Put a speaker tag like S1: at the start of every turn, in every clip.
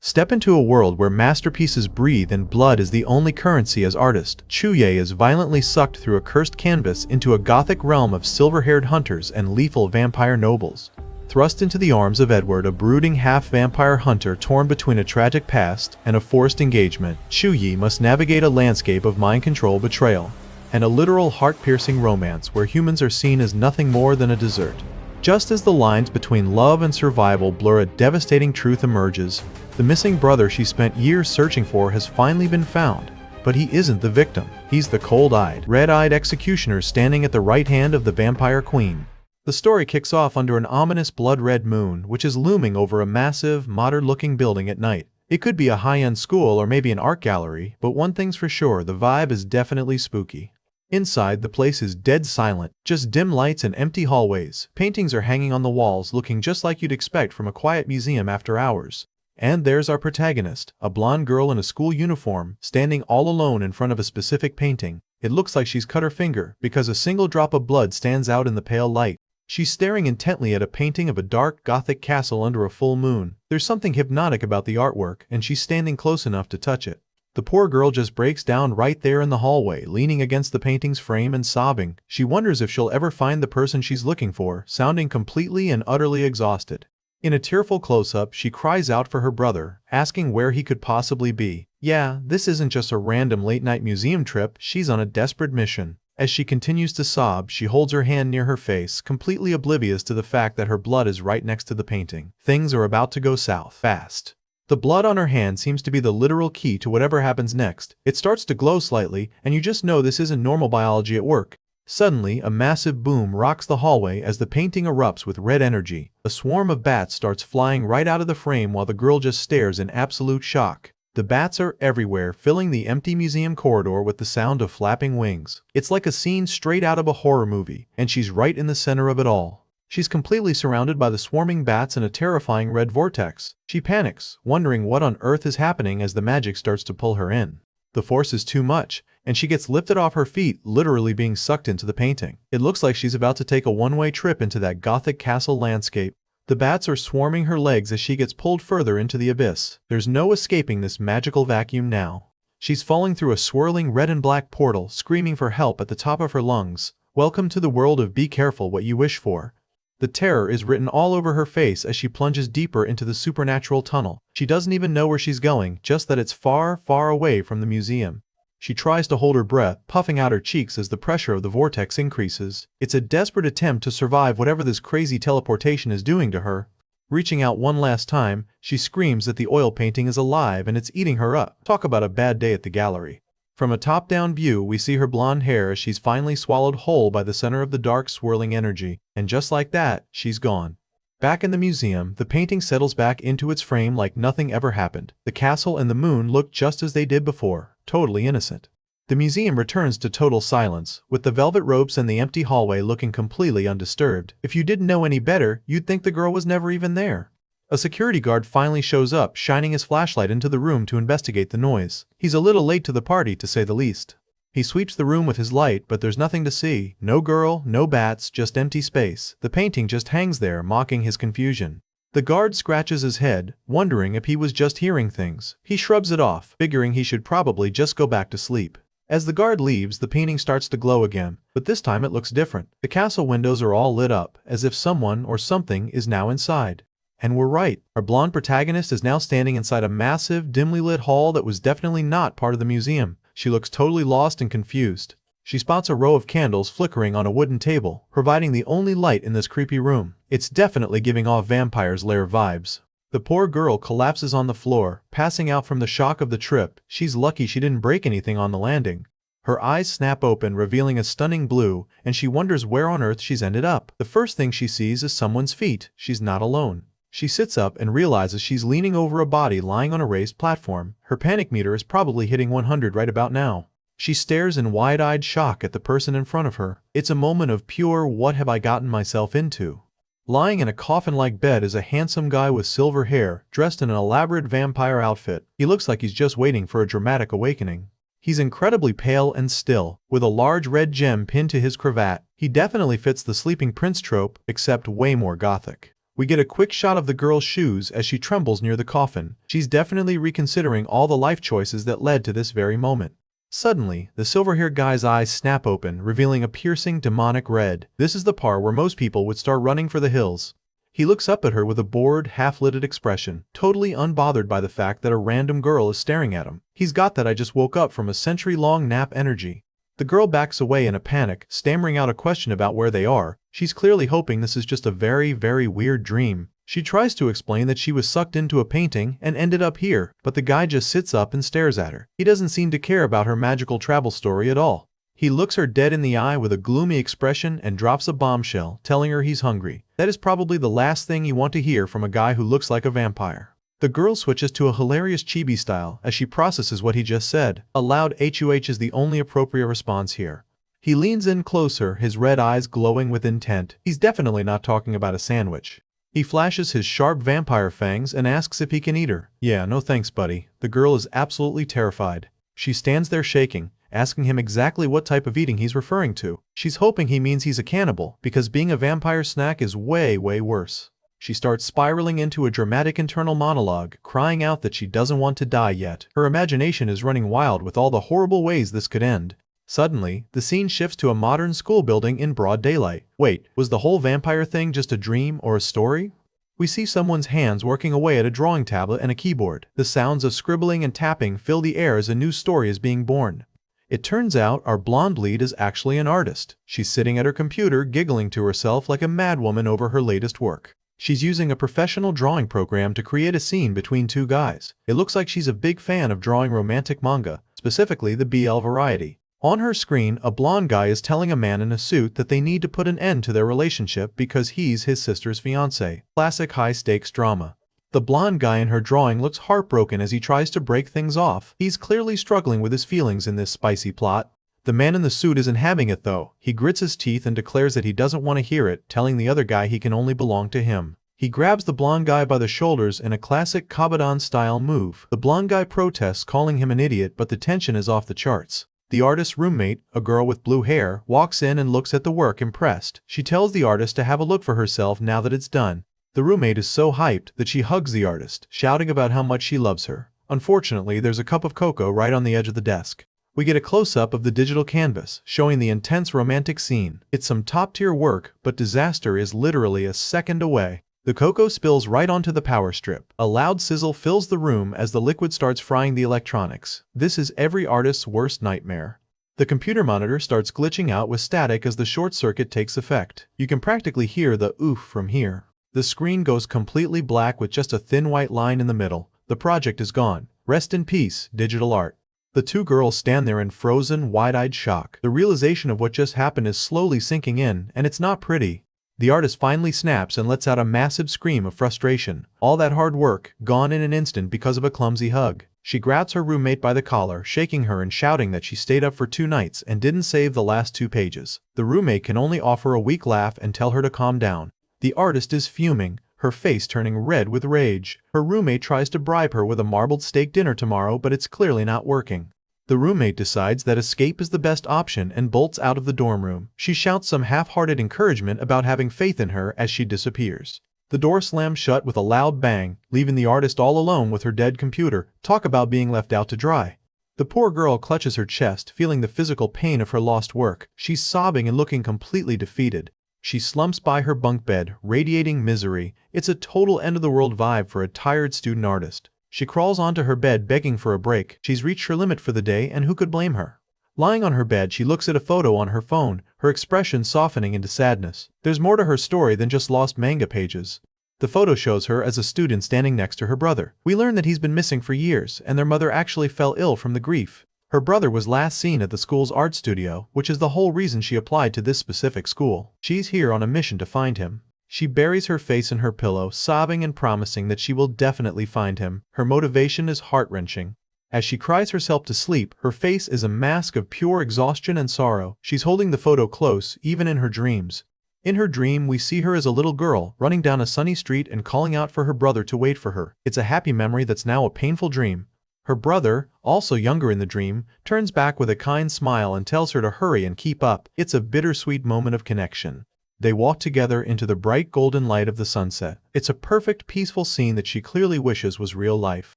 S1: Step into a world where masterpieces breathe and blood is the only currency as artist. Chuye is violently sucked through a cursed canvas into a gothic realm of silver-haired hunters and lethal vampire nobles. Thrust into the arms of Edward, a brooding half-vampire hunter torn between a tragic past and a forced engagement, Chuye must navigate a landscape of mind control, betrayal, and a literal heart-piercing romance where humans are seen as nothing more than a dessert. Just as the lines between love and survival blur, a devastating truth emerges. The missing brother she spent years searching for has finally been found. But he isn't the victim. He's the cold-eyed, red-eyed executioner standing at the right hand of the vampire queen. The story kicks off under an ominous blood-red moon, which is looming over a massive, modern-looking building at night. It could be a high-end school or maybe an art gallery, but one thing's for sure, the vibe is definitely spooky. Inside, the place is dead silent, just dim lights and empty hallways. Paintings are hanging on the walls, looking just like you'd expect from a quiet museum after hours. And there's our protagonist, a blonde girl in a school uniform, standing all alone in front of a specific painting. It looks like she's cut her finger, because a single drop of blood stands out in the pale light. She's staring intently at a painting of a dark, gothic castle under a full moon. There's something hypnotic about the artwork, and she's standing close enough to touch it. The poor girl just breaks down right there in the hallway, leaning against the painting's frame and sobbing. She wonders if she'll ever find the person she's looking for, sounding completely and utterly exhausted. In a tearful close-up, she cries out for her brother, asking where he could possibly be. Yeah, this isn't just a random late-night museum trip, she's on a desperate mission. As she continues to sob, she holds her hand near her face, completely oblivious to the fact that her blood is right next to the painting. Things are about to go south fast. The blood on her hand seems to be the literal key to whatever happens next. It starts to glow slightly, and you just know this isn't normal biology at work. Suddenly, a massive boom rocks the hallway as the painting erupts with red energy. A swarm of bats starts flying right out of the frame while the girl just stares in absolute shock. The bats are everywhere, filling the empty museum corridor with the sound of flapping wings. It's like a scene straight out of a horror movie, and she's right in the center of it all. She's completely surrounded by the swarming bats and a terrifying red vortex. She panics, wondering what on earth is happening as the magic starts to pull her in. The force is too much, and she gets lifted off her feet, literally being sucked into the painting. It looks like she's about to take a one-way trip into that gothic castle landscape. The bats are swarming her legs as she gets pulled further into the abyss. There's no escaping this magical vacuum now. She's falling through a swirling red and black portal, screaming for help at the top of her lungs. Welcome to the world of be careful what you wish for. The terror is written all over her face as she plunges deeper into the supernatural tunnel. She doesn't even know where she's going, just that it's far, far away from the museum. She tries to hold her breath, puffing out her cheeks as the pressure of the vortex increases. It's a desperate attempt to survive whatever this crazy teleportation is doing to her. Reaching out one last time, she screams that the oil painting is alive and it's eating her up. Talk about a bad day at the gallery. From a top-down view, we see her blonde hair as she's finally swallowed whole by the center of the dark, swirling energy. And just like that, she's gone. Back in the museum, the painting settles back into its frame like nothing ever happened. The castle and the moon look just as they did before, totally innocent. The museum returns to total silence, with the velvet ropes and the empty hallway looking completely undisturbed. If you didn't know any better, you'd think the girl was never even there. A security guard finally shows up, shining his flashlight into the room to investigate the noise. He's a little late to the party, to say the least. He sweeps the room with his light, but there's nothing to see. No girl, no bats, just empty space. The painting just hangs there, mocking his confusion. The guard scratches his head, wondering if he was just hearing things. He shrugs it off, figuring he should probably just go back to sleep. As the guard leaves, the painting starts to glow again, but this time it looks different. The castle windows are all lit up, as if someone or something is now inside. And we're right. Our blonde protagonist is now standing inside a massive, dimly lit hall that was definitely not part of the museum. She looks totally lost and confused. She spots a row of candles flickering on a wooden table, providing the only light in this creepy room. It's definitely giving off vampire's lair vibes. The poor girl collapses on the floor, passing out from the shock of the trip. She's lucky she didn't break anything on the landing. Her eyes snap open, revealing a stunning blue, and she wonders where on earth she's ended up. The first thing she sees is someone's feet. She's not alone. She sits up and realizes she's leaning over a body lying on a raised platform. Her panic meter is probably hitting 100 right about now. She stares in wide-eyed shock at the person in front of her. It's a moment of pure "what have I gotten myself into?" Lying in a coffin-like bed is a handsome guy with silver hair, dressed in an elaborate vampire outfit. He looks like he's just waiting for a dramatic awakening. He's incredibly pale and still, with a large red gem pinned to his cravat. He definitely fits the sleeping prince trope, except way more gothic. We get a quick shot of the girl's shoes as she trembles near the coffin. She's definitely reconsidering all the life choices that led to this very moment. Suddenly, the silver-haired guy's eyes snap open, revealing a piercing, demonic red. This is the part where most people would start running for the hills. He looks up at her with a bored, half-lidded expression, totally unbothered by the fact that a random girl is staring at him. He's got that "I just woke up from a century-long nap" energy. The girl backs away in a panic, stammering out a question about where they are. She's clearly hoping this is just a very, very weird dream. She tries to explain that she was sucked into a painting and ended up here, but the guy just sits up and stares at her. He doesn't seem to care about her magical travel story at all. He looks her dead in the eye with a gloomy expression and drops a bombshell, telling her he's hungry. That is probably the last thing you want to hear from a guy who looks like a vampire. The girl switches to a hilarious chibi style as she processes what he just said. A loud HUH is the only appropriate response here. He leans in closer, his red eyes glowing with intent. He's definitely not talking about a sandwich. He flashes his sharp vampire fangs and asks if he can eat her. "Yeah, no thanks, buddy." The girl is absolutely terrified. She stands there shaking, asking him exactly what type of eating he's referring to. She's hoping he means he's a cannibal, because being a vampire snack is way, way worse. She starts spiraling into a dramatic internal monologue, crying out that she doesn't want to die yet. Her imagination is running wild with all the horrible ways this could end. Suddenly, the scene shifts to a modern school building in broad daylight. Wait, was the whole vampire thing just a dream or a story? We see someone's hands working away at a drawing tablet and a keyboard. The sounds of scribbling and tapping fill the air as a new story is being born. It turns out our blonde lead is actually an artist. She's sitting at her computer giggling to herself like a madwoman over her latest work. She's using a professional drawing program to create a scene between two guys. It looks like she's a big fan of drawing romantic manga, specifically the BL variety. On her screen, a blonde guy is telling a man in a suit that they need to put an end to their relationship because he's his sister's fiancé. Classic high-stakes drama. The blonde guy in her drawing looks heartbroken as he tries to break things off. He's clearly struggling with his feelings in this spicy plot. The man in the suit isn't having it though. He grits his teeth and declares that he doesn't want to hear it, telling the other guy he can only belong to him. He grabs the blonde guy by the shoulders in a classic Kabadan-style move. The blonde guy protests, calling him an idiot, but the tension is off the charts. The artist's roommate, a girl with blue hair, walks in and looks at the work impressed. She tells the artist to have a look for herself now that it's done. The roommate is so hyped that she hugs the artist, shouting about how much she loves her. Unfortunately, there's a cup of cocoa right on the edge of the desk. We get a close-up of the digital canvas, showing the intense romantic scene. It's some top-tier work, but disaster is literally a second away. The cocoa spills right onto the power strip. A loud sizzle fills the room as the liquid starts frying the electronics. This is every artist's worst nightmare. The computer monitor starts glitching out with static as the short circuit takes effect. You can practically hear the oof from here. The screen goes completely black with just a thin white line in the middle. The project is gone. Rest in peace, digital art. The two girls stand there in frozen, wide-eyed shock. The realization of what just happened is slowly sinking in, and it's not pretty. The artist finally snaps and lets out a massive scream of frustration. All that hard work, gone in an instant because of a clumsy hug. She grabs her roommate by the collar, shaking her and shouting that she stayed up for 2 nights and didn't save the last 2 pages. The roommate can only offer a weak laugh and tell her to calm down. The artist is fuming, her face turning red with rage. Her roommate tries to bribe her with a marbled steak dinner tomorrow, but it's clearly not working. The roommate decides that escape is the best option and bolts out of the dorm room. She shouts some half-hearted encouragement about having faith in her as she disappears. The door slams shut with a loud bang, leaving the artist all alone with her dead computer. Talk about being left out to dry. The poor girl clutches her chest, feeling the physical pain of her lost work. She's sobbing and looking completely defeated. She slumps by her bunk bed, radiating misery. It's a total end-of-the-world vibe for a tired student artist. She crawls onto her bed begging for a break. She's reached her limit for the day, and who could blame her? Lying on her bed, she looks at a photo on her phone, her expression softening into sadness. There's more to her story than just lost manga pages. The photo shows her as a student standing next to her brother. We learn that he's been missing for years, and their mother actually fell ill from the grief. Her brother was last seen at the school's art studio, which is the whole reason she applied to this specific school. She's here on a mission to find him. She buries her face in her pillow, sobbing and promising that she will definitely find him. Her motivation is heart-wrenching. As she cries herself to sleep, her face is a mask of pure exhaustion and sorrow. She's holding the photo close, even in her dreams. In her dream, we see her as a little girl, running down a sunny street and calling out for her brother to wait for her. It's a happy memory that's now a painful dream. Her brother, also younger in the dream, turns back with a kind smile and tells her to hurry and keep up. It's a bittersweet moment of connection. They walk together into the bright golden light of the sunset. It's a perfect, peaceful scene that she clearly wishes was real life.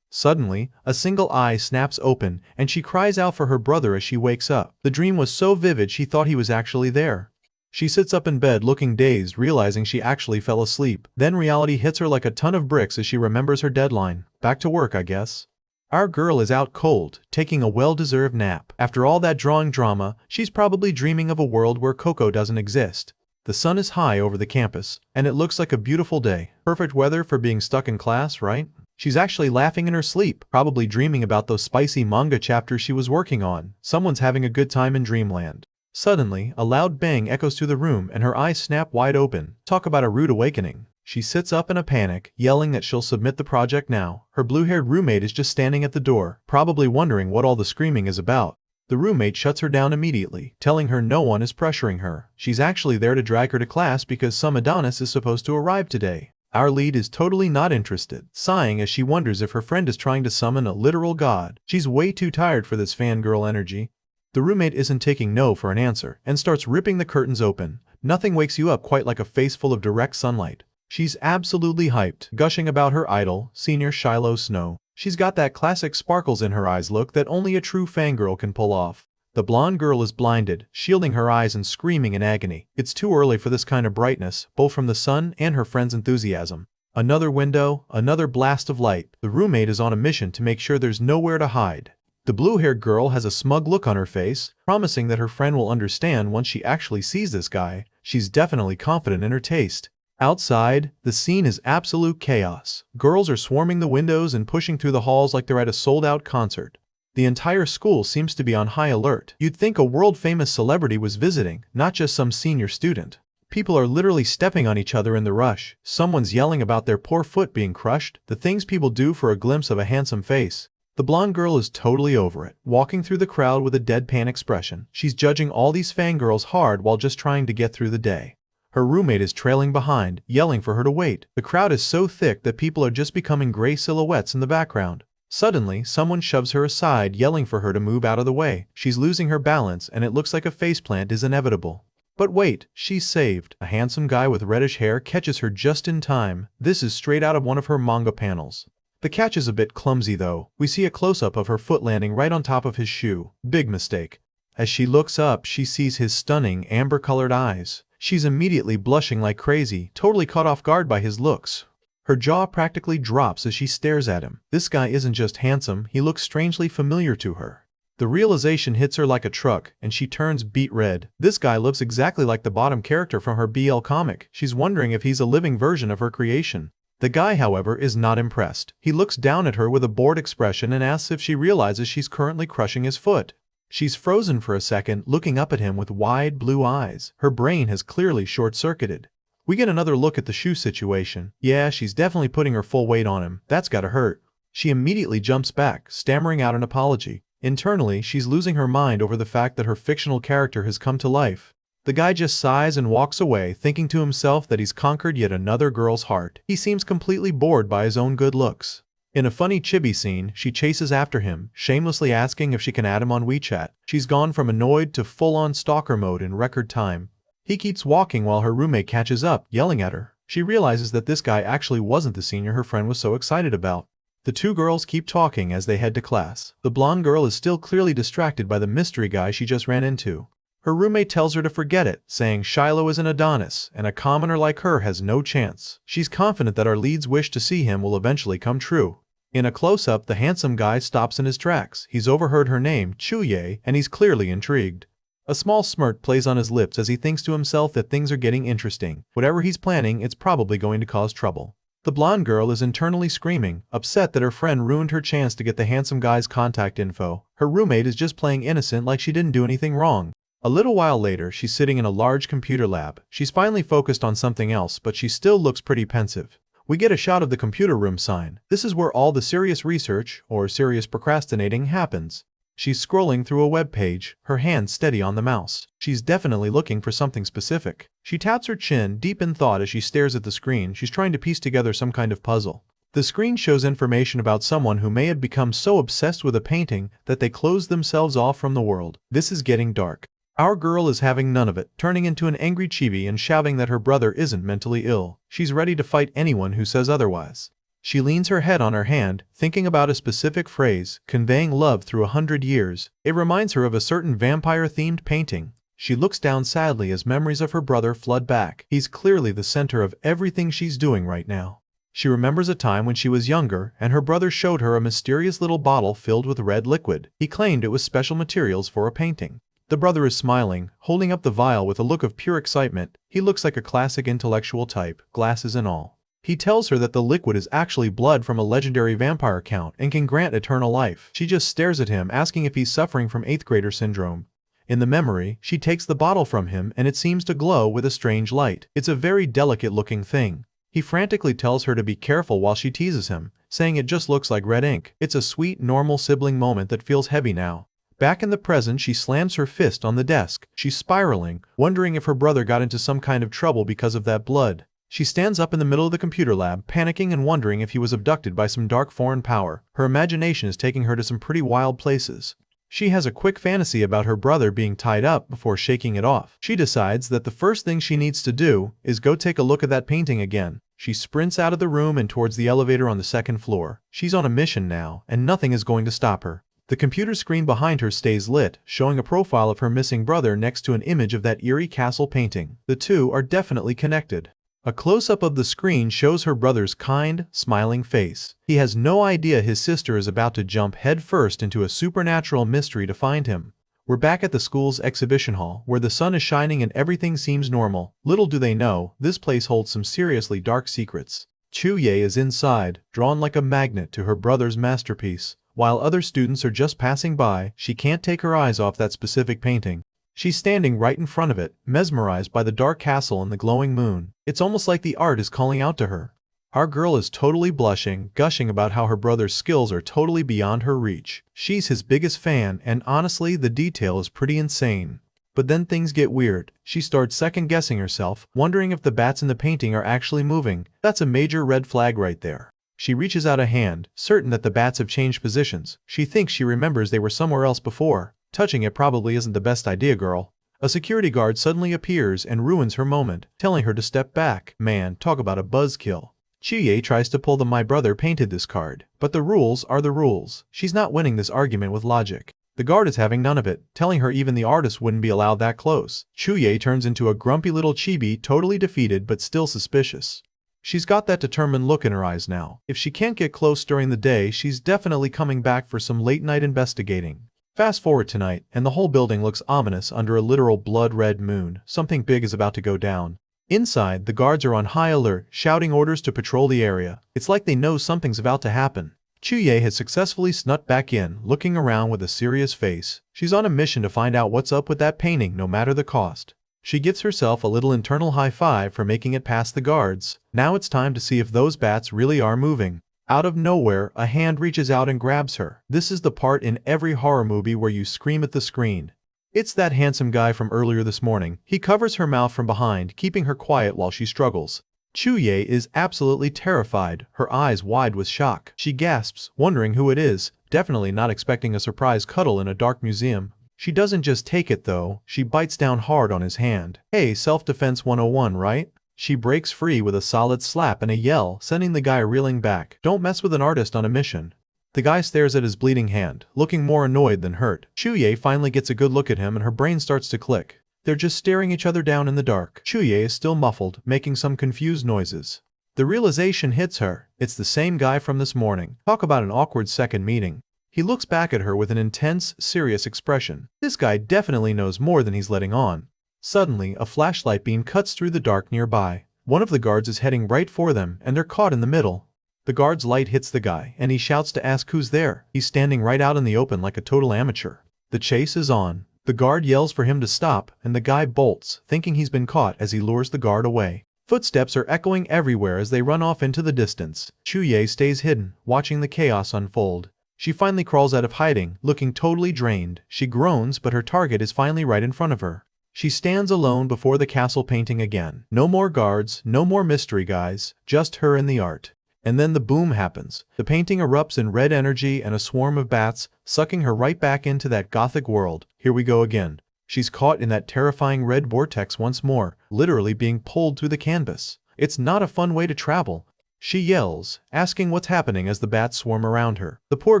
S1: Suddenly, a single eye snaps open, and she cries out for her brother as she wakes up. The dream was so vivid she thought he was actually there. She sits up in bed looking dazed, realizing she actually fell asleep. Then reality hits her like a ton of bricks as she remembers her deadline. Back to work, I guess. Our girl is out cold, taking a well-deserved nap. After all that drawing drama, she's probably dreaming of a world where Coco doesn't exist. The sun is high over the campus, and it looks like a beautiful day. Perfect weather for being stuck in class, right? She's actually laughing in her sleep, probably dreaming about those spicy manga chapters she was working on. Someone's having a good time in dreamland. Suddenly, a loud bang echoes through the room and her eyes snap wide open. Talk about a rude awakening. She sits up in a panic, yelling that she'll submit the project now. Her blue-haired roommate is just standing at the door, probably wondering what all the screaming is about. The roommate shuts her down immediately, telling her no one is pressuring her. She's actually there to drag her to class because some Adonis is supposed to arrive today. Our lead is totally not interested, sighing as she wonders if her friend is trying to summon a literal god. She's way too tired for this fangirl energy. The roommate isn't taking no for an answer and starts ripping the curtains open. Nothing wakes you up quite like a face full of direct sunlight. She's absolutely hyped, gushing about her idol, Senior Shiloh Snow. She's got that classic sparkles in her eyes look that only a true fangirl can pull off. The blonde girl is blinded, shielding her eyes and screaming in agony. It's too early for this kind of brightness, both from the sun and her friend's enthusiasm. Another window, another blast of light. The roommate is on a mission to make sure there's nowhere to hide. The blue-haired girl has a smug look on her face, promising that her friend will understand once she actually sees this guy. She's definitely confident in her taste. Outside, the scene is absolute chaos. Girls are swarming the windows and pushing through the halls like they're at a sold-out concert. The entire school seems to be on high alert. You'd think a world-famous celebrity was visiting, not just some senior student. People are literally stepping on each other in the rush. Someone's yelling about their poor foot being crushed, the things people do for a glimpse of a handsome face. The blonde girl is totally over it, walking through the crowd with a deadpan expression. She's judging all these fangirls hard while just trying to get through the day. Her roommate is trailing behind, yelling for her to wait. The crowd is so thick that people are just becoming gray silhouettes in the background. Suddenly, someone shoves her aside, yelling for her to move out of the way. She's losing her balance and it looks like a faceplant is inevitable. But wait, she's saved. A handsome guy with reddish hair catches her just in time. This is straight out of one of her manga panels. The catch is a bit clumsy though. We see a close-up of her foot landing right on top of his shoe. Big mistake. As she looks up, she sees his stunning, amber-colored eyes. She's immediately blushing like crazy, totally caught off guard by his looks. Her jaw practically drops as she stares at him. This guy isn't just handsome, he looks strangely familiar to her. The realization hits her like a truck, and she turns beet red. This guy looks exactly like the bottom character from her BL comic. She's wondering if he's a living version of her creation. The guy, however, is not impressed. He looks down at her with a bored expression and asks if she realizes she's currently crushing his foot. She's frozen for a second, looking up at him with wide blue eyes. Her brain has clearly short-circuited. We get another look at the shoe situation. Yeah, she's definitely putting her full weight on him. That's gotta hurt. She immediately jumps back, stammering out an apology. Internally, she's losing her mind over the fact that her fictional character has come to life. The guy just sighs and walks away, thinking to himself that he's conquered yet another girl's heart. He seems completely bored by his own good looks. In a funny chibi scene, she chases after him, shamelessly asking if she can add him on WeChat. She's gone from annoyed to full-on stalker mode in record time. He keeps walking while her roommate catches up, yelling at her. She realizes that this guy actually wasn't the senior her friend was so excited about. The two girls keep talking as they head to class. The blonde girl is still clearly distracted by the mystery guy she just ran into. Her roommate tells her to forget it, saying Shiloh is an Adonis, and a commoner like her has no chance. She's confident that our lead's wish to see him will eventually come true. In a close-up, the handsome guy stops in his tracks. He's overheard her name, Chuye, and he's clearly intrigued. A small smirk plays on his lips as he thinks to himself that things are getting interesting. Whatever he's planning, it's probably going to cause trouble. The blonde girl is internally screaming, upset that her friend ruined her chance to get the handsome guy's contact info. Her roommate is just playing innocent like she didn't do anything wrong. A little while later, she's sitting in a large computer lab. She's finally focused on something else, but she still looks pretty pensive. We get a shot of the computer room sign. This is where all the serious research, or serious procrastinating, happens. She's scrolling through a web page, her hand steady on the mouse. She's definitely looking for something specific. She taps her chin, deep in thought as she stares at the screen. She's trying to piece together some kind of puzzle. The screen shows information about someone who may have become so obsessed with a painting that they closed themselves off from the world. This is getting dark. Our girl is having none of it, turning into an angry chibi and shouting that her brother isn't mentally ill. She's ready to fight anyone who says otherwise. She leans her head on her hand, thinking about a specific phrase, conveying love through 100 years. It reminds her of a certain vampire-themed painting. She looks down sadly as memories of her brother flood back. He's clearly the center of everything she's doing right now. She remembers a time when she was younger and her brother showed her a mysterious little bottle filled with red liquid. He claimed it was special materials for a painting. The brother is smiling, holding up the vial with a look of pure excitement. He looks like a classic intellectual type, glasses and all. He tells her that the liquid is actually blood from a legendary vampire count and can grant eternal life. She just stares at him, asking if he's suffering from 8th grader syndrome. In the memory, she takes the bottle from him and it seems to glow with a strange light. It's a very delicate looking thing. He frantically tells her to be careful while she teases him, saying it just looks like red ink. It's a sweet, normal sibling moment that feels heavy now. Back in the present, she slams her fist on the desk. She's spiraling, wondering if her brother got into some kind of trouble because of that blood. She stands up in the middle of the computer lab, panicking and wondering if he was abducted by some dark foreign power. Her imagination is taking her to some pretty wild places. She has a quick fantasy about her brother being tied up before shaking it off. She decides that the first thing she needs to do is go take a look at that painting again. She sprints out of the room and towards the elevator on the 2nd floor. She's on a mission now, and nothing is going to stop her. The computer screen behind her stays lit, showing a profile of her missing brother next to an image of that eerie castle painting. The two are definitely connected. A close-up of the screen shows her brother's kind, smiling face. He has no idea his sister is about to jump headfirst into a supernatural mystery to find him. We're back at the school's exhibition hall, where the sun is shining and everything seems normal. Little do they know, this place holds some seriously dark secrets. Chuye is inside, drawn like a magnet to her brother's masterpiece. While other students are just passing by, she can't take her eyes off that specific painting. She's standing right in front of it, mesmerized by the dark castle and the glowing moon. It's almost like the art is calling out to her. Our girl is totally blushing, gushing about how her brother's skills are totally beyond her reach. She's his biggest fan, and honestly, the detail is pretty insane. But then things get weird. She starts second-guessing herself, wondering if the bats in the painting are actually moving. That's a major red flag right there. She reaches out a hand, certain that the bats have changed positions. She thinks she remembers they were somewhere else before. Touching it probably isn't the best idea, girl. A security guard suddenly appears and ruins her moment, telling her to step back. Man, talk about a buzzkill. Chuye tries to pull the "my brother painted this" card, but the rules are the rules. She's not winning this argument with logic. The guard is having none of it, telling her even the artist wouldn't be allowed that close. Chuye turns into a grumpy little chibi, totally defeated but still suspicious. She's got that determined look in her eyes now. If she can't get close during the day, she's definitely coming back for some late-night investigating. Fast forward tonight, and the whole building looks ominous under a literal blood-red moon. Something big is about to go down. Inside, the guards are on high alert, shouting orders to patrol the area. It's like they know something's about to happen. Chuye has successfully snuck back in, looking around with a serious face. She's on a mission to find out what's up with that painting, no matter the cost. She gives herself a little internal high five for making it past the guards. Now it's time to see if those bats really are moving. Out of nowhere, a hand reaches out and grabs her. This is the part in every horror movie where you scream at the screen. It's that handsome guy from earlier this morning. He covers her mouth from behind, keeping her quiet while she struggles. Chuye is absolutely terrified, her eyes wide with shock. She gasps, wondering who it is, definitely not expecting a surprise cuddle in a dark museum. She doesn't just take it though, she bites down hard on his hand. Hey, self-defense 101, right? She breaks free with a solid slap and a yell, sending the guy reeling back. Don't mess with an artist on a mission. The guy stares at his bleeding hand, looking more annoyed than hurt. Chuye finally gets a good look at him and her brain starts to click. They're just staring each other down in the dark. Chuye is still muffled, making some confused noises. The realization hits her. It's the same guy from this morning. Talk about an awkward second meeting. He looks back at her with an intense, serious expression. This guy definitely knows more than he's letting on. Suddenly, a flashlight beam cuts through the dark nearby. One of the guards is heading right for them, and they're caught in the middle. The guard's light hits the guy, and he shouts to ask who's there. He's standing right out in the open like a total amateur. The chase is on. The guard yells for him to stop, and the guy bolts, thinking he's been caught as he lures the guard away. Footsteps are echoing everywhere as they run off into the distance. Chuye stays hidden, watching the chaos unfold. She finally crawls out of hiding, looking totally drained. She groans, but her target is finally right in front of her. She stands alone before the castle painting again. No more guards, no more mystery guys, just her and the art. And then the boom happens. The painting erupts in red energy and a swarm of bats, sucking her right back into that gothic world. Here we go again. She's caught in that terrifying red vortex once more, literally being pulled through the canvas. It's not a fun way to travel. She yells, asking what's happening as the bats swarm around her. The poor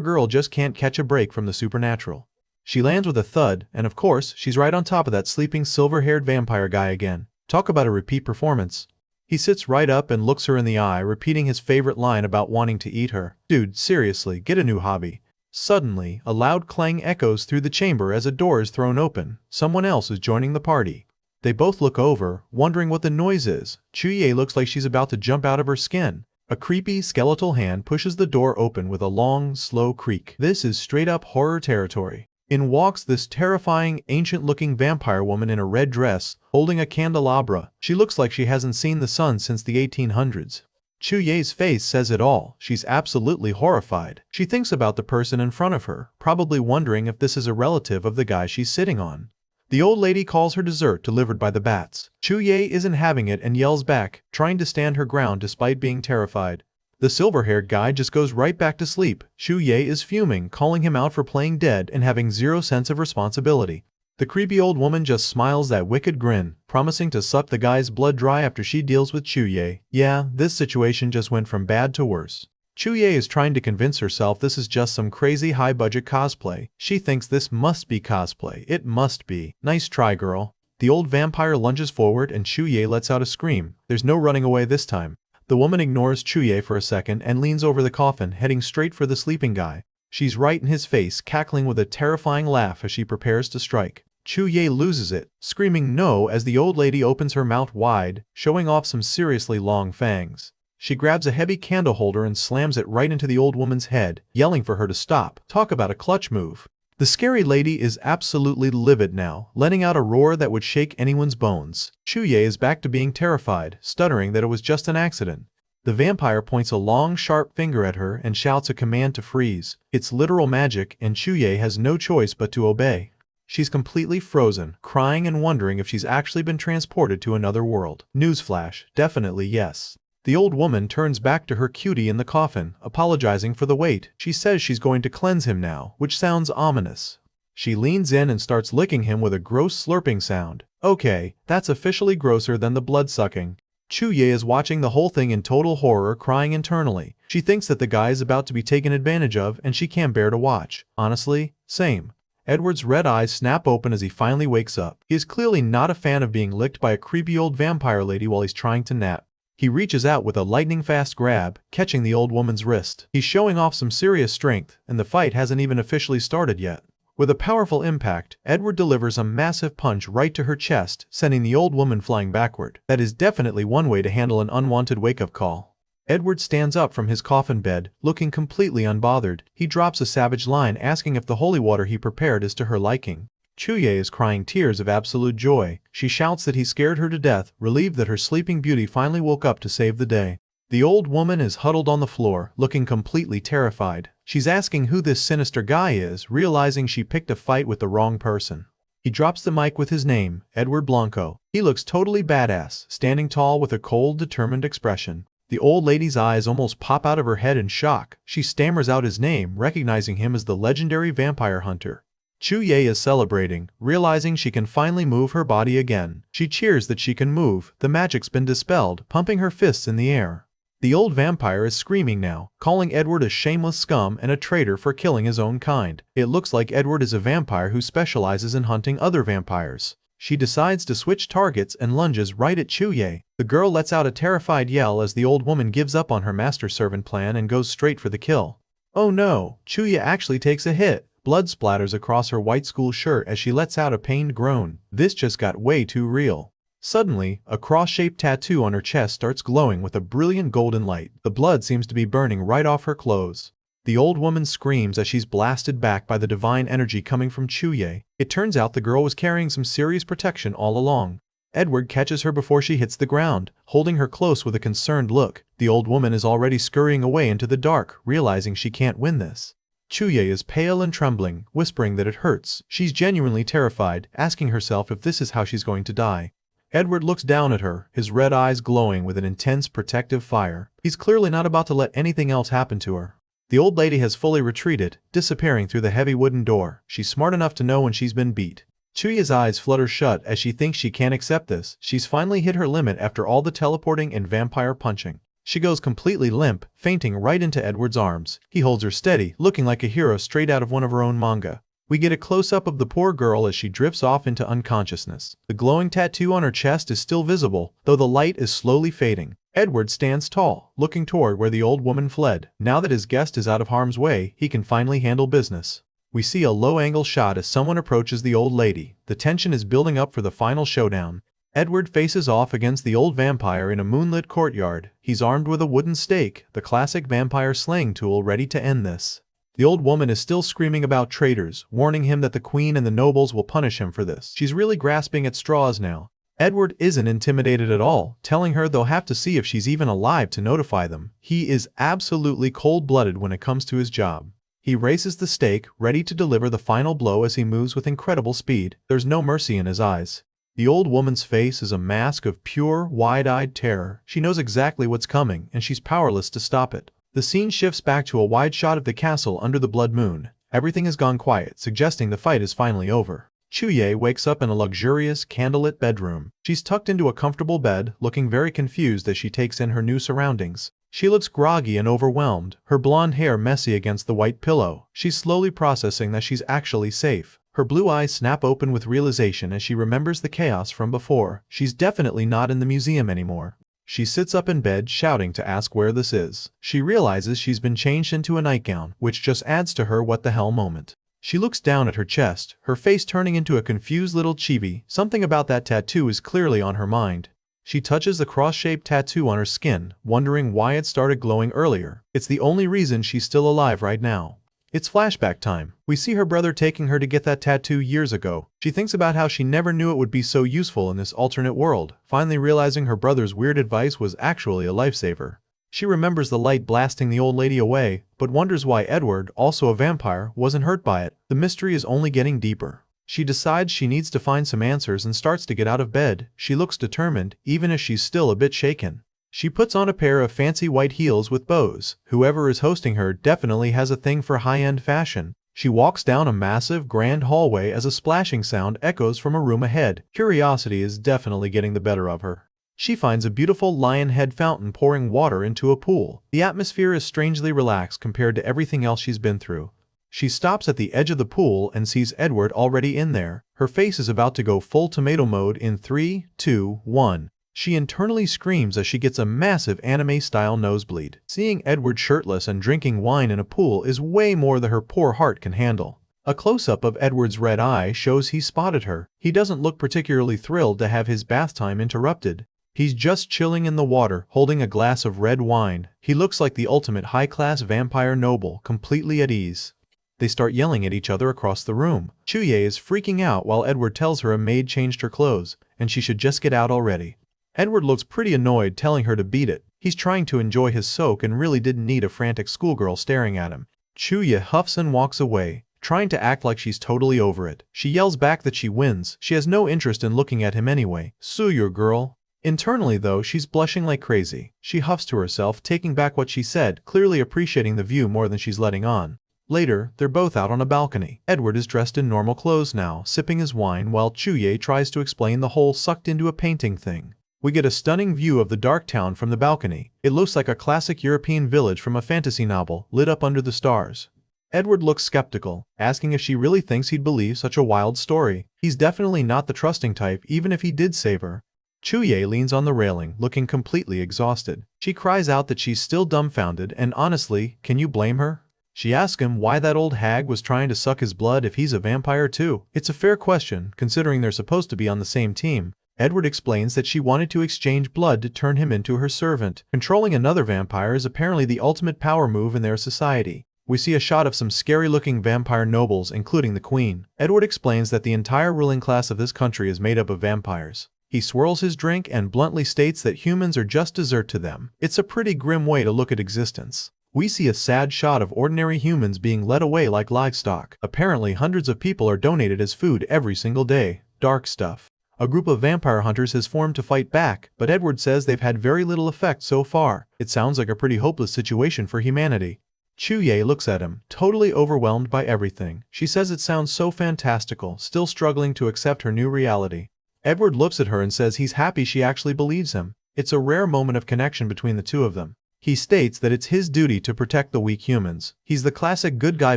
S1: girl just can't catch a break from the supernatural. She lands with a thud, and of course, she's right on top of that sleeping silver-haired vampire guy again. Talk about a repeat performance. He sits right up and looks her in the eye, repeating his favorite line about wanting to eat her. Dude, seriously, get a new hobby. Suddenly, a loud clang echoes through the chamber as a door is thrown open. Someone else is joining the party. They both look over, wondering what the noise is. Chuye looks like she's about to jump out of her skin. A creepy, skeletal hand pushes the door open with a long, slow creak. This is straight-up horror territory. In walks this terrifying, ancient-looking vampire woman in a red dress, holding a candelabra. She looks like she hasn't seen the sun since the 1800s. Chuye's face says it all. She's absolutely horrified. She thinks about the person in front of her, probably wondering if this is a relative of the guy she's sitting on. The old lady calls her dessert delivered by the bats. Chuye isn't having it and yells back, trying to stand her ground despite being terrified. The silver-haired guy just goes right back to sleep. Chuye is fuming, calling him out for playing dead and having zero sense of responsibility. The creepy old woman just smiles that wicked grin, promising to suck the guy's blood dry after she deals with Chuye. Yeah, this situation just went from bad to worse. Chuye is trying to convince herself this is just some crazy high-budget cosplay. She thinks this must be cosplay. It must be. Nice try, girl. The old vampire lunges forward and Chuye lets out a scream. There's no running away this time. The woman ignores Chuye for a second and leans over the coffin, heading straight for the sleeping guy. She's right in his face, cackling with a terrifying laugh as she prepares to strike. Chuye loses it, screaming no as the old lady opens her mouth wide, showing off some seriously long fangs. She grabs a heavy candle holder and slams it right into the old woman's head, yelling for her to stop. Talk about a clutch move. The scary lady is absolutely livid now, letting out a roar that would shake anyone's bones. Chuye is back to being terrified, stuttering that it was just an accident. The vampire points a long, sharp finger at her and shouts a command to freeze. It's literal magic, and Chuye has no choice but to obey. She's completely frozen, crying and wondering if she's actually been transported to another world. Newsflash, definitely yes. The old woman turns back to her cutie in the coffin, apologizing for the wait. She says she's going to cleanse him now, which sounds ominous. She leans in and starts licking him with a gross slurping sound. Okay, that's officially grosser than the blood-sucking. Chuye is watching the whole thing in total horror, crying internally. She thinks that the guy is about to be taken advantage of and she can't bear to watch. Honestly, same. Edward's red eyes snap open as he finally wakes up. He is clearly not a fan of being licked by a creepy old vampire lady while he's trying to nap. He reaches out with a lightning-fast grab, catching the old woman's wrist. He's showing off some serious strength, and the fight hasn't even officially started yet. With a powerful impact, Edward delivers a massive punch right to her chest, sending the old woman flying backward. That is definitely one way to handle an unwanted wake-up call. Edward stands up from his coffin bed, looking completely unbothered. He drops a savage line asking if the holy water he prepared is to her liking. Chuye is crying tears of absolute joy. She shouts that he scared her to death, relieved that her sleeping beauty finally woke up to save the day. The old woman is huddled on the floor, looking completely terrified. She's asking who this sinister guy is, realizing she picked a fight with the wrong person. He drops the mic with his name, Edward Blanco. He looks totally badass, standing tall with a cold, determined expression. The old lady's eyes almost pop out of her head in shock. She stammers out his name, recognizing him as the legendary vampire hunter. Chuye is celebrating, realizing she can finally move her body again. She cheers that she can move. The magic's been dispelled, pumping her fists in the air. The old vampire is screaming now, calling Edward a shameless scum and a traitor for killing his own kind. It looks like Edward is a vampire who specializes in hunting other vampires. She decides to switch targets and lunges right at Chuye. The girl lets out a terrified yell as the old woman gives up on her master-servant plan and goes straight for the kill. Oh no, Chuye actually takes a hit. Blood splatters across her white school shirt as she lets out a pained groan. This just got way too real. Suddenly, a cross-shaped tattoo on her chest starts glowing with a brilliant golden light. The blood seems to be burning right off her clothes. The old woman screams as she's blasted back by the divine energy coming from Chuye. It turns out the girl was carrying some serious protection all along. Edward catches her before she hits the ground, holding her close with a concerned look. The old woman is already scurrying away into the dark, realizing she can't win this. Chuye is pale and trembling, whispering that it hurts. She's genuinely terrified, asking herself if this is how she's going to die. Edward looks down at her, his red eyes glowing with an intense protective fire. He's clearly not about to let anything else happen to her. The old lady has fully retreated, disappearing through the heavy wooden door. She's smart enough to know when she's been beat. Chuya's eyes flutter shut as she thinks she can't accept this. She's finally hit her limit after all the teleporting and vampire punching. She goes completely limp, fainting right into Edward's arms. He holds her steady, looking like a hero straight out of one of her own manga. We get a close-up of the poor girl as she drifts off into unconsciousness. The glowing tattoo on her chest is still visible, though the light is slowly fading. Edward stands tall, looking toward where the old woman fled. Now that his guest is out of harm's way, he can finally handle business. We see a low-angle shot as someone approaches the old lady. The tension is building up for the final showdown. Edward faces off against the old vampire in a moonlit courtyard. He's armed with a wooden stake, the classic vampire slaying tool, ready to end this. The old woman is still screaming about traitors, warning him that the queen and the nobles will punish him for this. She's really grasping at straws now. Edward isn't intimidated at all, telling her they'll have to see if she's even alive to notify them. He is absolutely cold-blooded when it comes to his job. He raises the stake, ready to deliver the final blow as he moves with incredible speed. There's no mercy in his eyes. The old woman's face is a mask of pure, wide-eyed terror. She knows exactly what's coming, and she's powerless to stop it. The scene shifts back to a wide shot of the castle under the blood moon. Everything has gone quiet, suggesting the fight is finally over. Chuye wakes up in a luxurious, candlelit bedroom. She's tucked into a comfortable bed, looking very confused as she takes in her new surroundings. She looks groggy and overwhelmed, her blonde hair messy against the white pillow. She's slowly processing that she's actually safe. Her blue eyes snap open with realization as she remembers the chaos from before. She's definitely not in the museum anymore. She sits up in bed, shouting to ask where this is. She realizes she's been changed into a nightgown, which just adds to her what the hell moment. She looks down at her chest, her face turning into a confused little chibi. Something about that tattoo is clearly on her mind. She touches the cross-shaped tattoo on her skin, wondering why it started glowing earlier. It's the only reason she's still alive right now. It's flashback time. We see her brother taking her to get that tattoo years ago. She thinks about how she never knew it would be so useful in this alternate world, finally realizing her brother's weird advice was actually a lifesaver. She remembers the light blasting the old lady away, but wonders why Edward, also a vampire, wasn't hurt by it. The mystery is only getting deeper. She decides she needs to find some answers and starts to get out of bed. She looks determined, even as she's still a bit shaken. She puts on a pair of fancy white heels with bows. Whoever is hosting her definitely has a thing for high-end fashion. She walks down a massive, grand hallway as a splashing sound echoes from a room ahead. Curiosity is definitely getting the better of her. She finds a beautiful lion head fountain pouring water into a pool. The atmosphere is strangely relaxed compared to everything else she's been through. She stops at the edge of the pool and sees Edward already in there. Her face is about to go full tomato mode in 3, 2, 1. She internally screams as she gets a massive anime-style nosebleed. Seeing Edward shirtless and drinking wine in a pool is way more than her poor heart can handle. A close-up of Edward's red eye shows he spotted her. He doesn't look particularly thrilled to have his bath time interrupted. He's just chilling in the water, holding a glass of red wine. He looks like the ultimate high-class vampire noble, completely at ease. They start yelling at each other across the room. Chuye is freaking out while Edward tells her a maid changed her clothes, and she should just get out already. Edward looks pretty annoyed, telling her to beat it. He's trying to enjoy his soak and really didn't need a frantic schoolgirl staring at him. Chuye huffs and walks away, trying to act like she's totally over it. She yells back that she wins. She has no interest in looking at him anyway. Sue your girl. Internally though, she's blushing like crazy. She huffs to herself, taking back what she said, clearly appreciating the view more than she's letting on. Later, they're both out on a balcony. Edward is dressed in normal clothes now, sipping his wine while Chuye tries to explain the whole sucked into a painting thing. We get a stunning view of the dark town from the balcony. It looks like a classic European village from a fantasy novel, lit up under the stars. Edward looks skeptical, asking if she really thinks he'd believe such a wild story. He's definitely not the trusting type, even if he did save her. Chuye leans on the railing, looking completely exhausted. She cries out that she's still dumbfounded, and honestly, can you blame her? She asks him why that old hag was trying to suck his blood if he's a vampire too. It's a fair question, considering they're supposed to be on the same team. Edward explains that she wanted to exchange blood to turn him into her servant. Controlling another vampire is apparently the ultimate power move in their society. We see a shot of some scary-looking vampire nobles, including the queen. Edward explains that the entire ruling class of this country is made up of vampires. He swirls his drink and bluntly states that humans are just dessert to them. It's a pretty grim way to look at existence. We see a sad shot of ordinary humans being led away like livestock. Apparently hundreds of people are donated as food every single day. Dark stuff. A group of vampire hunters has formed to fight back, but Edward says they've had very little effect so far. It sounds like a pretty hopeless situation for humanity. Chuye looks at him, totally overwhelmed by everything. She says it sounds so fantastical, still struggling to accept her new reality. Edward looks at her and says he's happy she actually believes him. It's a rare moment of connection between the two of them. He states that it's his duty to protect the weak humans. He's the classic good guy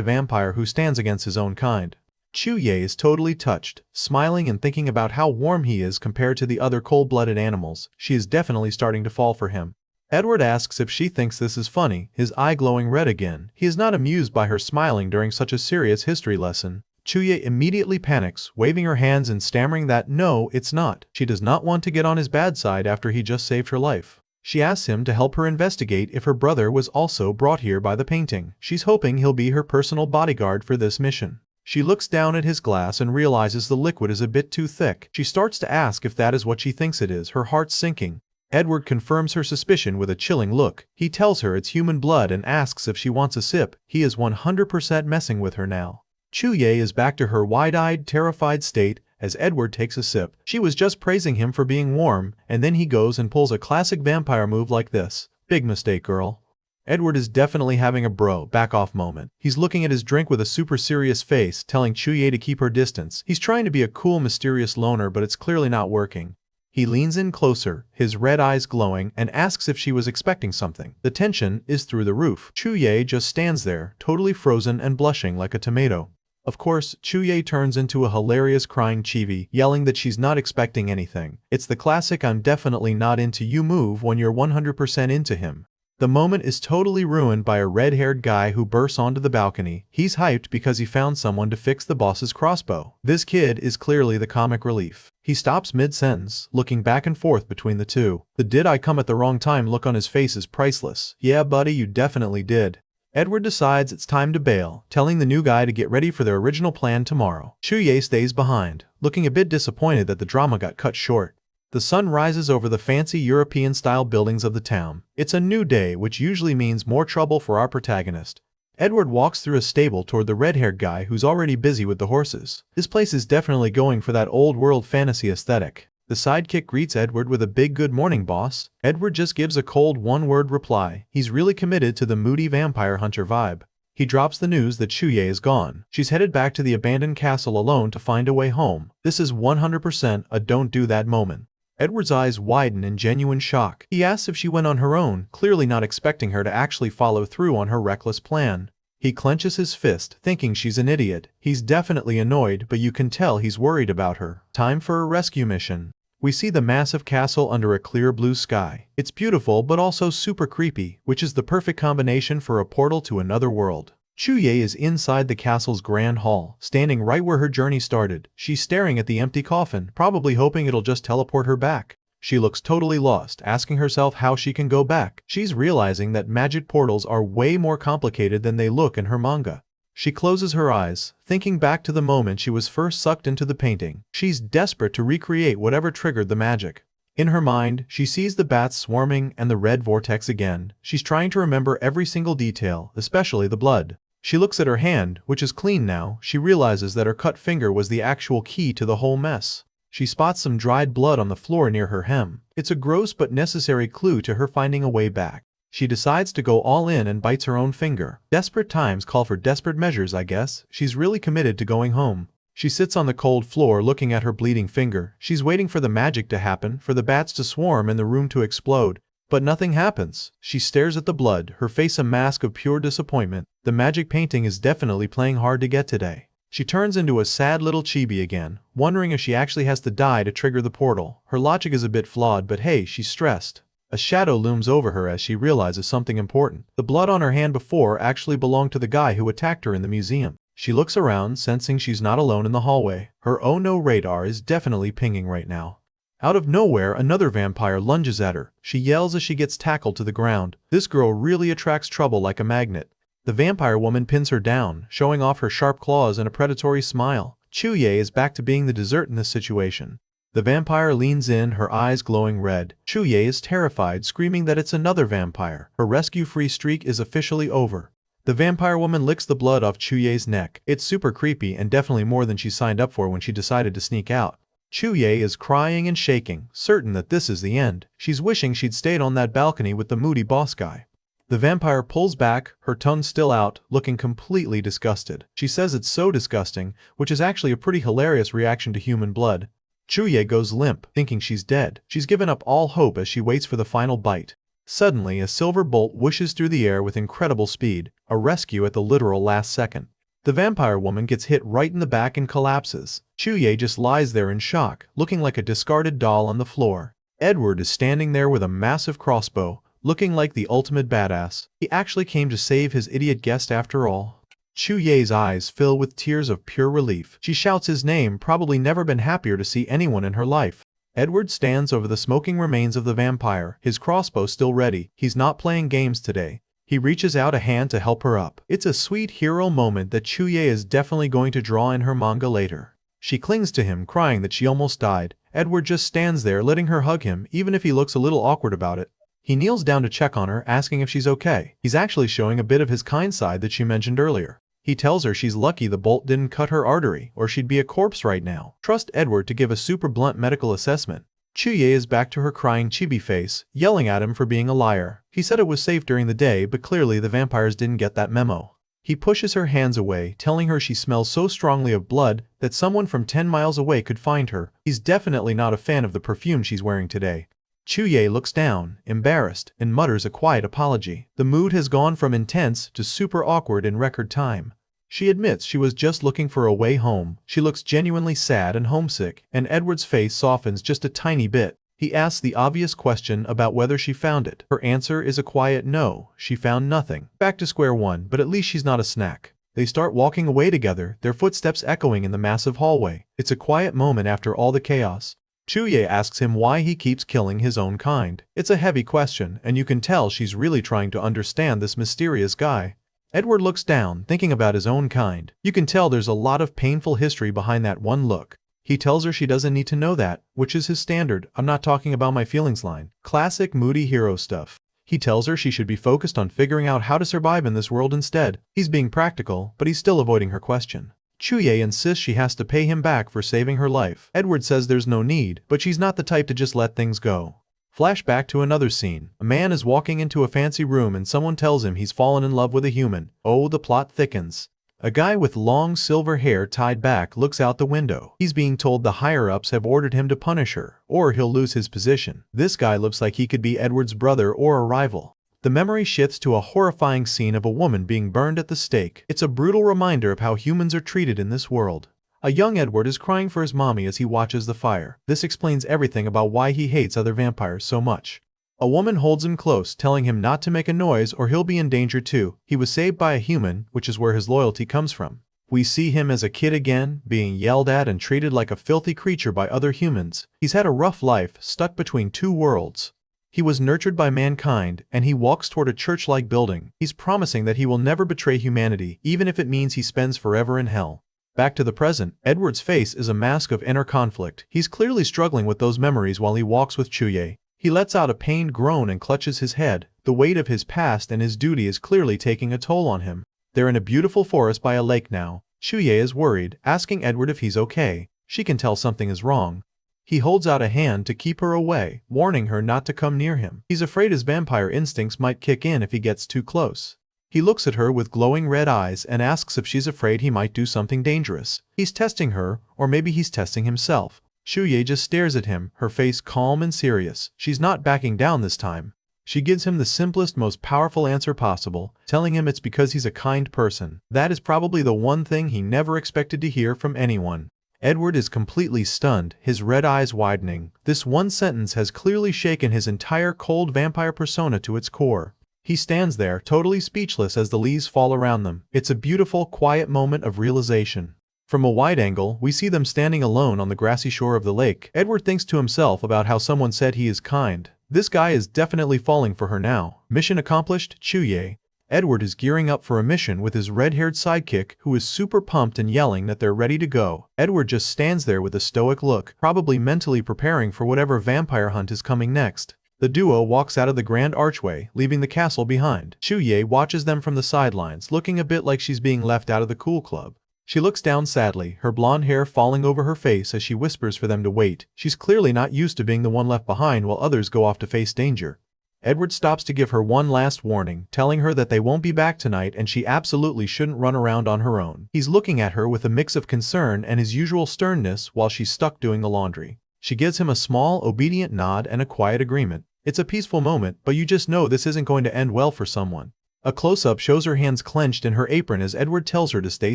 S1: vampire who stands against his own kind. Chuye is totally touched, smiling and thinking about how warm he is compared to the other cold-blooded animals. She is definitely starting to fall for him. Edward asks if she thinks this is funny, his eye glowing red again. He is not amused by her smiling during such a serious history lesson. Chuye immediately panics, waving her hands and stammering that no, it's not. She does not want to get on his bad side after he just saved her life. She asks him to help her investigate if her brother was also brought here by the painting. She's hoping he'll be her personal bodyguard for this mission. She looks down at his glass and realizes the liquid is a bit too thick. She starts to ask if that is what she thinks it is, her heart sinking. Edward confirms her suspicion with a chilling look. He tells her it's human blood and asks if she wants a sip. He is 100% messing with her now. Chuye is back to her wide-eyed, terrified state as Edward takes a sip. She was just praising him for being warm, and then he goes and pulls a classic vampire move like this. Big mistake, girl. Edward is definitely having a bro back-off moment. He's looking at his drink with a super serious face, telling Chuye to keep her distance. He's trying to be a cool, mysterious loner, but it's clearly not working. He leans in closer, his red eyes glowing, and asks if she was expecting something. The tension is through the roof. Chuye just stands there, totally frozen and blushing like a tomato. Of course, Chuye turns into a hilarious crying chibi, yelling that she's not expecting anything. It's the classic I'm definitely not into you move when you're 100% into him. The moment is totally ruined by a red-haired guy who bursts onto the balcony. He's hyped because he found someone to fix the boss's crossbow. This kid is clearly the comic relief. He stops mid-sentence, looking back and forth between the two. The did I come at the wrong time look on his face is priceless. Yeah buddy, you definitely did. Edward decides it's time to bail, telling the new guy to get ready for their original plan tomorrow. Chuye stays behind, looking a bit disappointed that the drama got cut short. The sun rises over the fancy European-style buildings of the town. It's a new day, which usually means more trouble for our protagonist. Edward walks through a stable toward the red-haired guy who's already busy with the horses. This place is definitely going for that old-world fantasy aesthetic. The sidekick greets Edward with a big good morning, boss. Edward just gives a cold one-word reply. He's really committed to the moody vampire hunter vibe. He drops the news that Chuye is gone. She's headed back to the abandoned castle alone to find a way home. This is 100% a don't do that moment. Edward's eyes widen in genuine shock. He asks if she went on her own, clearly not expecting her to actually follow through on her reckless plan. He clenches his fist, thinking she's an idiot. He's definitely annoyed, but you can tell he's worried about her. Time for a rescue mission. We see the massive castle under a clear blue sky. It's beautiful but also super creepy, which is the perfect combination for a portal to another world. Chuye is inside the castle's grand hall, standing right where her journey started. She's staring at the empty coffin, probably hoping it'll just teleport her back. She looks totally lost, asking herself how she can go back. She's realizing that magic portals are way more complicated than they look in her manga. She closes her eyes, thinking back to the moment she was first sucked into the painting. She's desperate to recreate whatever triggered the magic. In her mind, she sees the bats swarming and the red vortex again. She's trying to remember every single detail, especially the blood. She looks at her hand, which is clean now. She realizes that her cut finger was the actual key to the whole mess. She spots some dried blood on the floor near her hem. It's a gross but necessary clue to her finding a way back. She decides to go all in and bites her own finger. Desperate times call for desperate measures, I guess. She's really committed to going home. She sits on the cold floor looking at her bleeding finger. She's waiting for the magic to happen, for the bats to swarm and the room to explode. But nothing happens. She stares at the blood, her face a mask of pure disappointment. The magic painting is definitely playing hard to get today. She turns into a sad little chibi again, wondering if she actually has to die to trigger the portal. Her logic is a bit flawed, but hey, she's stressed. A shadow looms over her as she realizes something important. The blood on her hand before actually belonged to the guy who attacked her in the museum. She looks around, sensing she's not alone in the hallway. Her oh no radar is definitely pinging right now. Out of nowhere, another vampire lunges at her. She yells as she gets tackled to the ground. This girl really attracts trouble like a magnet. The vampire woman pins her down, showing off her sharp claws and a predatory smile. Chuye is back to being the dessert in this situation. The vampire leans in, her eyes glowing red. Chuye is terrified, screaming that it's another vampire. Her rescue-free streak is officially over. The vampire woman licks the blood off Chuye's neck. It's super creepy and definitely more than she signed up for when she decided to sneak out. Chuye is crying and shaking, certain that this is the end. She's wishing she'd stayed on that balcony with the moody boss guy. The vampire pulls back, her tongue still out, looking completely disgusted. She says it's so disgusting, which is actually a pretty hilarious reaction to human blood. Chuye goes limp, thinking she's dead. She's given up all hope as she waits for the final bite. Suddenly, a silver bolt whooshes through the air with incredible speed, a rescue at the literal last second. The vampire woman gets hit right in the back and collapses. Chuye just lies there in shock, looking like a discarded doll on the floor. Edward is standing there with a massive crossbow, looking like the ultimate badass. He actually came to save his idiot guest after all. Chuye's eyes fill with tears of pure relief. She shouts his name, probably never been happier to see anyone in her life. Edward stands over the smoking remains of the vampire, his crossbow still ready. He's not playing games today. He reaches out a hand to help her up. It's a sweet hero moment that Chuye is definitely going to draw in her manga later. She clings to him, crying that she almost died. Edward just stands there letting her hug him, even if he looks a little awkward about it. He kneels down to check on her, asking if she's okay. He's actually showing a bit of his kind side that she mentioned earlier. He tells her she's lucky the bolt didn't cut her artery, or she'd be a corpse right now. Trust Edward to give a super blunt medical assessment. Chuye is back to her crying chibi face, yelling at him for being a liar. He said it was safe during the day, but clearly the vampires didn't get that memo. He pushes her hands away, telling her she smells so strongly of blood that someone from 10 miles away could find her. He's definitely not a fan of the perfume she's wearing today. Chuye looks down, embarrassed, and mutters a quiet apology. The mood has gone from intense to super awkward in record time. She admits she was just looking for a way home. She looks genuinely sad and homesick, and Edward's face softens just a tiny bit. He asks the obvious question about whether she found it. Her answer is a quiet no, she found nothing. Back to square one, but at least she's not a snack. They start walking away together, their footsteps echoing in the massive hallway. It's a quiet moment after all the chaos. Chuye asks him why he keeps killing his own kind. It's a heavy question, and you can tell she's really trying to understand this mysterious guy. Edward looks down, thinking about his own kind. You can tell there's a lot of painful history behind that one look. He tells her she doesn't need to know that, which is his standard "I'm not talking about my feelings" line. Classic moody hero stuff. He tells her she should be focused on figuring out how to survive in this world instead. He's being practical, but he's still avoiding her question. Chuye insists she has to pay him back for saving her life. Edward says there's no need, but she's not the type to just let things go. Flashback to another scene. A man is walking into a fancy room and someone tells him he's fallen in love with a human. Oh, the plot thickens. A guy with long silver hair tied back looks out the window. He's being told the higher-ups have ordered him to punish her, or he'll lose his position. This guy looks like he could be Edward's brother or a rival. The memory shifts to a horrifying scene of a woman being burned at the stake. It's a brutal reminder of how humans are treated in this world. A young Edward is crying for his mommy as he watches the fire. This explains everything about why he hates other vampires so much. A woman holds him close, telling him not to make a noise or he'll be in danger too. He was saved by a human, which is where his loyalty comes from. We see him as a kid again, being yelled at and treated like a filthy creature by other humans. He's had a rough life, stuck between two worlds. He was nurtured by mankind, and he walks toward a church-like building. He's promising that he will never betray humanity, even if it means he spends forever in hell. Back to the present, Edward's face is a mask of inner conflict. He's clearly struggling with those memories while he walks with Chuye. He lets out a pained groan and clutches his head. The weight of his past and his duty is clearly taking a toll on him. They're in a beautiful forest by a lake now. Chuye is worried, asking Edward if he's okay. She can tell something is wrong. He holds out a hand to keep her away, warning her not to come near him. He's afraid his vampire instincts might kick in if he gets too close. He looks at her with glowing red eyes and asks if she's afraid he might do something dangerous. He's testing her, or maybe he's testing himself. Chuye just stares at him, her face calm and serious. She's not backing down this time. She gives him the simplest, most powerful answer possible, telling him it's because he's a kind person. That is probably the one thing he never expected to hear from anyone. Edward is completely stunned, his red eyes widening. This one sentence has clearly shaken his entire cold vampire persona to its core. He stands there, totally speechless as the leaves fall around them. It's a beautiful, quiet moment of realization. From a wide angle, we see them standing alone on the grassy shore of the lake. Edward thinks to himself about how someone said he is kind. This guy is definitely falling for her now. Mission accomplished, Chuye. Edward is gearing up for a mission with his red-haired sidekick, who is super pumped and yelling that they're ready to go. Edward just stands there with a stoic look, probably mentally preparing for whatever vampire hunt is coming next. The duo walks out of the grand archway, leaving the castle behind. Chuye watches them from the sidelines, looking a bit like she's being left out of the cool club. She looks down sadly, her blonde hair falling over her face as she whispers for them to wait. She's clearly not used to being the one left behind while others go off to face danger. Edward stops to give her one last warning, telling her that they won't be back tonight and she absolutely shouldn't run around on her own. He's looking at her with a mix of concern and his usual sternness while she's stuck doing the laundry. She gives him a small, obedient nod and a quiet agreement. It's a peaceful moment, but you just know this isn't going to end well for someone. A close-up shows her hands clenched in her apron as Edward tells her to stay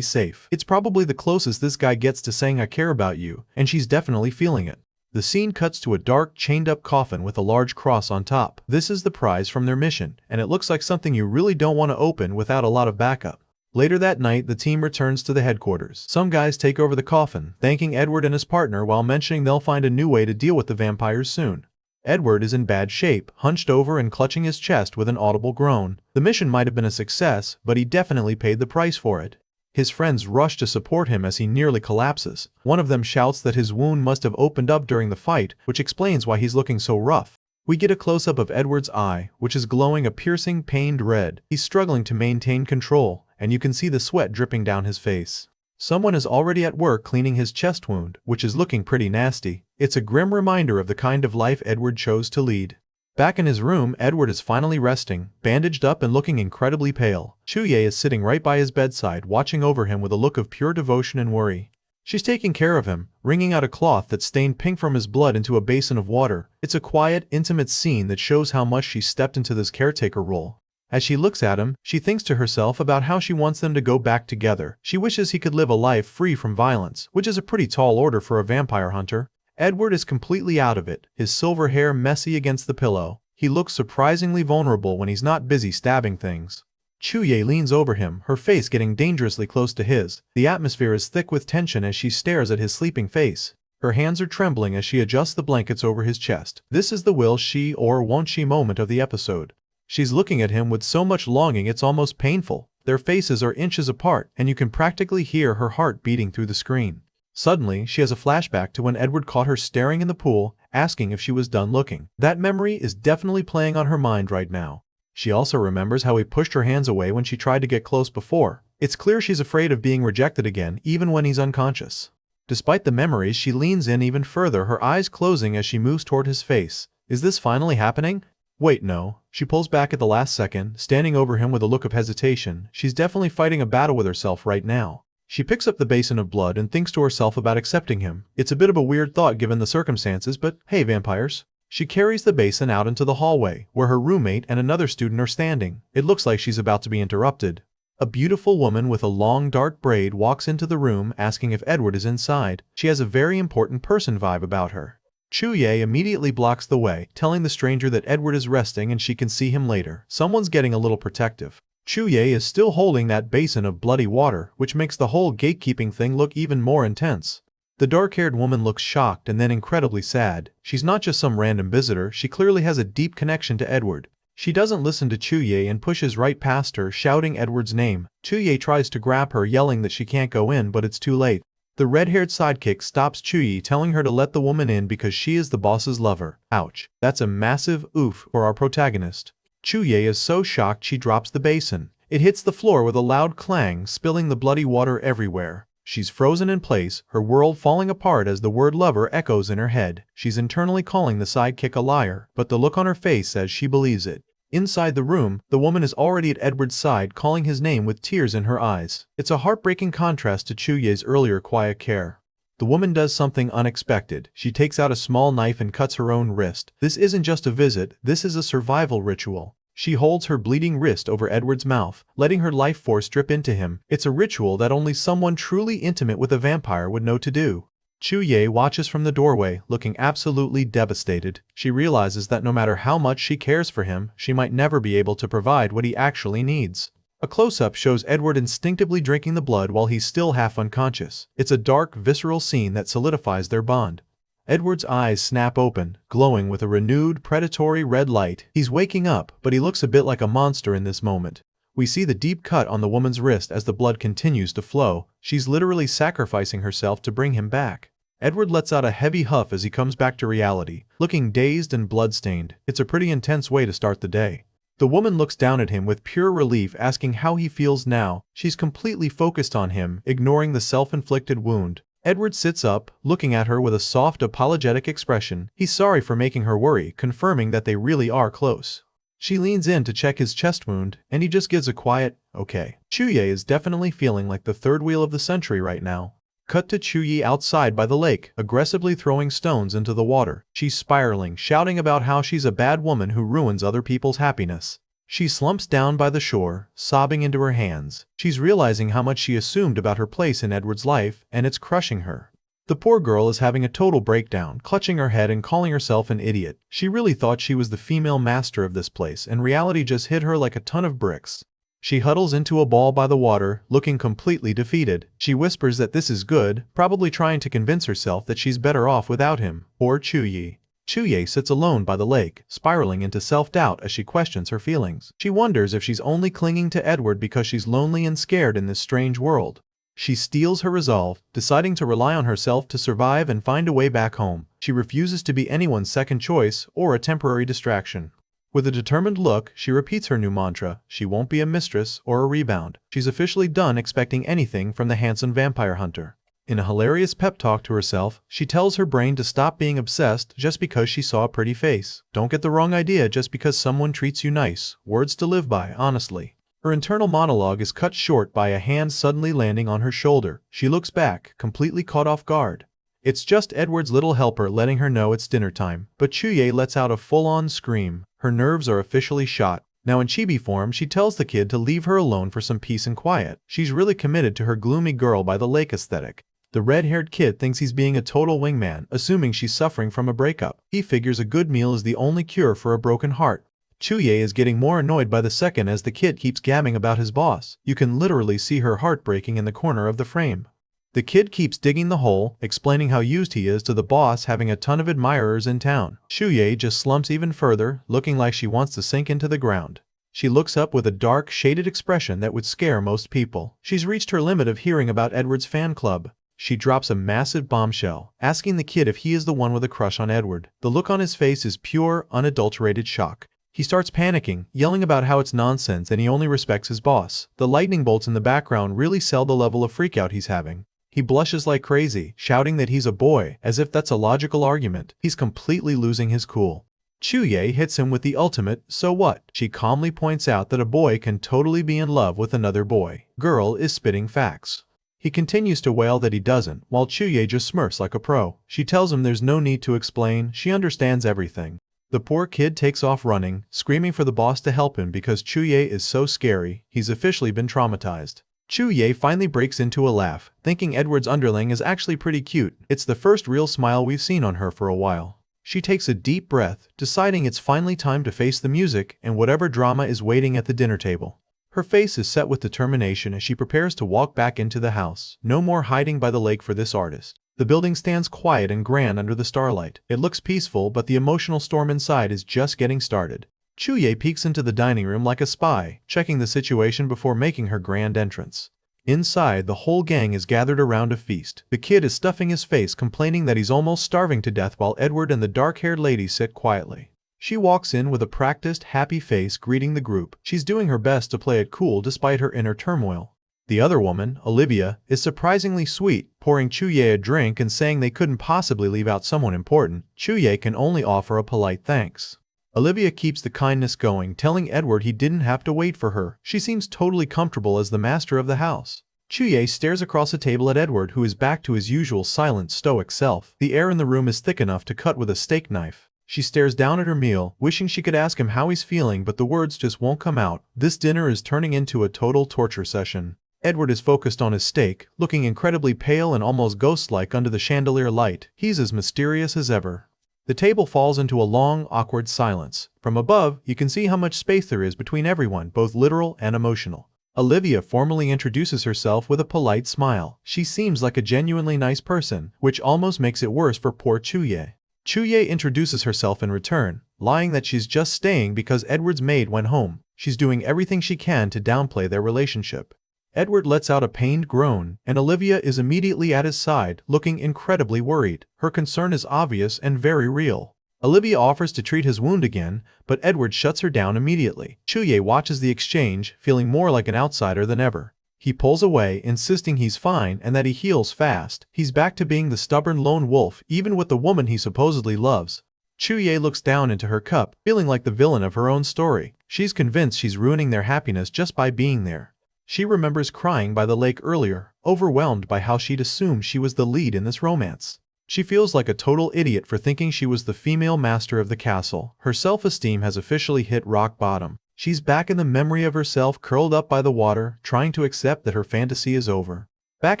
S1: safe. It's probably the closest this guy gets to saying I care about you, and she's definitely feeling it. The scene cuts to a dark, chained-up coffin with a large cross on top. This is the prize from their mission, and it looks like something you really don't want to open without a lot of backup. Later that night, the team returns to the headquarters. Some guys take over the coffin, thanking Edward and his partner while mentioning they'll find a new way to deal with the vampires soon. Edward is in bad shape, hunched over and clutching his chest with an audible groan. The mission might have been a success, but he definitely paid the price for it. His friends rush to support him as he nearly collapses. One of them shouts that his wound must have opened up during the fight, which explains why he's looking so rough. We get a close-up of Edward's eye, which is glowing a piercing, pained red. He's struggling to maintain control, and you can see the sweat dripping down his face. Someone is already at work cleaning his chest wound, which is looking pretty nasty. It's a grim reminder of the kind of life Edward chose to lead. Back in his room, Edward is finally resting, bandaged up and looking incredibly pale. Chuye is sitting right by his bedside, watching over him with a look of pure devotion and worry. She's taking care of him, wringing out a cloth that's stained pink from his blood into a basin of water. It's a quiet, intimate scene that shows how much she stepped into this caretaker role. As she looks at him, she thinks to herself about how she wants them to go back together. She wishes he could live a life free from violence, which is a pretty tall order for a vampire hunter. Edward is completely out of it, his silver hair messy against the pillow. He looks surprisingly vulnerable when he's not busy stabbing things. Chuye leans over him, her face getting dangerously close to his. The atmosphere is thick with tension as she stares at his sleeping face. Her hands are trembling as she adjusts the blankets over his chest. This is the will she or won't she moment of the episode. She's looking at him with so much longing it's almost painful. Their faces are inches apart, and you can practically hear her heart beating through the screen. Suddenly, she has a flashback to when Edward caught her staring in the pool, asking if she was done looking. That memory is definitely playing on her mind right now. She also remembers how he pushed her hands away when she tried to get close before. It's clear she's afraid of being rejected again, even when he's unconscious. Despite the memories, she leans in even further, her eyes closing as she moves toward his face. Is this finally happening? Wait, no. She pulls back at the last second, standing over him with a look of hesitation. She's definitely fighting a battle with herself right now. She picks up the basin of blood and thinks to herself about accepting him. It's a bit of a weird thought given the circumstances, but hey, vampires. She carries the basin out into the hallway, where her roommate and another student are standing. It looks like she's about to be interrupted. A beautiful woman with a long dark braid walks into the room asking if Edward is inside. She has a very important person vibe about her. Chuye immediately blocks the way, telling the stranger that Edward is resting and she can see him later. Someone's getting a little protective. Chuye is still holding that basin of bloody water, which makes the whole gatekeeping thing look even more intense. The dark-haired woman looks shocked and then incredibly sad. She's not just some random visitor, she clearly has a deep connection to Edward. She doesn't listen to Chuye and pushes right past her, shouting Edward's name. Chuye tries to grab her, yelling that she can't go in, but it's too late. The red-haired sidekick stops Chuye, telling her to let the woman in because she is the boss's lover. Ouch. That's a massive oof for our protagonist. Chuye is so shocked she drops the basin. It hits the floor with a loud clang, spilling the bloody water everywhere. She's frozen in place, her world falling apart as the word lover echoes in her head. She's internally calling the sidekick a liar, but the look on her face says she believes it. Inside the room, the woman is already at Edward's side, calling his name with tears in her eyes. It's a heartbreaking contrast to Chuye's earlier quiet care. The woman does something unexpected. She takes out a small knife and cuts her own wrist. This isn't just a visit, this is a survival ritual. She holds her bleeding wrist over Edward's mouth, letting her life force drip into him. It's a ritual that only someone truly intimate with a vampire would know to do. Chuye watches from the doorway, looking absolutely devastated. She realizes that no matter how much she cares for him, she might never be able to provide what he actually needs. A close-up shows Edward instinctively drinking the blood while he's still half unconscious. It's a dark, visceral scene that solidifies their bond. Edward's eyes snap open, glowing with a renewed, predatory red light. He's waking up, but he looks a bit like a monster in this moment. We see the deep cut on the woman's wrist as the blood continues to flow. She's literally sacrificing herself to bring him back. Edward lets out a heavy huff as he comes back to reality, looking dazed and bloodstained. It's a pretty intense way to start the day. The woman looks down at him with pure relief, asking how he feels now. She's completely focused on him, ignoring the self-inflicted wound. Edward sits up, looking at her with a soft, apologetic expression. He's sorry for making her worry, confirming that they really are close. She leans in to check his chest wound, and he just gives a quiet, okay. Chuye is definitely feeling like the third wheel of the century right now. Cut to Chuyi outside by the lake, aggressively throwing stones into the water. She's spiraling, shouting about how she's a bad woman who ruins other people's happiness. She slumps down by the shore, sobbing into her hands. She's realizing how much she assumed about her place in Edward's life, and it's crushing her. The poor girl is having a total breakdown, clutching her head and calling herself an idiot. She really thought she was the female master of this place, and reality just hit her like a ton of bricks. She huddles into a ball by the water, looking completely defeated. She whispers that this is good, probably trying to convince herself that she's better off without him. Poor Chuyi. Chuye sits alone by the lake, spiraling into self-doubt as she questions her feelings. She wonders if she's only clinging to Edward because she's lonely and scared in this strange world. She steels her resolve, deciding to rely on herself to survive and find a way back home. She refuses to be anyone's second choice or a temporary distraction. With a determined look, she repeats her new mantra: she won't be a mistress or a rebound. She's officially done expecting anything from the handsome vampire hunter. In a hilarious pep talk to herself, she tells her brain to stop being obsessed just because she saw a pretty face. Don't get the wrong idea just because someone treats you nice. Words to live by, honestly. Her internal monologue is cut short by a hand suddenly landing on her shoulder. She looks back, completely caught off guard. It's just Edward's little helper letting her know it's dinner time, but Chuye lets out a full-on scream. Her nerves are officially shot. Now in chibi form, she tells the kid to leave her alone for some peace and quiet. She's really committed to her gloomy girl by the lake aesthetic. The red-haired kid thinks he's being a total wingman, assuming she's suffering from a breakup. He figures a good meal is the only cure for a broken heart. Chuye is getting more annoyed by the second as the kid keeps gabbing about his boss. You can literally see her heart breaking in the corner of the frame. The kid keeps digging the hole, explaining how used he is to the boss having a ton of admirers in town. Chuye just slumps even further, looking like she wants to sink into the ground. She looks up with a dark, shaded expression that would scare most people. She's reached her limit of hearing about Edward's fan club. She drops a massive bombshell, asking the kid if he is the one with a crush on Edward. The look on his face is pure, unadulterated shock. He starts panicking, yelling about how it's nonsense and he only respects his boss. The lightning bolts in the background really sell the level of freakout he's having. He blushes like crazy, shouting that he's a boy, as if that's a logical argument. He's completely losing his cool. Chuye hits him with the ultimate, so what? She calmly points out that a boy can totally be in love with another boy. Girl is spitting facts. He continues to wail that he doesn't, while Chuye just smirks like a pro. She tells him there's no need to explain, she understands everything. The poor kid takes off running, screaming for the boss to help him because Chuye is so scary, he's officially been traumatized. Chuye finally breaks into a laugh, thinking Edward's underling is actually pretty cute. It's the first real smile we've seen on her for a while. She takes a deep breath, deciding it's finally time to face the music and whatever drama is waiting at the dinner table. Her face is set with determination as she prepares to walk back into the house. No more hiding by the lake for this artist. The building stands quiet and grand under the starlight. It looks peaceful, but the emotional storm inside is just getting started. Chuye peeks into the dining room like a spy, checking the situation before making her grand entrance. Inside, the whole gang is gathered around a feast. The kid is stuffing his face, complaining that he's almost starving to death while Edward and the dark-haired lady sit quietly. She walks in with a practiced, happy face greeting the group. She's doing her best to play it cool despite her inner turmoil. The other woman, Olivia, is surprisingly sweet, pouring Chuye a drink and saying they couldn't possibly leave out someone important. Chuye can only offer a polite thanks. Olivia keeps the kindness going, telling Edward he didn't have to wait for her. She seems totally comfortable as the master of the house. Chuye stares across the table at Edward, who is back to his usual silent, stoic self. The air in the room is thick enough to cut with a steak knife. She stares down at her meal, wishing she could ask him how he's feeling, but the words just won't come out. This dinner is turning into a total torture session. Edward is focused on his steak, looking incredibly pale and almost ghost-like under the chandelier light. He's as mysterious as ever. The table falls into a long, awkward silence. From above, you can see how much space there is between everyone, both literal and emotional. Olivia formally introduces herself with a polite smile. She seems like a genuinely nice person, which almost makes it worse for poor Chuye. Chuye introduces herself in return, lying that she's just staying because Edward's maid went home. She's doing everything she can to downplay their relationship. Edward lets out a pained groan, and Olivia is immediately at his side, looking incredibly worried. Her concern is obvious and very real. Olivia offers to treat his wound again, but Edward shuts her down immediately. Chuye watches the exchange, feeling more like an outsider than ever. He pulls away, insisting he's fine and that he heals fast. He's back to being the stubborn lone wolf, even with the woman he supposedly loves. Chuye looks down into her cup, feeling like the villain of her own story. She's convinced she's ruining their happiness just by being there. She remembers crying by the lake earlier, overwhelmed by how she'd assumed she was the lead in this romance. She feels like a total idiot for thinking she was the female master of the castle. Her self-esteem has officially hit rock bottom. She's back in the memory of herself curled up by the water, trying to accept that her fantasy is over. Back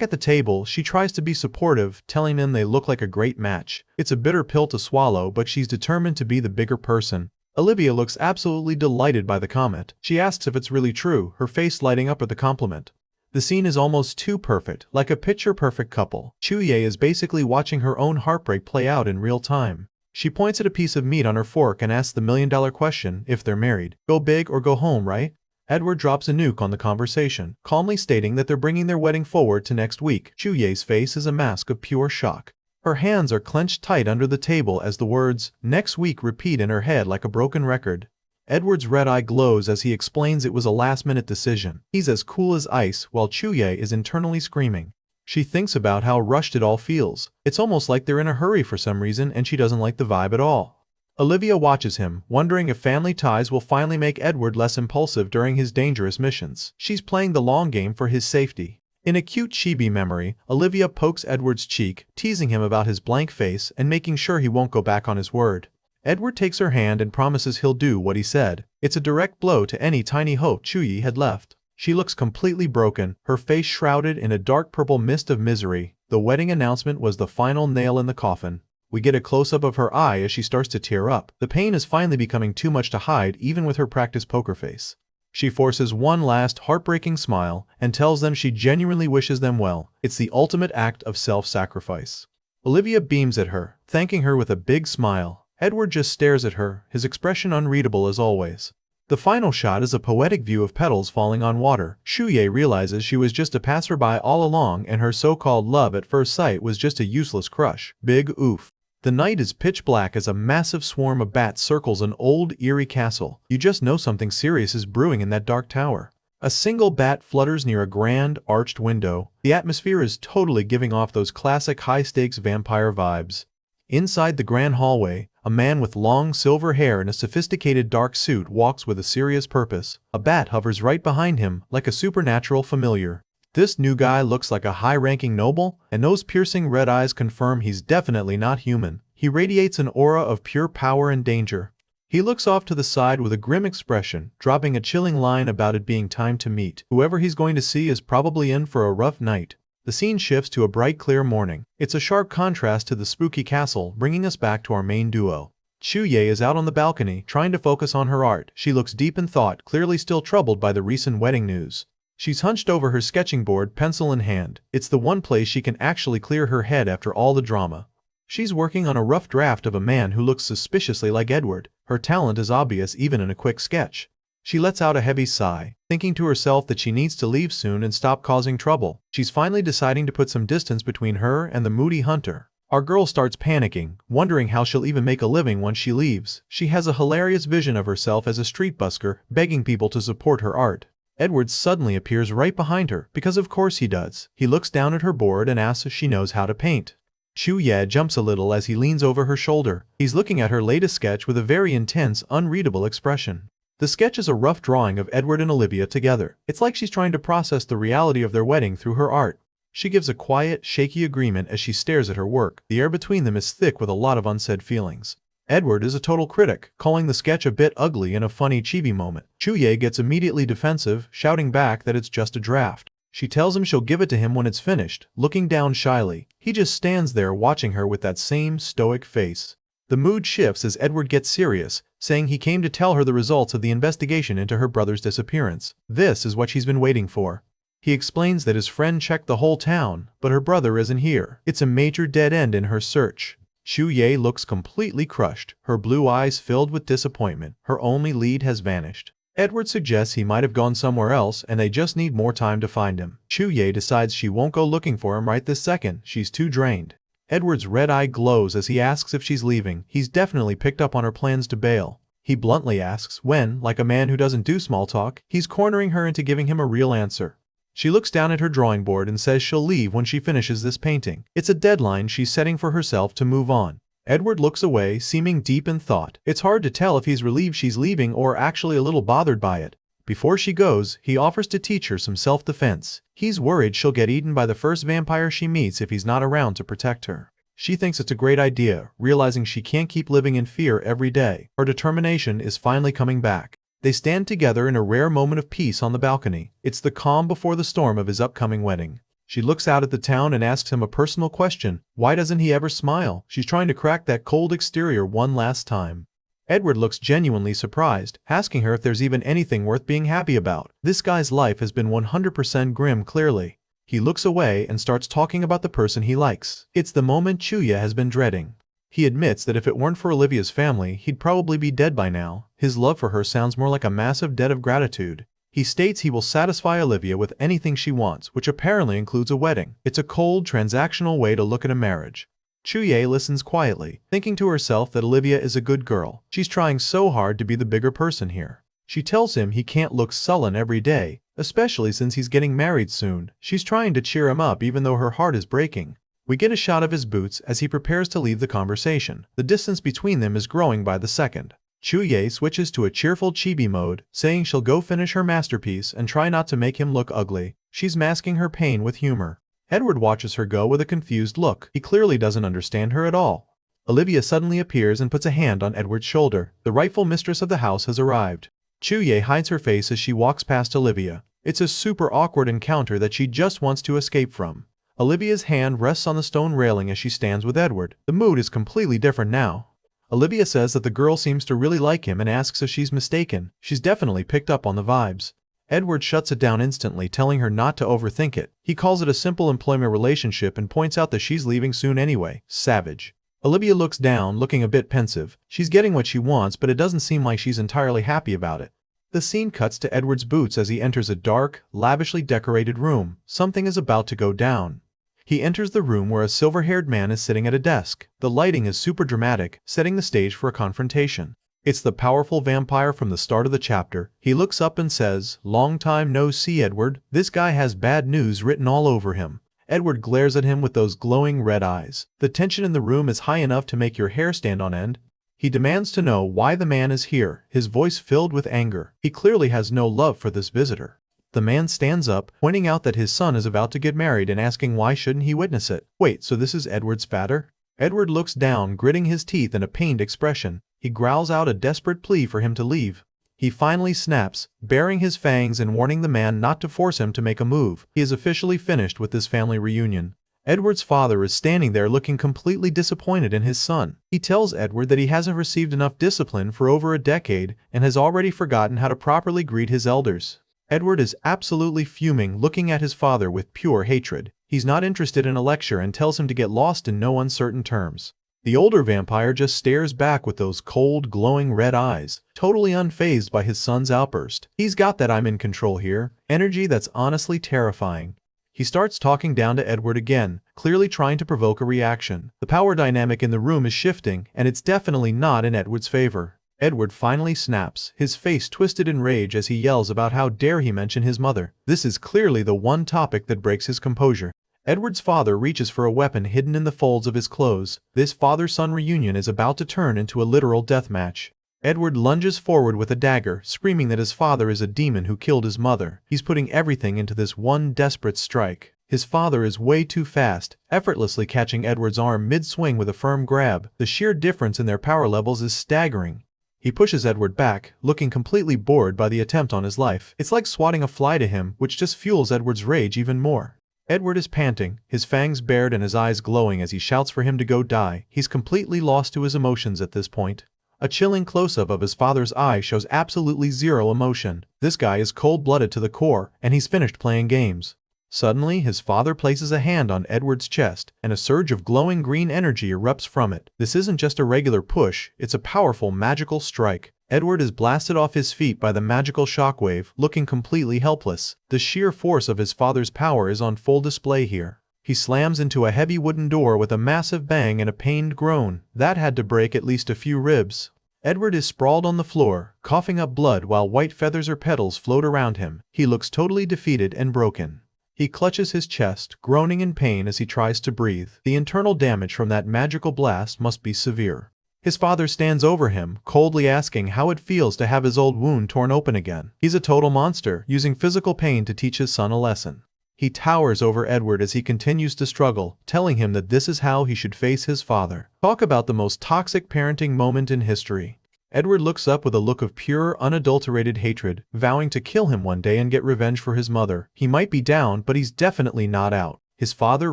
S1: at the table, she tries to be supportive, telling them they look like a great match. It's a bitter pill to swallow, but she's determined to be the bigger person. Olivia looks absolutely delighted by the comment. She asks if it's really true, her face lighting up at the compliment. The scene is almost too perfect, like a picture-perfect couple. Chuye is basically watching her own heartbreak play out in real time. She points at a piece of meat on her fork and asks the million-dollar question, if they're married. Go big or go home, right? Edward drops a nuke on the conversation, calmly stating that they're bringing their wedding forward to next week. Chuye's face is a mask of pure shock. Her hands are clenched tight under the table as the words, next week, repeat in her head like a broken record. Edward's red eye glows as he explains it was a last-minute decision. He's as cool as ice, while Chuye is internally screaming. She thinks about how rushed it all feels. It's almost like they're in a hurry for some reason and she doesn't like the vibe at all. Olivia watches him, wondering if family ties will finally make Edward less impulsive during his dangerous missions. She's playing the long game for his safety. In a cute chibi memory, Olivia pokes Edward's cheek, teasing him about his blank face and making sure he won't go back on his word. Edward takes her hand and promises he'll do what he said. It's a direct blow to any tiny hope Chuye had left. She looks completely broken, her face shrouded in a dark purple mist of misery. The wedding announcement was the final nail in the coffin. We get a close-up of her eye as she starts to tear up. The pain is finally becoming too much to hide even with her practiced poker face. She forces one last heartbreaking smile and tells them she genuinely wishes them well. It's the ultimate act of self-sacrifice. Olivia beams at her, thanking her with a big smile. Edward just stares at her, his expression unreadable as always. The final shot is a poetic view of petals falling on water. Chuye realizes she was just a passerby all along and her so-called love at first sight was just a useless crush. Big oof. The night is pitch black as a massive swarm of bats circles an old, eerie castle. You just know something serious is brewing in that dark tower. A single bat flutters near a grand, arched window. The atmosphere is totally giving off those classic high-stakes vampire vibes. Inside the grand hallway, a man with long silver hair and a sophisticated dark suit walks with a serious purpose. A bat hovers right behind him, like a supernatural familiar. This new guy looks like a high-ranking noble, and those piercing red eyes confirm he's definitely not human. He radiates an aura of pure power and danger. He looks off to the side with a grim expression, dropping a chilling line about it being time to meet. Whoever he's going to see is probably in for a rough night. The scene shifts to a bright, clear morning. It's a sharp contrast to the spooky castle, bringing us back to our main duo. Chuye is out on the balcony, trying to focus on her art. She looks deep in thought, clearly still troubled by the recent wedding news. She's hunched over her sketching board, pencil in hand. It's the one place she can actually clear her head after all the drama. She's working on a rough draft of a man who looks suspiciously like Edward. Her talent is obvious even in a quick sketch. She lets out a heavy sigh, thinking to herself that she needs to leave soon and stop causing trouble. She's finally deciding to put some distance between her and the moody hunter. Our girl starts panicking, wondering how she'll even make a living once she leaves. She has a hilarious vision of herself as a street busker, begging people to support her art. Edward suddenly appears right behind her, because of course he does. He looks down at her board and asks if she knows how to paint. Chuye jumps a little as he leans over her shoulder. He's looking at her latest sketch with a very intense, unreadable expression. The sketch is a rough drawing of Edward and Olivia together. It's like she's trying to process the reality of their wedding through her art. She gives a quiet, shaky agreement as she stares at her work. The air between them is thick with a lot of unsaid feelings. Edward is a total critic, calling the sketch a bit ugly and a funny chibi moment. Chuye gets immediately defensive, shouting back that it's just a draft. She tells him she'll give it to him when it's finished, looking down shyly. He just stands there watching her with that same stoic face. The mood shifts as Edward gets serious, saying he came to tell her the results of the investigation into her brother's disappearance. This is what she's been waiting for. He explains that his friend checked the whole town, but her brother isn't here. It's a major dead end in her search. Chuye looks completely crushed, her blue eyes filled with disappointment. Her only lead has vanished. Edward suggests he might have gone somewhere else and they just need more time to find him. Chuye decides she won't go looking for him right this second, she's too drained. Edward's red eye glows as he asks if she's leaving. He's definitely picked up on her plans to bail. He bluntly asks when, like a man who doesn't do small talk, he's cornering her into giving him a real answer. She looks down at her drawing board and says she'll leave when she finishes this painting. It's a deadline she's setting for herself to move on. Edward looks away, seeming deep in thought. It's hard to tell if he's relieved she's leaving or actually a little bothered by it. Before she goes, he offers to teach her some self-defense. He's worried she'll get eaten by the first vampire she meets if he's not around to protect her. She thinks it's a great idea, realizing she can't keep living in fear every day. Her determination is finally coming back. They stand together in a rare moment of peace on the balcony. It's the calm before the storm of his upcoming wedding. She looks out at the town and asks him a personal question. Why doesn't he ever smile? She's trying to crack that cold exterior one last time. Edward looks genuinely surprised, asking her if there's even anything worth being happy about. This guy's life has been 100% grim clearly. He looks away and starts talking about the person he likes. It's the moment Chuya has been dreading. He admits that if it weren't for Olivia's family, he'd probably be dead by now. His love for her sounds more like a massive debt of gratitude. He states he will satisfy Olivia with anything she wants, which apparently includes a wedding. It's a cold, transactional way to look at a marriage. Chuya listens quietly, thinking to herself that Olivia is a good girl. She's trying so hard to be the bigger person here. She tells him he can't look sullen every day, especially since he's getting married soon. She's trying to cheer him up even though her heart is breaking. We get a shot of his boots as he prepares to leave the conversation. The distance between them is growing by the second. Chuya switches to a cheerful chibi mode, saying she'll go finish her masterpiece and try not to make him look ugly. She's masking her pain with humor. Edward watches her go with a confused look. He clearly doesn't understand her at all. Olivia suddenly appears and puts a hand on Edward's shoulder. The rightful mistress of the house has arrived. Chuya hides her face as she walks past Olivia. It's a super awkward encounter that she just wants to escape from. Olivia's hand rests on the stone railing as she stands with Edward. The mood is completely different now. Olivia says that the girl seems to really like him and asks if she's mistaken. She's definitely picked up on the vibes. Edward shuts it down instantly, telling her not to overthink it. He calls it a simple employment relationship and points out that she's leaving soon anyway. Savage. Olivia looks down, looking a bit pensive. She's getting what she wants, but it doesn't seem like she's entirely happy about it. The scene cuts to Edward's boots as he enters a dark, lavishly decorated room. Something is about to go down. He enters the room where a silver-haired man is sitting at a desk. The lighting is super dramatic, setting the stage for a confrontation. It's the powerful vampire from the start of the chapter. He looks up and says, "Long time no see, Edward." This guy has bad news written all over him. Edward glares at him with those glowing red eyes. The tension in the room is high enough to make your hair stand on end. He demands to know why the man is here, his voice filled with anger. He clearly has no love for this visitor. The man stands up, pointing out that his son is about to get married and asking why shouldn't he witness it. Wait, so this is Edward's father? Edward looks down, gritting his teeth in a pained expression. He growls out a desperate plea for him to leave. He finally snaps, baring his fangs and warning the man not to force him to make a move. He is officially finished with this family reunion. Edward's father is standing there looking completely disappointed in his son. He tells Edward that he hasn't received enough discipline for over a decade and has already forgotten how to properly greet his elders. Edward is absolutely fuming, looking at his father with pure hatred. He's not interested in a lecture and tells him to get lost in no uncertain terms. The older vampire just stares back with those cold, glowing red eyes, totally unfazed by his son's outburst. He's got that "I'm in control here" energy that's honestly terrifying. He starts talking down to Edward again, clearly trying to provoke a reaction. The power dynamic in the room is shifting, and it's definitely not in Edward's favor. Edward finally snaps, his face twisted in rage as he yells about how dare he mention his mother. This is clearly the one topic that breaks his composure. Edward's father reaches for a weapon hidden in the folds of his clothes. This father-son reunion is about to turn into a literal death match. Edward lunges forward with a dagger, screaming that his father is a demon who killed his mother. He's putting everything into this one desperate strike. His father is way too fast, effortlessly catching Edward's arm mid-swing with a firm grab. The sheer difference in their power levels is staggering. He pushes Edward back, looking completely bored by the attempt on his life. It's like swatting a fly to him, which just fuels Edward's rage even more. Edward is panting, his fangs bared and his eyes glowing as he shouts for him to go die. He's completely lost to his emotions at this point. A chilling close-up of his father's eye shows absolutely zero emotion. This guy is cold-blooded to the core, and he's finished playing games. Suddenly, his father places a hand on Edward's chest, and a surge of glowing green energy erupts from it. This isn't just a regular push, it's a powerful magical strike. Edward is blasted off his feet by the magical shockwave, looking completely helpless. The sheer force of his father's power is on full display here. He slams into a heavy wooden door with a massive bang and a pained groan. That had to break at least a few ribs. Edward is sprawled on the floor, coughing up blood while white feathers or petals float around him. He looks totally defeated and broken. He clutches his chest, groaning in pain as he tries to breathe. The internal damage from that magical blast must be severe. His father stands over him, coldly asking how it feels to have his old wound torn open again. He's a total monster, using physical pain to teach his son a lesson. He towers over Edward as he continues to struggle, telling him that this is how he should face his father. Talk about the most toxic parenting moment in history. Edward looks up with a look of pure, unadulterated hatred, vowing to kill him one day and get revenge for his mother. He might be down, but he's definitely not out. His father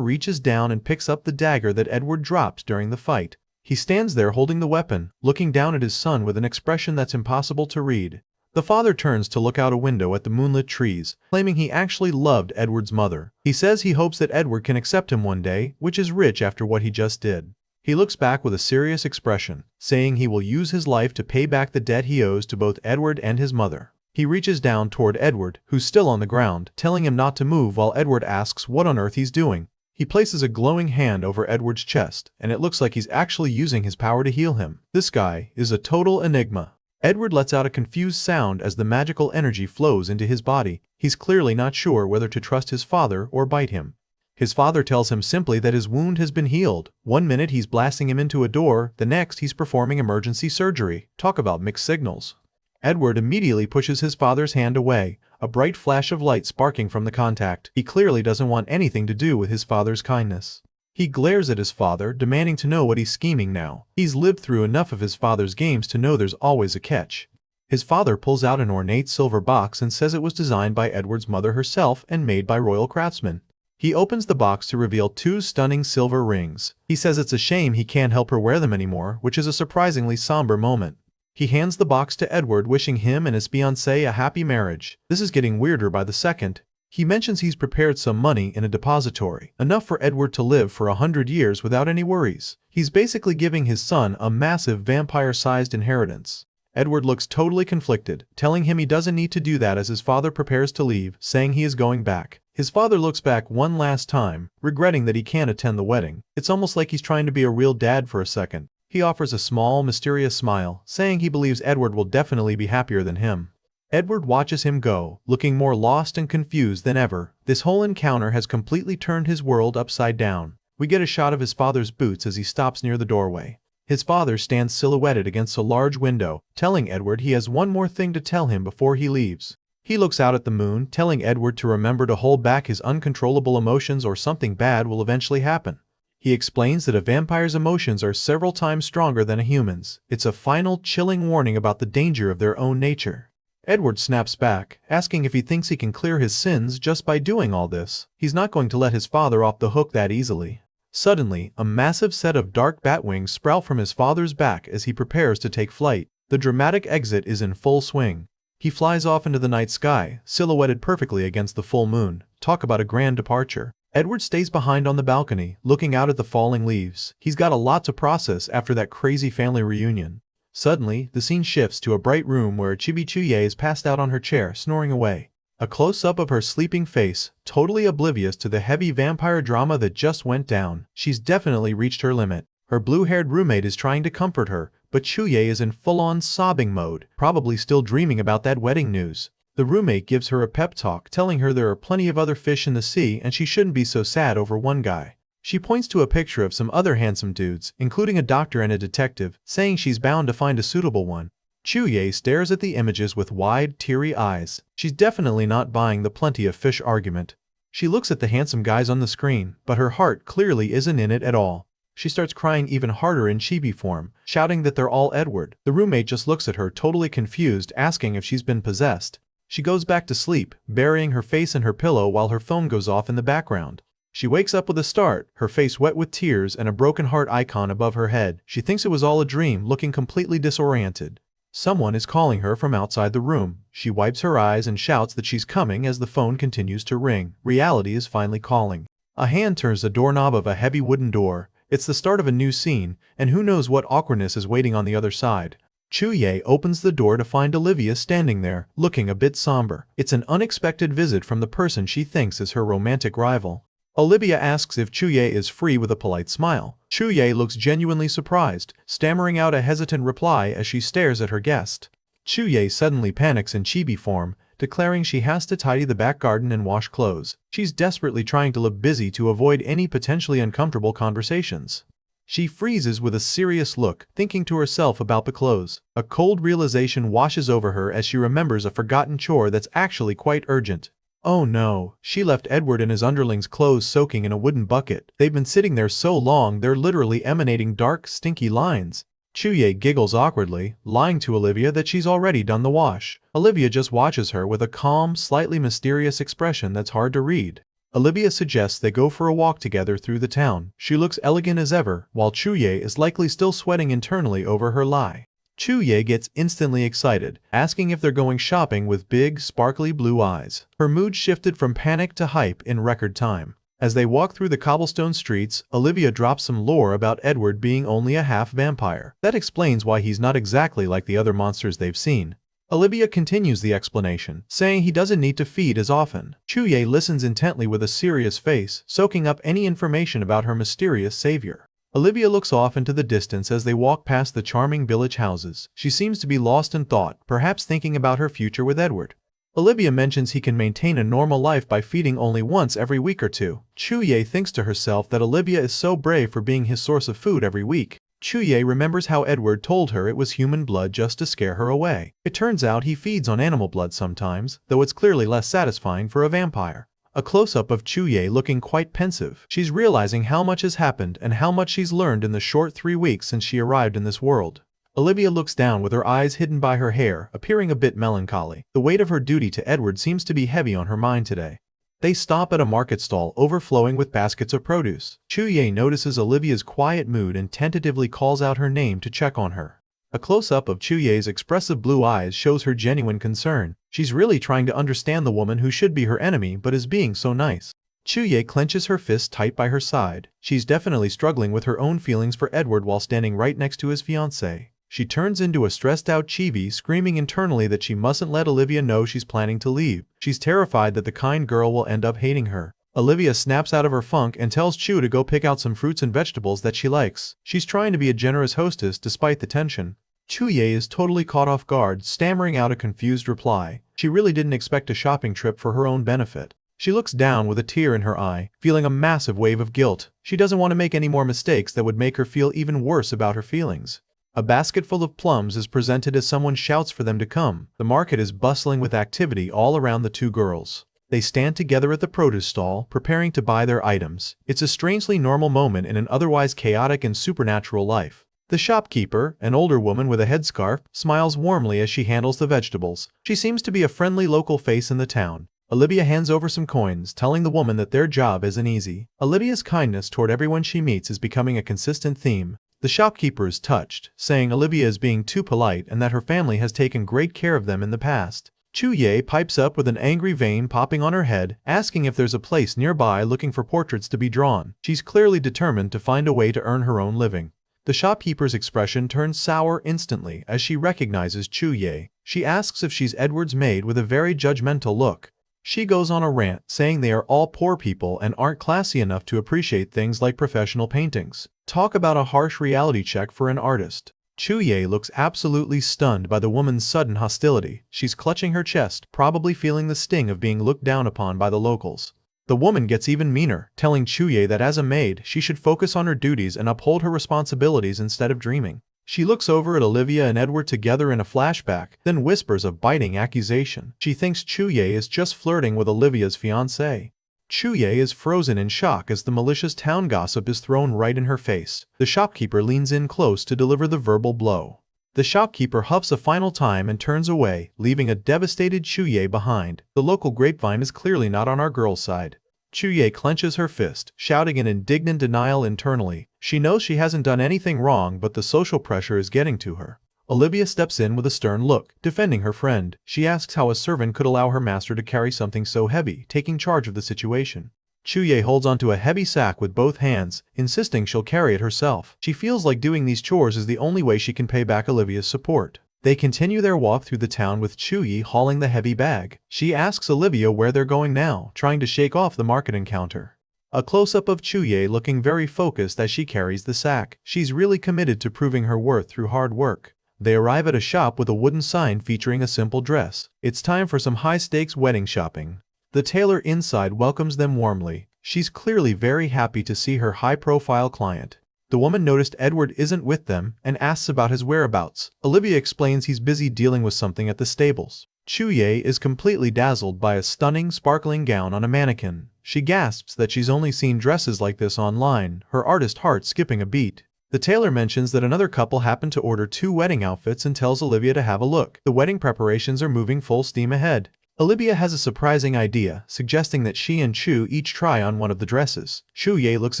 S1: reaches down and picks up the dagger that Edward dropped during the fight. He stands there holding the weapon, looking down at his son with an expression that's impossible to read. The father turns to look out a window at the moonlit trees, claiming he actually loved Edward's mother. He says he hopes that Edward can accept him one day, which is rich after what he just did. He looks back with a serious expression, saying he will use his life to pay back the debt he owes to both Edward and his mother. He reaches down toward Edward, who's still on the ground, telling him not to move while Edward asks what on earth he's doing. He places a glowing hand over Edward's chest, and it looks like he's actually using his power to heal him. This guy is a total enigma. Edward lets out a confused sound as the magical energy flows into his body. He's clearly not sure whether to trust his father or bite him. His father tells him simply that his wound has been healed. One minute he's blasting him into a door, the next he's performing emergency surgery. Talk about mixed signals. Edward immediately pushes his father's hand away, a bright flash of light sparking from the contact. He clearly doesn't want anything to do with his father's kindness. He glares at his father, demanding to know what he's scheming now. He's lived through enough of his father's games to know there's always a catch. His father pulls out an ornate silver box and says it was designed by Edward's mother herself and made by royal craftsmen. He opens the box to reveal two stunning silver rings. He says it's a shame he can't help her wear them anymore, which is a surprisingly somber moment. He hands the box to Edward, wishing him and his fiancée a happy marriage. This is getting weirder by the second. He mentions he's prepared some money in a depository, enough for Edward to live for 100 years without any worries. He's basically giving his son a massive vampire-sized inheritance. Edward looks totally conflicted, telling him he doesn't need to do that as his father prepares to leave, saying he is going back. His father looks back one last time, regretting that he can't attend the wedding. It's almost like he's trying to be a real dad for a second. He offers a small, mysterious smile, saying he believes Edward will definitely be happier than him. Edward watches him go, looking more lost and confused than ever. This whole encounter has completely turned his world upside down. We get a shot of his father's boots as he stops near the doorway. His father stands silhouetted against a large window, telling Edward he has one more thing to tell him before he leaves. He looks out at the moon, telling Edward to remember to hold back his uncontrollable emotions or something bad will eventually happen. He explains that a vampire's emotions are several times stronger than a human's. It's a final, chilling warning about the danger of their own nature. Edward snaps back, asking if he thinks he can clear his sins just by doing all this. He's not going to let his father off the hook that easily. Suddenly, a massive set of dark bat wings sprout from his father's back as he prepares to take flight. The dramatic exit is in full swing. He flies off into the night sky, silhouetted perfectly against the full moon. Talk about a grand departure. Edward stays behind on the balcony, looking out at the falling leaves. He's got a lot to process after that crazy family reunion. Suddenly, the scene shifts to a bright room where Chibi-Chuye is passed out on her chair, snoring away. A close-up of her sleeping face, totally oblivious to the heavy vampire drama that just went down. She's definitely reached her limit. Her blue-haired roommate is trying to comfort her, but Chuye is in full-on sobbing mode, probably still dreaming about that wedding news. The roommate gives her a pep talk, telling her there are plenty of other fish in the sea and she shouldn't be so sad over one guy. She points to a picture of some other handsome dudes, including a doctor and a detective, saying she's bound to find a suitable one. Chuye stares at the images with wide, teary eyes. She's definitely not buying the plenty of fish argument. She looks at the handsome guys on the screen, but her heart clearly isn't in it at all. She starts crying even harder in chibi form, shouting that they're all Edward. The roommate just looks at her totally confused, asking if she's been possessed. She goes back to sleep, burying her face in her pillow while her phone goes off in the background. She wakes up with a start, her face wet with tears and a broken heart icon above her head. She thinks it was all a dream, looking completely disoriented. Someone is calling her from outside the room. She wipes her eyes and shouts that she's coming as the phone continues to ring. Reality is finally calling. A hand turns the doorknob of a heavy wooden door. It's the start of a new scene, and who knows what awkwardness is waiting on the other side. Chuye opens the door to find Olivia standing there, looking a bit somber. It's an unexpected visit from the person she thinks is her romantic rival. Olivia asks if Chuye is free with a polite smile. Chuye looks genuinely surprised, stammering out a hesitant reply as she stares at her guest. Chuye suddenly panics in chibi form, declaring she has to tidy the back garden and wash clothes. She's desperately trying to look busy to avoid any potentially uncomfortable conversations. She freezes with a serious look, thinking to herself about the clothes. A cold realization washes over her as she remembers a forgotten chore that's actually quite urgent. Oh no, she left Edward and his underlings' clothes soaking in a wooden bucket. They've been sitting there so long they're literally emanating dark, stinky lines. Chuye giggles awkwardly, lying to Olivia that she's already done the wash. Olivia just watches her with a calm, slightly mysterious expression that's hard to read. Olivia suggests they go for a walk together through the town. She looks elegant as ever, while Chuye is likely still sweating internally over her lie. Chuye gets instantly excited, asking if they're going shopping with big, sparkly blue eyes. Her mood shifted from panic to hype in record time. As they walk through the cobblestone streets, Olivia drops some lore about Edward being only a half-vampire. That explains why he's not exactly like the other monsters they've seen. Olivia continues the explanation, saying he doesn't need to feed as often. Chuye listens intently with a serious face, soaking up any information about her mysterious savior. Olivia looks off into the distance as they walk past the charming village houses. She seems to be lost in thought, perhaps thinking about her future with Edward. Olivia mentions he can maintain a normal life by feeding only once every week or two. Chuye thinks to herself that Olivia is so brave for being his source of food every week. Chuye remembers how Edward told her it was human blood just to scare her away. It turns out he feeds on animal blood sometimes, though it's clearly less satisfying for a vampire. A close-up of Chuye looking quite pensive. She's realizing how much has happened and how much she's learned in the short 3 weeks since she arrived in this world. Olivia looks down with her eyes hidden by her hair, appearing a bit melancholy. The weight of her duty to Edward seems to be heavy on her mind today. They stop at a market stall overflowing with baskets of produce. Chuye notices Olivia's quiet mood and tentatively calls out her name to check on her. A close-up of Chuye's expressive blue eyes shows her genuine concern. She's really trying to understand the woman who should be her enemy but is being so nice. Chuye clenches her fist tight by her side. She's definitely struggling with her own feelings for Edward while standing right next to his fiancée. She turns into a stressed-out chibi, screaming internally that she mustn't let Olivia know she's planning to leave. She's terrified that the kind girl will end up hating her. Olivia snaps out of her funk and tells Chu to go pick out some fruits and vegetables that she likes. She's trying to be a generous hostess despite the tension. Chuye is totally caught off guard, stammering out a confused reply. She really didn't expect a shopping trip for her own benefit. She looks down with a tear in her eye, feeling a massive wave of guilt. She doesn't want to make any more mistakes that would make her feel even worse about her feelings. A basket full of plums is presented as someone shouts for them to come. The market is bustling with activity all around the two girls. They stand together at the produce stall, preparing to buy their items. It's a strangely normal moment in an otherwise chaotic and supernatural life. The shopkeeper, an older woman with a headscarf, smiles warmly as she handles the vegetables. She seems to be a friendly local face in the town. Olivia hands over some coins, telling the woman that their job isn't easy. Olivia's kindness toward everyone she meets is becoming a consistent theme. The shopkeeper is touched, saying Olivia is being too polite and that her family has taken great care of them in the past. Chuye pipes up with an angry vein popping on her head, asking if there's a place nearby looking for portraits to be drawn. She's clearly determined to find a way to earn her own living. The shopkeeper's expression turns sour instantly as she recognizes Chuye. She asks if she's Edward's maid with a very judgmental look. She goes on a rant, saying they are all poor people and aren't classy enough to appreciate things like professional paintings. Talk about a harsh reality check for an artist. Chuye looks absolutely stunned by the woman's sudden hostility. She's clutching her chest, probably feeling the sting of being looked down upon by the locals. The woman gets even meaner, telling Chuye that as a maid, she should focus on her duties and uphold her responsibilities instead of dreaming. She looks over at Olivia and Edward together in a flashback, then whispers a biting accusation. She thinks Chuye is just flirting with Olivia's fiancé. Chuye is frozen in shock as the malicious town gossip is thrown right in her face. The shopkeeper leans in close to deliver the verbal blow. The shopkeeper huffs a final time and turns away, leaving a devastated Chuye behind. The local grapevine is clearly not on our girl's side. Chuye clenches her fist, shouting in indignant denial internally. She knows she hasn't done anything wrong, but the social pressure is getting to her. Olivia steps in with a stern look, defending her friend. She asks how a servant could allow her master to carry something so heavy, taking charge of the situation. Chuye holds onto a heavy sack with both hands, insisting she'll carry it herself. She feels like doing these chores is the only way she can pay back Olivia's support. They continue their walk through the town with Chuye hauling the heavy bag. She asks Olivia where they're going now, trying to shake off the market encounter. A close-up of Chuye looking very focused as she carries the sack. She's really committed to proving her worth through hard work. They arrive at a shop with a wooden sign featuring a simple dress. It's time for some high-stakes wedding shopping. The tailor inside welcomes them warmly. She's clearly very happy to see her high-profile client. The woman noticed Edward isn't with them and asks about his whereabouts. Olivia explains he's busy dealing with something at the stables. Chuye is completely dazzled by a stunning, sparkling gown on a mannequin. She gasps that she's only seen dresses like this online, her artist heart skipping a beat. The tailor mentions that another couple happened to order 2 wedding outfits and tells Olivia to have a look. The wedding preparations are moving full steam ahead. Olivia has a surprising idea, suggesting that she and Chu each try on one of the dresses. Chuye looks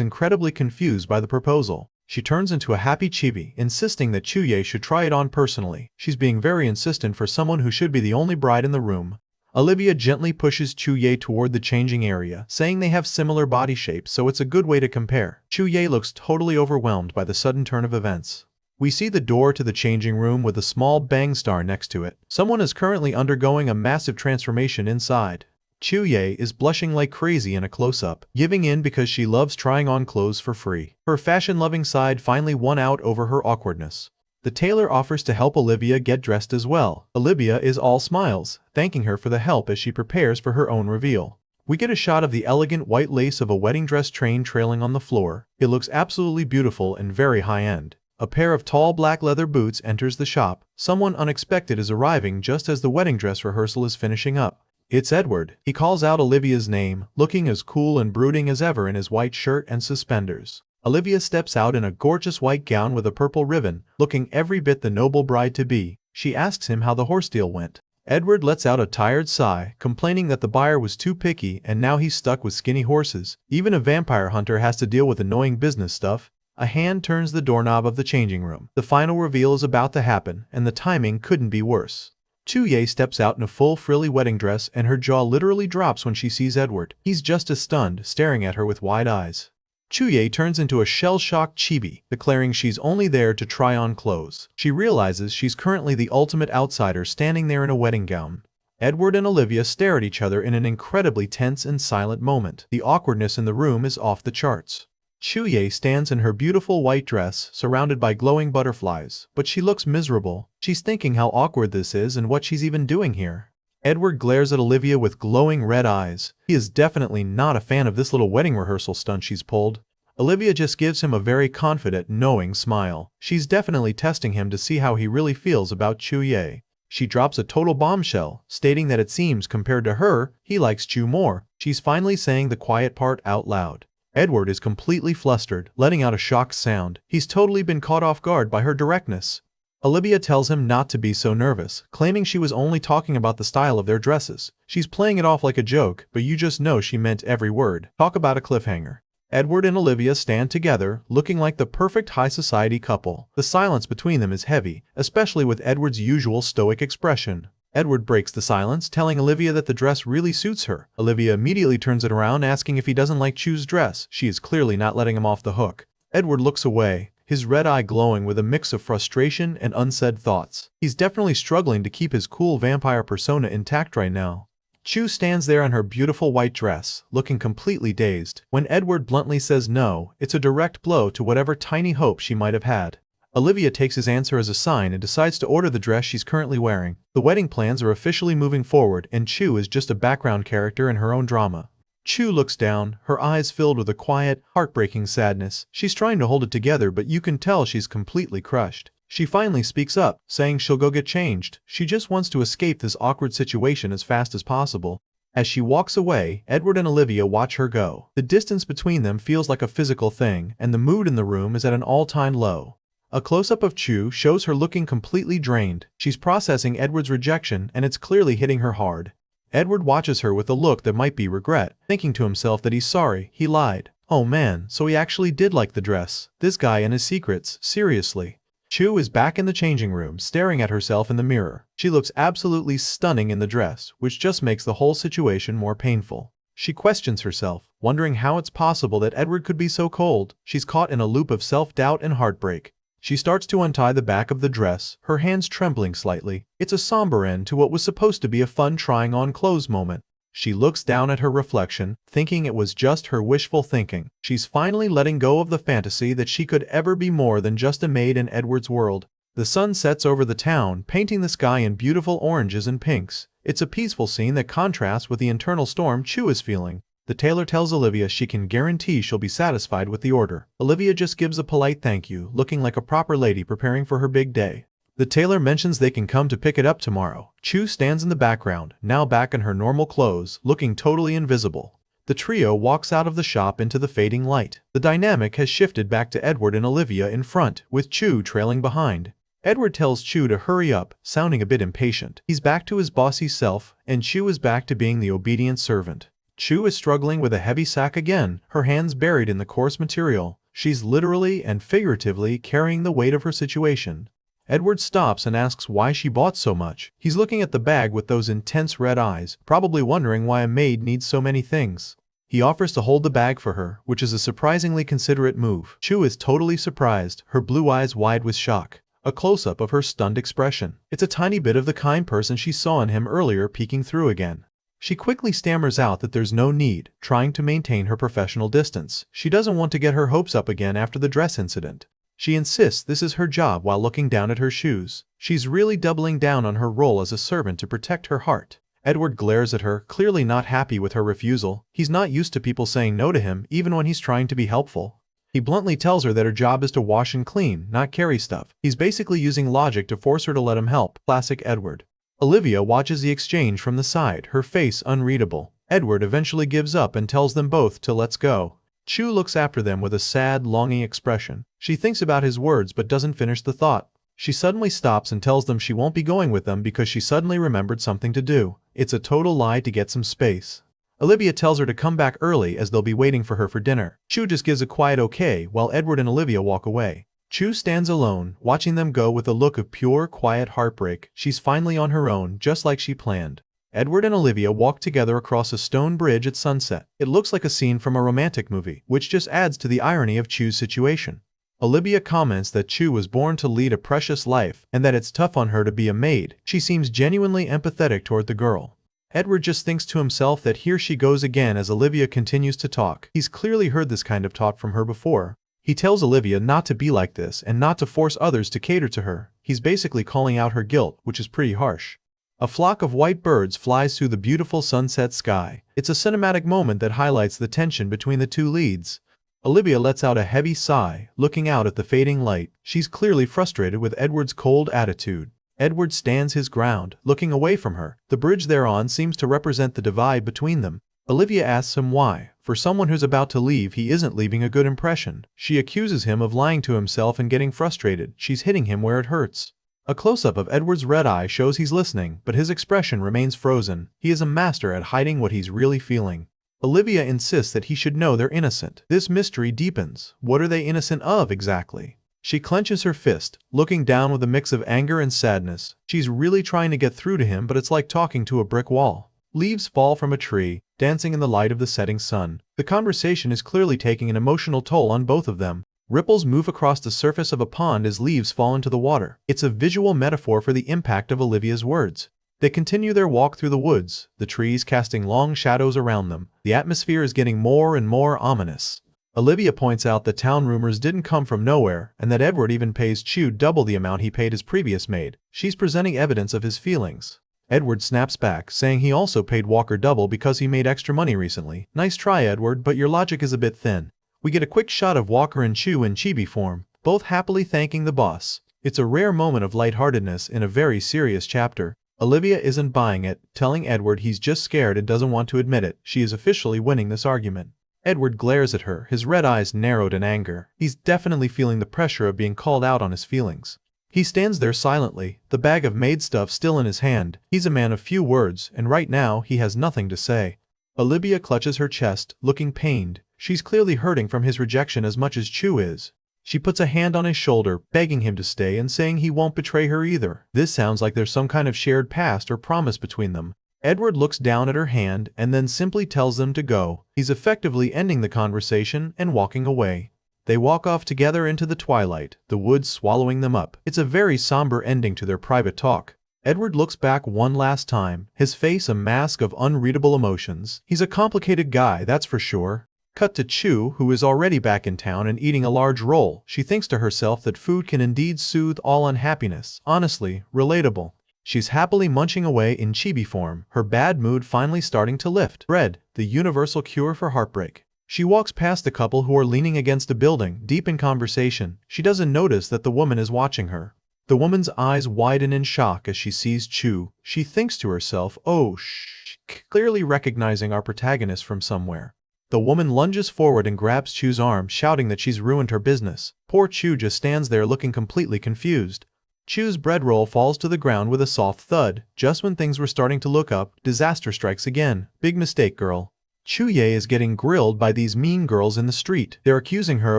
S1: incredibly confused by the proposal. She turns into a happy chibi, insisting that Chuye should try it on personally. She's being very insistent for someone who should be the only bride in the room. Olivia gently pushes Chuye toward the changing area, saying they have similar body shapes, so it's a good way to compare. Chuye looks totally overwhelmed by the sudden turn of events. We see the door to the changing room with a small bang star next to it. Someone is currently undergoing a massive transformation inside. Chuye is blushing like crazy in a close-up, giving in because she loves trying on clothes for free. Her fashion-loving side finally won out over her awkwardness. The tailor offers to help Olivia get dressed as well. Olivia is all smiles, thanking her for the help as she prepares for her own reveal. We get a shot of the elegant white lace of a wedding dress train trailing on the floor. It looks absolutely beautiful and very high-end. A pair of tall black leather boots enters the shop. Someone unexpected is arriving just as the wedding dress rehearsal is finishing up. It's Edward. He calls out Olivia's name, looking as cool and brooding as ever in his white shirt and suspenders. Olivia steps out in a gorgeous white gown with a purple ribbon, looking every bit the noble bride-to-be. She asks him how the horse deal went. Edward lets out a tired sigh, complaining that the buyer was too picky and now he's stuck with skinny horses. Even a vampire hunter has to deal with annoying business stuff. A hand turns the doorknob of the changing room. The final reveal is about to happen, and the timing couldn't be worse. Chuye steps out in a full frilly wedding dress and her jaw literally drops when she sees Edward. He's just as stunned, staring at her with wide eyes. Chuye turns into a shell-shocked chibi, declaring she's only there to try on clothes. She realizes she's currently the ultimate outsider standing there in a wedding gown. Edward and Olivia stare at each other in an incredibly tense and silent moment. The awkwardness in the room is off the charts. Chuye stands in her beautiful white dress, surrounded by glowing butterflies, but she looks miserable. She's thinking how awkward this is and what she's even doing here. Edward glares at Olivia with glowing red eyes. He is definitely not a fan of this little wedding rehearsal stunt she's pulled. Olivia just gives him a very confident, knowing smile. She's definitely testing him to see how he really feels about Chuye. She drops a total bombshell, stating that it seems compared to her, he likes Chu more. She's finally saying the quiet part out loud. Edward is completely flustered, letting out a shocked sound. He's totally been caught off guard by her directness. Olivia tells him not to be so nervous, claiming she was only talking about the style of their dresses. She's playing it off like a joke, but you just know she meant every word. Talk about a cliffhanger. Edward and Olivia stand together, looking like the perfect high society couple. The silence between them is heavy, especially with Edward's usual stoic expression. Edward breaks the silence, telling Olivia that the dress really suits her. Olivia immediately turns it around, asking if he doesn't like Chu's dress. She is clearly not letting him off the hook. Edward looks away, his red eye glowing with a mix of frustration and unsaid thoughts. He's definitely struggling to keep his cool vampire persona intact right now. Chu stands there in her beautiful white dress, looking completely dazed. When Edward bluntly says no, it's a direct blow to whatever tiny hope she might have had. Olivia takes his answer as a sign and decides to order the dress she's currently wearing. The wedding plans are officially moving forward, and Chu is just a background character in her own drama. Chu looks down, her eyes filled with a quiet, heartbreaking sadness. She's trying to hold it together, but you can tell she's completely crushed. She finally speaks up, saying she'll go get changed. She just wants to escape this awkward situation as fast as possible. As she walks away, Edward and Olivia watch her go. The distance between them feels like a physical thing, and the mood in the room is at an all-time low. A close-up of Chu shows her looking completely drained. She's processing Edward's rejection, and it's clearly hitting her hard. Edward watches her with a look that might be regret, thinking to himself that he's sorry, he lied. Oh man, so he actually did like the dress. This guy and his secrets, seriously. Chu is back in the changing room, staring at herself in the mirror. She looks absolutely stunning in the dress, which just makes the whole situation more painful. She questions herself, wondering how it's possible that Edward could be so cold. She's caught in a loop of self-doubt and heartbreak. She starts to untie the back of the dress, her hands trembling slightly. It's a somber end to what was supposed to be a fun trying on clothes moment. She looks down at her reflection, thinking it was just her wishful thinking. She's finally letting go of the fantasy that she could ever be more than just a maid in Edward's world. The sun sets over the town, painting the sky in beautiful oranges and pinks. It's a peaceful scene that contrasts with the internal storm Chu is feeling. The tailor tells Olivia she can guarantee she'll be satisfied with the order. Olivia just gives a polite thank you, looking like a proper lady preparing for her big day. The tailor mentions they can come to pick it up tomorrow. Chu stands in the background, now back in her normal clothes, looking totally invisible. The trio walks out of the shop into the fading light. The dynamic has shifted back to Edward and Olivia in front, with Chu trailing behind. Edward tells Chu to hurry up, sounding a bit impatient. He's back to his bossy self, and Chu is back to being the obedient servant. Chu is struggling with a heavy sack again, her hands buried in the coarse material. She's literally and figuratively carrying the weight of her situation. Edward stops and asks why she bought so much. He's looking at the bag with those intense red eyes, probably wondering why a maid needs so many things. He offers to hold the bag for her, which is a surprisingly considerate move. Chu is totally surprised, her blue eyes wide with shock. A close-up of her stunned expression. It's a tiny bit of the kind person she saw in him earlier peeking through again. She quickly stammers out that there's no need, trying to maintain her professional distance. She doesn't want to get her hopes up again after the dress incident. She insists this is her job while looking down at her shoes. She's really doubling down on her role as a servant to protect her heart. Edward glares at her, clearly not happy with her refusal. He's not used to people saying no to him, even when he's trying to be helpful. He bluntly tells her that her job is to wash and clean, not carry stuff. He's basically using logic to force her to let him help. Classic Edward. Olivia watches the exchange from the side, her face unreadable. Edward eventually gives up and tells them both to let's go. Chu looks after them with a sad, longing expression. She thinks about his words but doesn't finish the thought. She suddenly stops and tells them she won't be going with them because she suddenly remembered something to do. It's a total lie to get some space. Olivia tells her to come back early as they'll be waiting for her for dinner. Chu just gives a quiet okay while Edward and Olivia walk away. Chu stands alone, watching them go with a look of pure, quiet heartbreak. She's finally on her own, just like she planned. Edward and Olivia walk together across a stone bridge at sunset. It looks like a scene from a romantic movie, which just adds to the irony of Chu's situation. Olivia comments that Chu was born to lead a precious life and that it's tough on her to be a maid. She seems genuinely empathetic toward the girl. Edward just thinks to himself that here she goes again as Olivia continues to talk. He's clearly heard this kind of talk from her before. He tells Olivia not to be like this and not to force others to cater to her. He's basically calling out her guilt, which is pretty harsh. A flock of white birds flies through the beautiful sunset sky. It's a cinematic moment that highlights the tension between the two leads. Olivia lets out a heavy sigh, looking out at the fading light. She's clearly frustrated with Edward's cold attitude. Edward stands his ground, looking away from her. The bridge they're on seems to represent the divide between them. Olivia asks him why. For someone who's about to leave, he isn't leaving a good impression. She accuses him of lying to himself and getting frustrated. She's hitting him where it hurts. A close-up of Edward's red eye shows he's listening, but his expression remains frozen. He is a master at hiding what he's really feeling. Olivia insists that he should know they're innocent. This mystery deepens. What are they innocent of exactly? She clenches her fist, looking down with a mix of anger and sadness. She's really trying to get through to him, but it's like talking to a brick wall. Leaves fall from a tree, dancing in the light of the setting sun. The conversation is clearly taking an emotional toll on both of them. Ripples move across the surface of a pond as leaves fall into the water. It's a visual metaphor for the impact of Olivia's words. They continue their walk through the woods, the trees casting long shadows around them. The atmosphere is getting more and more ominous. Olivia points out that town rumors didn't come from nowhere, and that Edward even pays Chu double the amount he paid his previous maid. She's presenting evidence of his feelings. Edward snaps back, saying he also paid Walker double because he made extra money recently. Nice try, Edward, but your logic is a bit thin. We get a quick shot of Walker and Chu in chibi form, both happily thanking the boss. It's a rare moment of lightheartedness in a very serious chapter. Olivia isn't buying it, telling Edward he's just scared and doesn't want to admit it. She is officially winning this argument. Edward glares at her, his red eyes narrowed in anger. He's definitely feeling the pressure of being called out on his feelings. He stands there silently, the bag of maid stuff still in his hand. He's a man of few words, and right now he has nothing to say. Olivia clutches her chest, looking pained. She's clearly hurting from his rejection as much as Chu is. She puts a hand on his shoulder, begging him to stay and saying he won't betray her either. This sounds like there's some kind of shared past or promise between them. Edward looks down at her hand and then simply tells them to go. He's effectively ending the conversation and walking away. They walk off together into the twilight, the woods swallowing them up. It's a very somber ending to their private talk. Edward looks back one last time, his face a mask of unreadable emotions. He's a complicated guy, that's for sure. Cut to Chu, who is already back in town and eating a large roll. She thinks to herself that food can indeed soothe all unhappiness. Honestly, relatable. She's happily munching away in chibi form, her bad mood finally starting to lift. Bread, the universal cure for heartbreak. She walks past the couple who are leaning against a building, deep in conversation. She doesn't notice that the woman is watching her. The woman's eyes widen in shock as she sees Chu. She thinks to herself, oh shh, clearly recognizing our protagonist from somewhere. The woman lunges forward and grabs Chu's arm, shouting that she's ruined her business. Poor Chu just stands there looking completely confused. Chu's bread roll falls to the ground with a soft thud. Just when things were starting to look up, disaster strikes again. Big mistake, girl. Chu-ye is getting grilled by these mean girls in the street. They're accusing her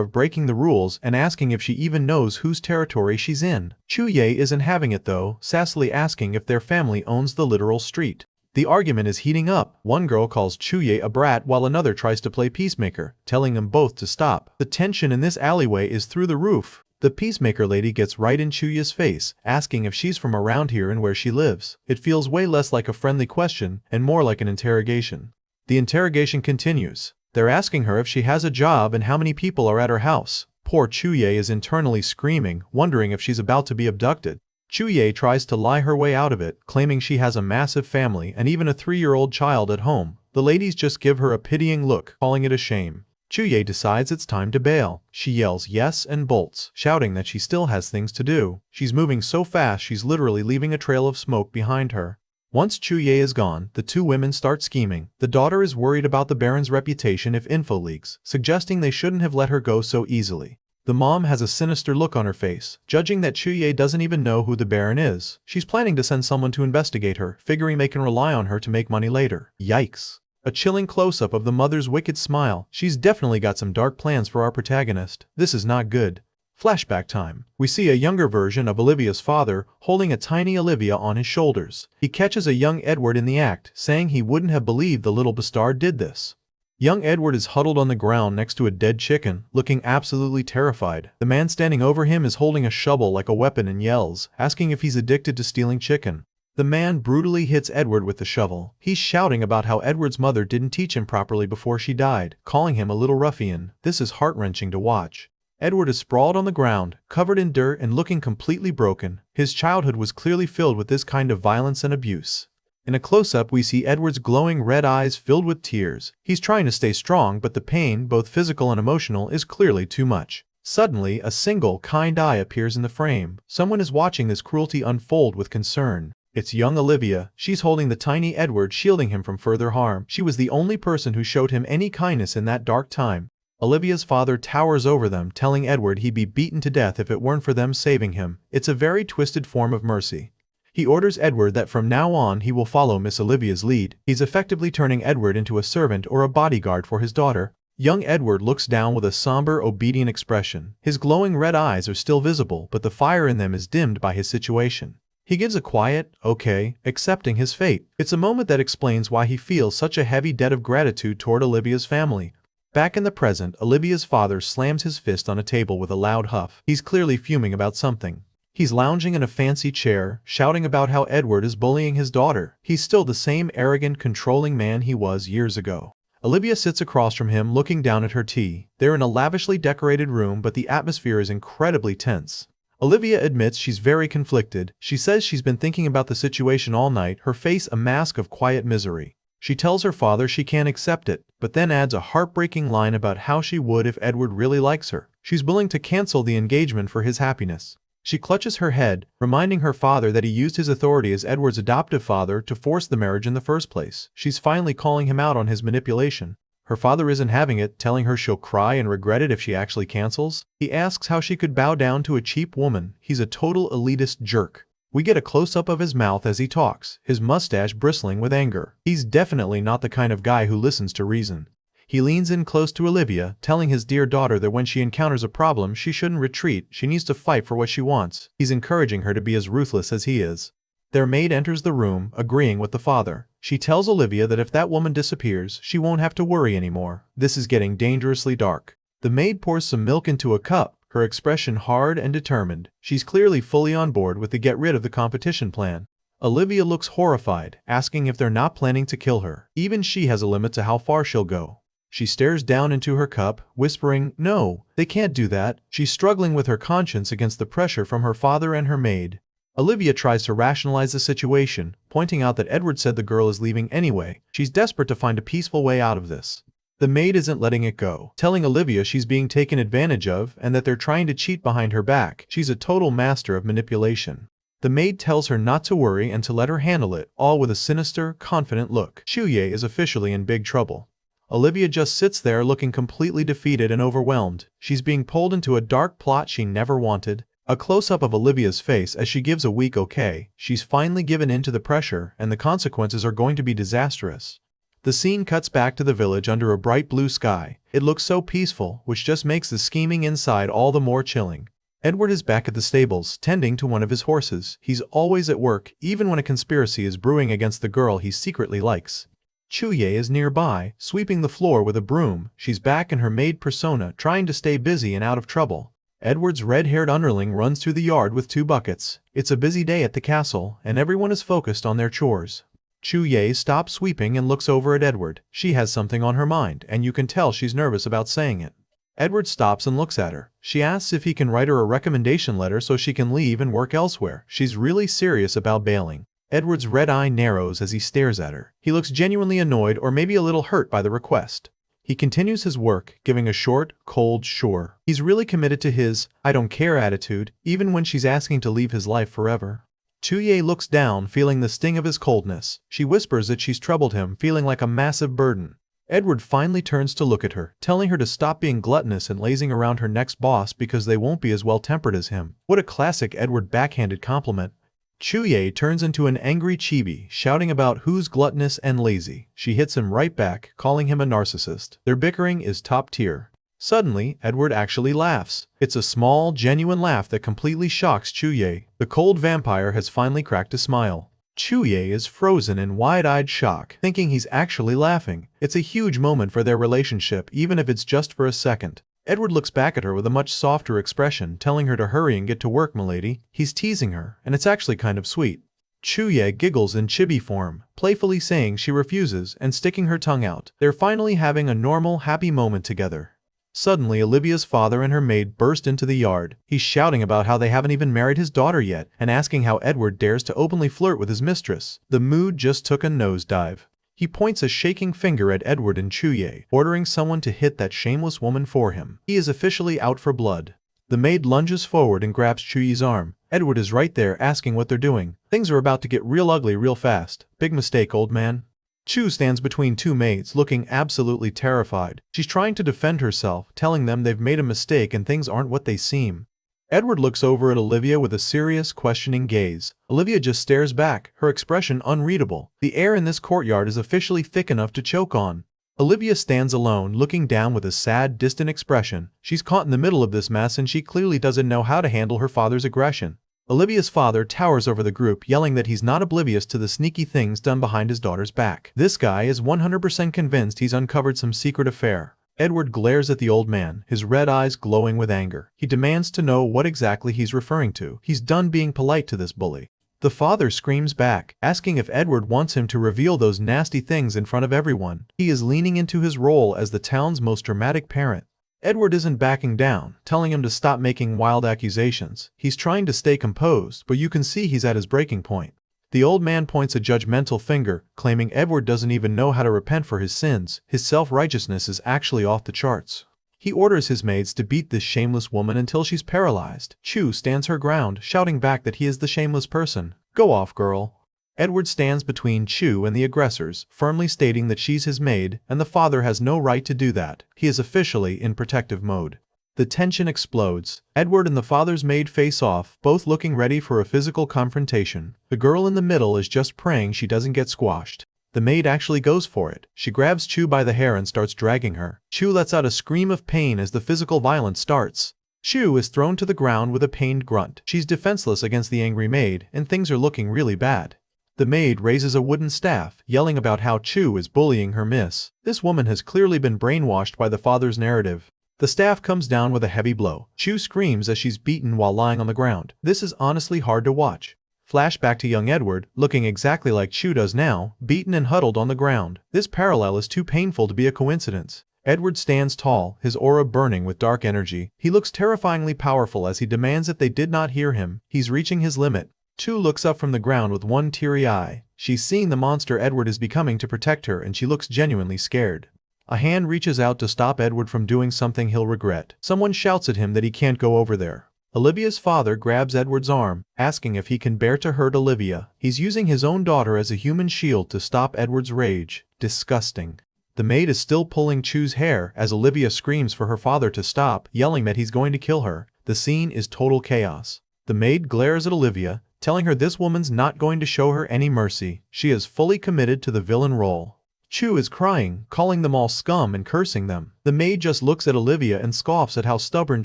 S1: of breaking the rules and asking if she even knows whose territory she's in. Chu-ye isn't having it though, sassily asking if their family owns the literal street. The argument is heating up. One girl calls Chu-ye a brat while another tries to play peacemaker, telling them both to stop. The tension in this alleyway is through the roof. The peacemaker lady gets right in Chu-ye's face, asking if she's from around here and where she lives. It feels way less like a friendly question and more like an interrogation. The interrogation continues. They're asking her if she has a job and how many people are at her house. Poor Chu-ye is internally screaming, wondering if she's about to be abducted. Chu-ye tries to lie her way out of it, claiming she has a massive family and even a 3-year-old child at home. The ladies just give her a pitying look, calling it a shame. Chu-ye decides it's time to bail. She yells yes and bolts, shouting that she still has things to do. She's moving so fast she's literally leaving a trail of smoke behind her. Once Chu-ye is gone, the two women start scheming. The daughter is worried about the Baron's reputation if info leaks, suggesting they shouldn't have let her go so easily. The mom has a sinister look on her face, judging that Chu-ye doesn't even know who the Baron is. She's planning to send someone to investigate her, figuring they can rely on her to make money later. Yikes. A chilling close-up of the mother's wicked smile. She's definitely got some dark plans for our protagonist. This is not good. Flashback time. We see a younger version of Olivia's father holding a tiny Olivia on his shoulders. He catches a young Edward in the act, saying he wouldn't have believed the little bastard did this. Young Edward is huddled on the ground next to a dead chicken, looking absolutely terrified. The man standing over him is holding a shovel like a weapon and yells, asking if he's addicted to stealing chicken. The man brutally hits Edward with the shovel. He's shouting about how Edward's mother didn't teach him properly before she died, calling him a little ruffian. This is heart-wrenching to watch. Edward is sprawled on the ground, covered in dirt and looking completely broken. His childhood was clearly filled with this kind of violence and abuse. In a close-up we see Edward's glowing red eyes filled with tears. He's trying to stay strong, but the pain, both physical and emotional, is clearly too much. Suddenly, a single, kind eye appears in the frame. Someone is watching this cruelty unfold with concern. It's young Olivia. She's holding the tiny Edward, shielding him from further harm. She was the only person who showed him any kindness in that dark time. Olivia's father towers over them, telling Edward he'd be beaten to death if it weren't for them saving him. It's a very twisted form of mercy. He orders Edward that from now on he will follow Miss Olivia's lead. He's effectively turning Edward into a servant or a bodyguard for his daughter. Young Edward looks down with a somber, obedient expression. His glowing red eyes are still visible, but the fire in them is dimmed by his situation. He gives a quiet, okay, accepting his fate. It's a moment that explains why he feels such a heavy debt of gratitude toward Olivia's family. Back in the present, Olivia's father slams his fist on a table with a loud huff. He's clearly fuming about something. He's lounging in a fancy chair, shouting about how Edward is bullying his daughter. He's still the same arrogant, controlling man he was years ago. Olivia sits across from him looking down at her tea. They're in a lavishly decorated room, but the atmosphere is incredibly tense. Olivia admits she's very conflicted. She says she's been thinking about the situation all night, her face a mask of quiet misery. She tells her father she can't accept it, but then adds a heartbreaking line about how she would if Edward really likes her. She's willing to cancel the engagement for his happiness. She clutches her head, reminding her father that he used his authority as Edward's adoptive father to force the marriage in the first place. She's finally calling him out on his manipulation. Her father isn't having it, telling her she'll cry and regret it if she actually cancels. He asks how she could bow down to a cheap woman. He's a total elitist jerk. We get a close-up of his mouth as he talks, his mustache bristling with anger. He's definitely not the kind of guy who listens to reason. He leans in close to Olivia, telling his dear daughter that when she encounters a problem, she shouldn't retreat, she needs to fight for what she wants. He's encouraging her to be as ruthless as he is. Their maid enters the room, agreeing with the father. She tells Olivia that if that woman disappears, she won't have to worry anymore. This is getting dangerously dark. The maid pours some milk into a cup, her expression hard and determined. She's clearly fully on board with the get rid of the competition plan. Olivia looks horrified, asking if they're not planning to kill her. Even she has a limit to how far she'll go. She stares down into her cup, whispering, "No, they can't do that." She's struggling with her conscience against the pressure from her father and her maid. Olivia tries to rationalize the situation, pointing out that Edward said the girl is leaving anyway. She's desperate to find a peaceful way out of this. The maid isn't letting it go, telling Olivia she's being taken advantage of and that they're trying to cheat behind her back. She's a total master of manipulation. The maid tells her not to worry and to let her handle it, all with a sinister, confident look. Chuye is officially in big trouble. Olivia just sits there looking completely defeated and overwhelmed. She's being pulled into a dark plot she never wanted. A close-up of Olivia's face as she gives a weak okay. She's finally given in to the pressure, and the consequences are going to be disastrous. The scene cuts back to the village under a bright blue sky. It looks so peaceful, which just makes the scheming inside all the more chilling. Edward is back at the stables, tending to one of his horses. He's always at work, even when a conspiracy is brewing against the girl he secretly likes. Chuye is nearby, sweeping the floor with a broom. She's back in her maid persona, trying to stay busy and out of trouble. Edward's red-haired underling runs through the yard with 2 buckets. It's a busy day at the castle, and everyone is focused on their chores. Chuye stops sweeping and looks over at Edward. She has something on her mind, and you can tell she's nervous about saying it. Edward stops and looks at her. She asks if he can write her a recommendation letter so she can leave and work elsewhere. She's really serious about bailing. Edward's red eye narrows as he stares at her. He looks genuinely annoyed or maybe a little hurt by the request. He continues his work, giving a short, cold sure. He's really committed to his "I don't care" attitude, even when she's asking to leave his life forever. Chuye looks down, feeling the sting of his coldness. She whispers that she's troubled him, feeling like a massive burden. Edward finally turns to look at her, telling her to stop being gluttonous and lazing around her next boss because they won't be as well-tempered as him. What a classic Edward backhanded compliment. Chuye turns into an angry chibi, shouting about who's gluttonous and lazy. She hits him right back, calling him a narcissist. Their bickering is top tier. Suddenly, Edward actually laughs. It's a small, genuine laugh that completely shocks Chuye. The cold vampire has finally cracked a smile. Chuye is frozen in wide-eyed shock, thinking he's actually laughing. It's a huge moment for their relationship, even if it's just for a second. Edward looks back at her with a much softer expression, telling her to hurry and get to work, milady. He's teasing her, and it's actually kind of sweet. Chuye giggles in chibi form, playfully saying she refuses and sticking her tongue out. They're finally having a normal, happy moment together. Suddenly, Olivia's father and her maid burst into the yard. He's shouting about how they haven't even married his daughter yet, and asking how Edward dares to openly flirt with his mistress. The mood just took a nosedive. He points a shaking finger at Edward and Chuye, ordering someone to hit that shameless woman for him. He is officially out for blood. The maid lunges forward and grabs Chuye's arm. Edward is right there, asking what they're doing. Things are about to get real ugly real fast. Big mistake, old man. Chu stands between 2 maids, looking absolutely terrified. She's trying to defend herself, telling them they've made a mistake and things aren't what they seem. Edward looks over at Olivia with a serious, questioning gaze. Olivia just stares back, her expression unreadable. The air in this courtyard is officially thick enough to choke on. Olivia stands alone, looking down with a sad, distant expression. She's caught in the middle of this mess and she clearly doesn't know how to handle her father's aggression. Olivia's father towers over the group, yelling that he's not oblivious to the sneaky things done behind his daughter's back. This guy is 100% convinced he's uncovered some secret affair. Edward glares at the old man, his red eyes glowing with anger. He demands to know what exactly he's referring to. He's done being polite to this bully. The father screams back, asking if Edward wants him to reveal those nasty things in front of everyone. He is leaning into his role as the town's most dramatic parent. Edward isn't backing down, telling him to stop making wild accusations. He's trying to stay composed, but you can see he's at his breaking point. The old man points a judgmental finger, claiming Edward doesn't even know how to repent for his sins. His self-righteousness is actually off the charts. He orders his maids to beat this shameless woman until she's paralyzed. Chu stands her ground, shouting back that he is the shameless person. "Go off, girl." Edward stands between Chu and the aggressors, firmly stating that she's his maid, and the father has no right to do that. He is officially in protective mode. The tension explodes. Edward and the father's maid face off, both looking ready for a physical confrontation. The girl in the middle is just praying she doesn't get squashed. The maid actually goes for it. She grabs Chu by the hair and starts dragging her. Chu lets out a scream of pain as the physical violence starts. Chu is thrown to the ground with a pained grunt. She's defenseless against the angry maid, and things are looking really bad. The maid raises a wooden staff, yelling about how Chu is bullying her miss. This woman has clearly been brainwashed by the father's narrative. The staff comes down with a heavy blow. Chu screams as she's beaten while lying on the ground. This is honestly hard to watch. Flashback to young Edward, looking exactly like Chu does now, beaten and huddled on the ground. This parallel is too painful to be a coincidence. Edward stands tall, his aura burning with dark energy. He looks terrifyingly powerful as he demands that they did not hear him. He's reaching his limit. Chu looks up from the ground with one teary eye. She's seeing the monster Edward is becoming to protect her, and she looks genuinely scared. A hand reaches out to stop Edward from doing something he'll regret. Someone shouts at him that he can't go over there. Olivia's father grabs Edward's arm, asking if he can bear to hurt Olivia. He's using his own daughter as a human shield to stop Edward's rage. Disgusting. The maid is still pulling Chu's hair as Olivia screams for her father to stop, yelling that he's going to kill her. The scene is total chaos. The maid glares at Olivia, telling her this woman's not going to show her any mercy. She is fully committed to the villain role. Chu is crying, calling them all scum and cursing them. The maid just looks at Olivia and scoffs at how stubborn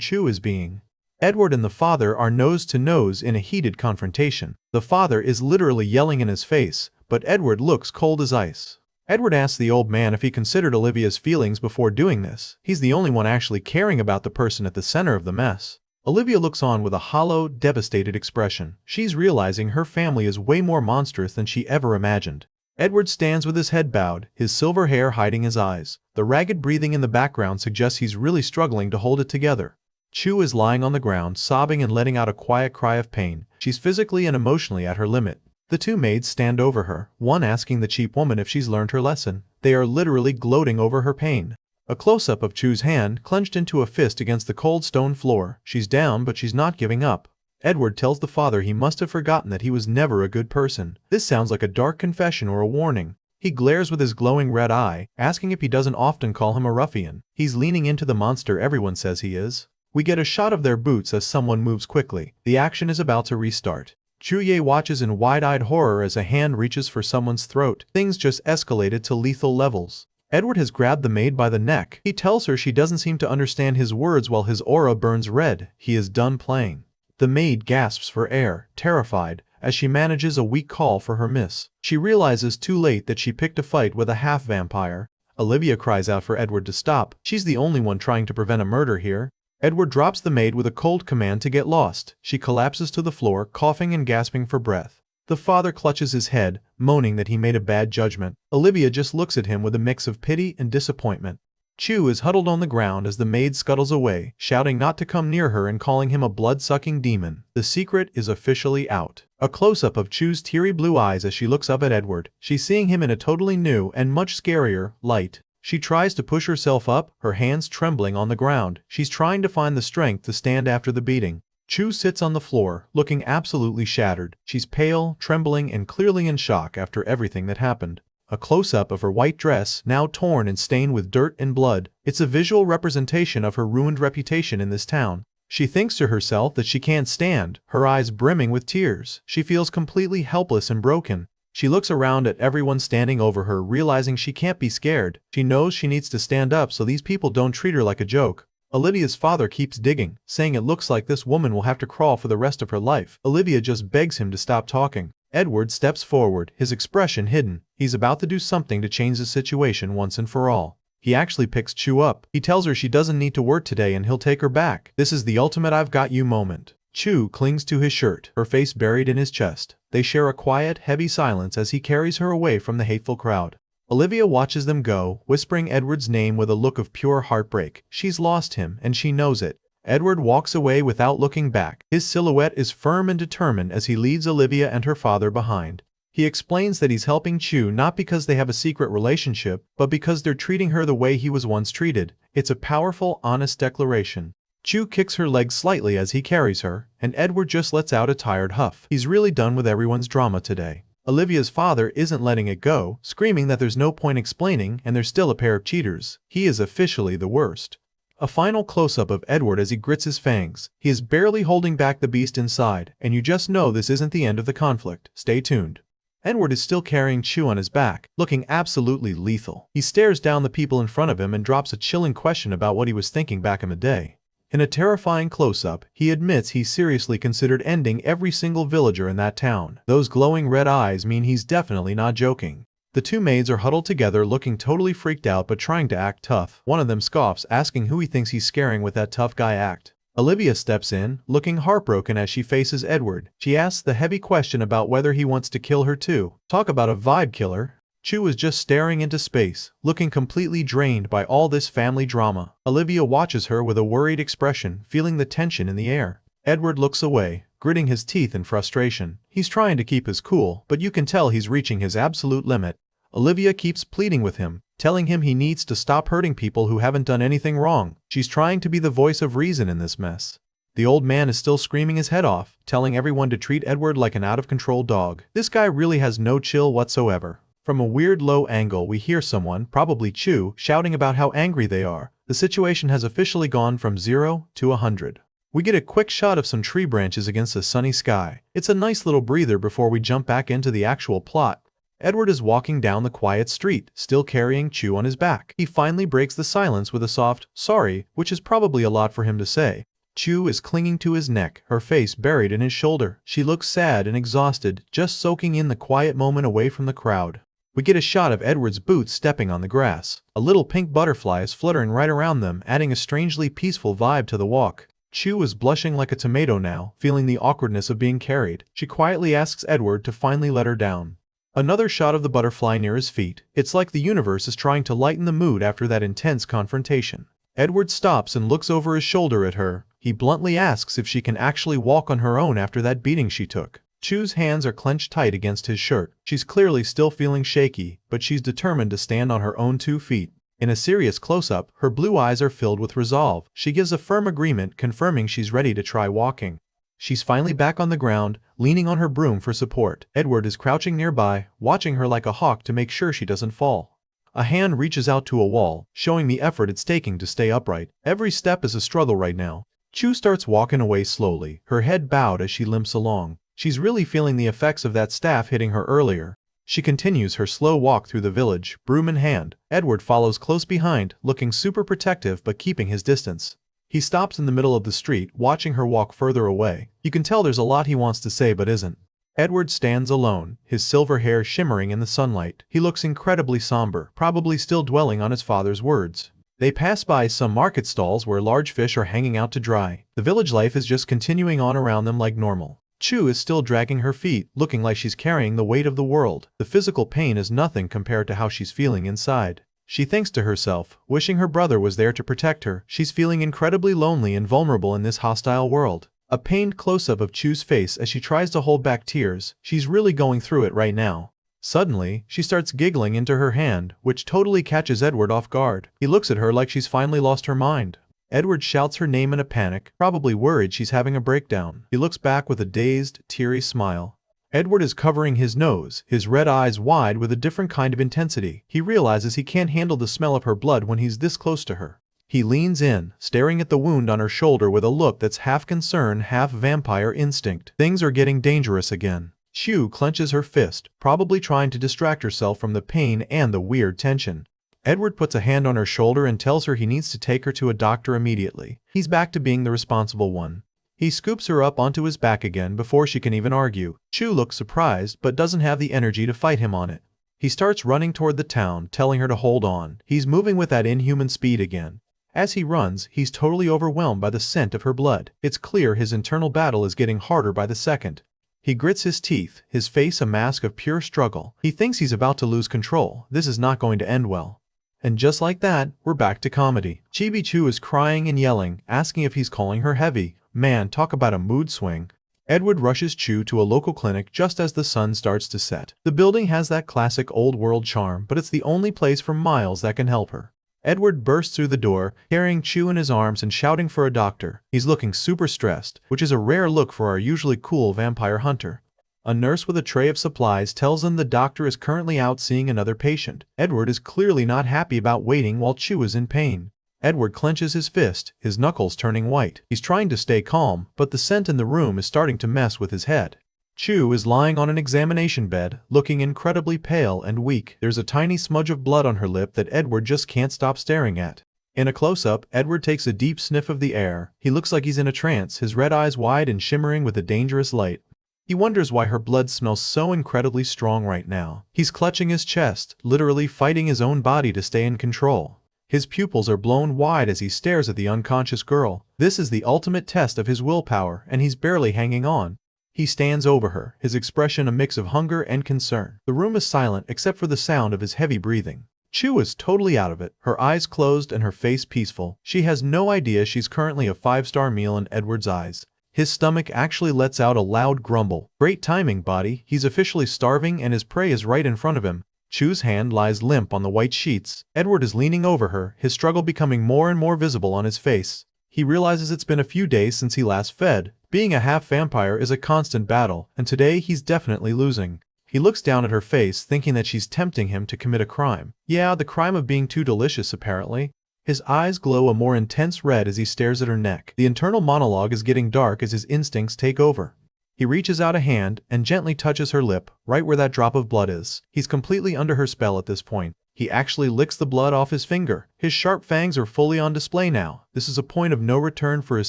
S1: Chu is being. Edward and the father are nose to nose in a heated confrontation. The father is literally yelling in his face, but Edward looks cold as ice. Edward asks the old man if he considered Olivia's feelings before doing this. He's the only one actually caring about the person at the center of the mess. Olivia looks on with a hollow, devastated expression. She's realizing her family is way more monstrous than she ever imagined. Edward stands with his head bowed, his silver hair hiding his eyes. The ragged breathing in the background suggests he's really struggling to hold it together. Chu is lying on the ground, sobbing and letting out a quiet cry of pain. She's physically and emotionally at her limit. The two maids stand over her, one asking the cheap woman if she's learned her lesson. They are literally gloating over her pain. A close-up of Chu's hand clenched into a fist against the cold stone floor. She's down, but she's not giving up. Edward tells the father he must have forgotten that he was never a good person. This sounds like a dark confession or a warning. He glares with his glowing red eye, asking if he doesn't often call him a ruffian. He's leaning into the monster everyone says he is. We get a shot of their boots as someone moves quickly. The action is about to restart. Chuye watches in wide-eyed horror as a hand reaches for someone's throat. Things just escalated to lethal levels. Edward has grabbed the maid by the neck. He tells her she doesn't seem to understand his words while his aura burns red. He is done playing. The maid gasps for air, terrified, as she manages a weak call for her miss. She realizes too late that she picked a fight with a half-vampire. Olivia cries out for Edward to stop. She's the only one trying to prevent a murder here. Edward drops the maid with a cold command to get lost. She collapses to the floor, coughing and gasping for breath. The father clutches his head, moaning that he made a bad judgment. Olivia just looks at him with a mix of pity and disappointment. Chu is huddled on the ground as the maid scuttles away, shouting not to come near her and calling him a blood-sucking demon. The secret is officially out. A close-up of Chu's teary blue eyes as she looks up at Edward. She's seeing him in a totally new and much scarier light. She tries to push herself up, her hands trembling on the ground. She's trying to find the strength to stand after the beating. Chu sits on the floor, looking absolutely shattered. She's pale, trembling, and clearly in shock after everything that happened. A close-up of her white dress, now torn and stained with dirt and blood. It's a visual representation of her ruined reputation in this town. She thinks to herself that she can't stand, her eyes brimming with tears. She feels completely helpless and broken. She looks around at everyone standing over her, realizing she can't be scared. She knows she needs to stand up so these people don't treat her like a joke. Olivia's father keeps digging, saying it looks like this woman will have to crawl for the rest of her life. Olivia just begs him to stop talking. Edward steps forward, his expression hidden. He's about to do something to change the situation once and for all. He actually picks Chu up. He tells her she doesn't need to work today and he'll take her back. This is the ultimate I've got you moment. Chu clings to his shirt, her face buried in his chest. They share a quiet, heavy silence as he carries her away from the hateful crowd. Olivia watches them go, whispering Edward's name with a look of pure heartbreak. She's lost him, and she knows it. Edward walks away without looking back. His silhouette is firm and determined as he leads Olivia and her father behind. He explains that he's helping Chu not because they have a secret relationship, but because they're treating her the way he was once treated. It's a powerful, honest declaration. Chu kicks her leg slightly as he carries her, and Edward just lets out a tired huff. He's really done with everyone's drama today. Olivia's father isn't letting it go, screaming that there's no point explaining and they're still a pair of cheaters. He is officially the worst. A final close-up of Edward as he grits his fangs. He is barely holding back the beast inside, and you just know this isn't the end of the conflict. Stay tuned. Edward is still carrying Chu on his back, looking absolutely lethal. He stares down the people in front of him and drops a chilling question about what he was thinking back in the day. In a terrifying close-up, he admits he seriously considered ending every single villager in that town. Those glowing red eyes mean he's definitely not joking. The two maids are huddled together looking totally freaked out but trying to act tough. One of them scoffs, asking who he thinks he's scaring with that tough guy act. Olivia steps in, looking heartbroken as she faces Edward. She asks the heavy question about whether he wants to kill her too. Talk about a vibe killer. Chu is just staring into space, looking completely drained by all this family drama. Olivia watches her with a worried expression, feeling the tension in the air. Edward looks away, gritting his teeth in frustration. He's trying to keep his cool, but you can tell he's reaching his absolute limit. Olivia keeps pleading with him, telling him he needs to stop hurting people who haven't done anything wrong. She's trying to be the voice of reason in this mess. The old man is still screaming his head off, telling everyone to treat Edward like an out-of-control dog. This guy really has no chill whatsoever. From a weird low angle we hear someone, probably Chu, shouting about how angry they are. The situation has officially gone from 0 to 100. We get a quick shot of some tree branches against a sunny sky. It's a nice little breather before we jump back into the actual plot. Edward is walking down the quiet street, still carrying Chu on his back. He finally breaks the silence with a soft, sorry, which is probably a lot for him to say. Chu is clinging to his neck, her face buried in his shoulder. She looks sad and exhausted, just soaking in the quiet moment away from the crowd. We get a shot of Edward's boots stepping on the grass. A little pink butterfly is fluttering right around them, adding a strangely peaceful vibe to the walk. Chu is blushing like a tomato now, feeling the awkwardness of being carried. She quietly asks Edward to finally let her down. Another shot of the butterfly near his feet. It's like the universe is trying to lighten the mood after that intense confrontation. Edward stops and looks over his shoulder at her. He bluntly asks if she can actually walk on her own after that beating she took. Chu's hands are clenched tight against his shirt. She's clearly still feeling shaky, but she's determined to stand on her own 2 feet. In a serious close-up, her blue eyes are filled with resolve. She gives a firm agreement, confirming she's ready to try walking. She's finally back on the ground, leaning on her broom for support. Edward is crouching nearby, watching her like a hawk to make sure she doesn't fall. A hand reaches out to a wall, showing the effort it's taking to stay upright. Every step is a struggle right now. Chu starts walking away slowly, her head bowed as she limps along. She's really feeling the effects of that staff hitting her earlier. She continues her slow walk through the village, broom in hand. Edward follows close behind, looking super protective but keeping his distance. He stops in the middle of the street, watching her walk further away. You can tell there's a lot he wants to say but isn't. Edward stands alone, his silver hair shimmering in the sunlight. He looks incredibly somber, probably still dwelling on his father's words. They pass by some market stalls where large fish are hanging out to dry. The village life is just continuing on around them like normal. Chu is still dragging her feet, looking like she's carrying the weight of the world. The physical pain is nothing compared to how she's feeling inside. She thinks to herself, wishing her brother was there to protect her. She's feeling incredibly lonely and vulnerable in this hostile world. A pained close-up of Chu's face as she tries to hold back tears. She's really going through it right now. Suddenly, she starts giggling into her hand, which totally catches Edward off guard. He looks at her like she's finally lost her mind. Edward shouts her name in a panic, probably worried she's having a breakdown. He looks back with a dazed, teary smile. Edward is covering his nose, his red eyes wide with a different kind of intensity. He realizes he can't handle the smell of her blood when he's this close to her. He leans in, staring at the wound on her shoulder with a look that's half concern, half vampire instinct. Things are getting dangerous again. Chu clenches her fist, probably trying to distract herself from the pain and the weird tension. Edward puts a hand on her shoulder and tells her he needs to take her to a doctor immediately. He's back to being the responsible one. He scoops her up onto his back again before she can even argue. Chu looks surprised but doesn't have the energy to fight him on it. He starts running toward the town, telling her to hold on. He's moving with that inhuman speed again. As he runs, he's totally overwhelmed by the scent of her blood. It's clear his internal battle is getting harder by the second. He grits his teeth, his face a mask of pure struggle. He thinks he's about to lose control. This is not going to end well. And just like that, we're back to comedy. Chibi-Chu is crying and yelling, asking if he's calling her heavy. Man, talk about a mood swing. Edward rushes Chu to a local clinic just as the sun starts to set. The building has that classic old-world charm, but it's the only place for miles that can help her. Edward bursts through the door, carrying Chu in his arms and shouting for a doctor. He's looking super stressed, which is a rare look for our usually cool vampire hunter. A nurse with a tray of supplies tells them the doctor is currently out seeing another patient. Edward is clearly not happy about waiting while Chu is in pain. Edward clenches his fist, his knuckles turning white. He's trying to stay calm, but the scent in the room is starting to mess with his head. Chu is lying on an examination bed, looking incredibly pale and weak. There's a tiny smudge of blood on her lip that Edward just can't stop staring at. In a close-up, Edward takes a deep sniff of the air. He looks like he's in a trance, his red eyes wide and shimmering with a dangerous light. He wonders why her blood smells so incredibly strong right now. He's clutching his chest, literally fighting his own body to stay in control. His pupils are blown wide as he stares at the unconscious girl. This is the ultimate test of his willpower, and he's barely hanging on. He stands over her, his expression a mix of hunger and concern. The room is silent except for the sound of his heavy breathing. Chu is totally out of it, her eyes closed and her face peaceful. She has no idea she's currently a five-star meal in Edward's eyes. His stomach actually lets out a loud grumble. Great timing, buddy. He's officially starving and his prey is right in front of him. Chu's hand lies limp on the white sheets. Edward is leaning over her, his struggle becoming more and more visible on his face. He realizes it's been a few days since he last fed. Being a half-vampire is a constant battle, and today he's definitely losing. He looks down at her face, thinking that she's tempting him to commit a crime. Yeah, the crime of being too delicious, apparently. His eyes glow a more intense red as he stares at her neck. The internal monologue is getting dark as his instincts take over. He reaches out a hand and gently touches her lip, right where that drop of blood is. He's completely under her spell at this point. He actually licks the blood off his finger. His sharp fangs are fully on display now. This is a point of no return for his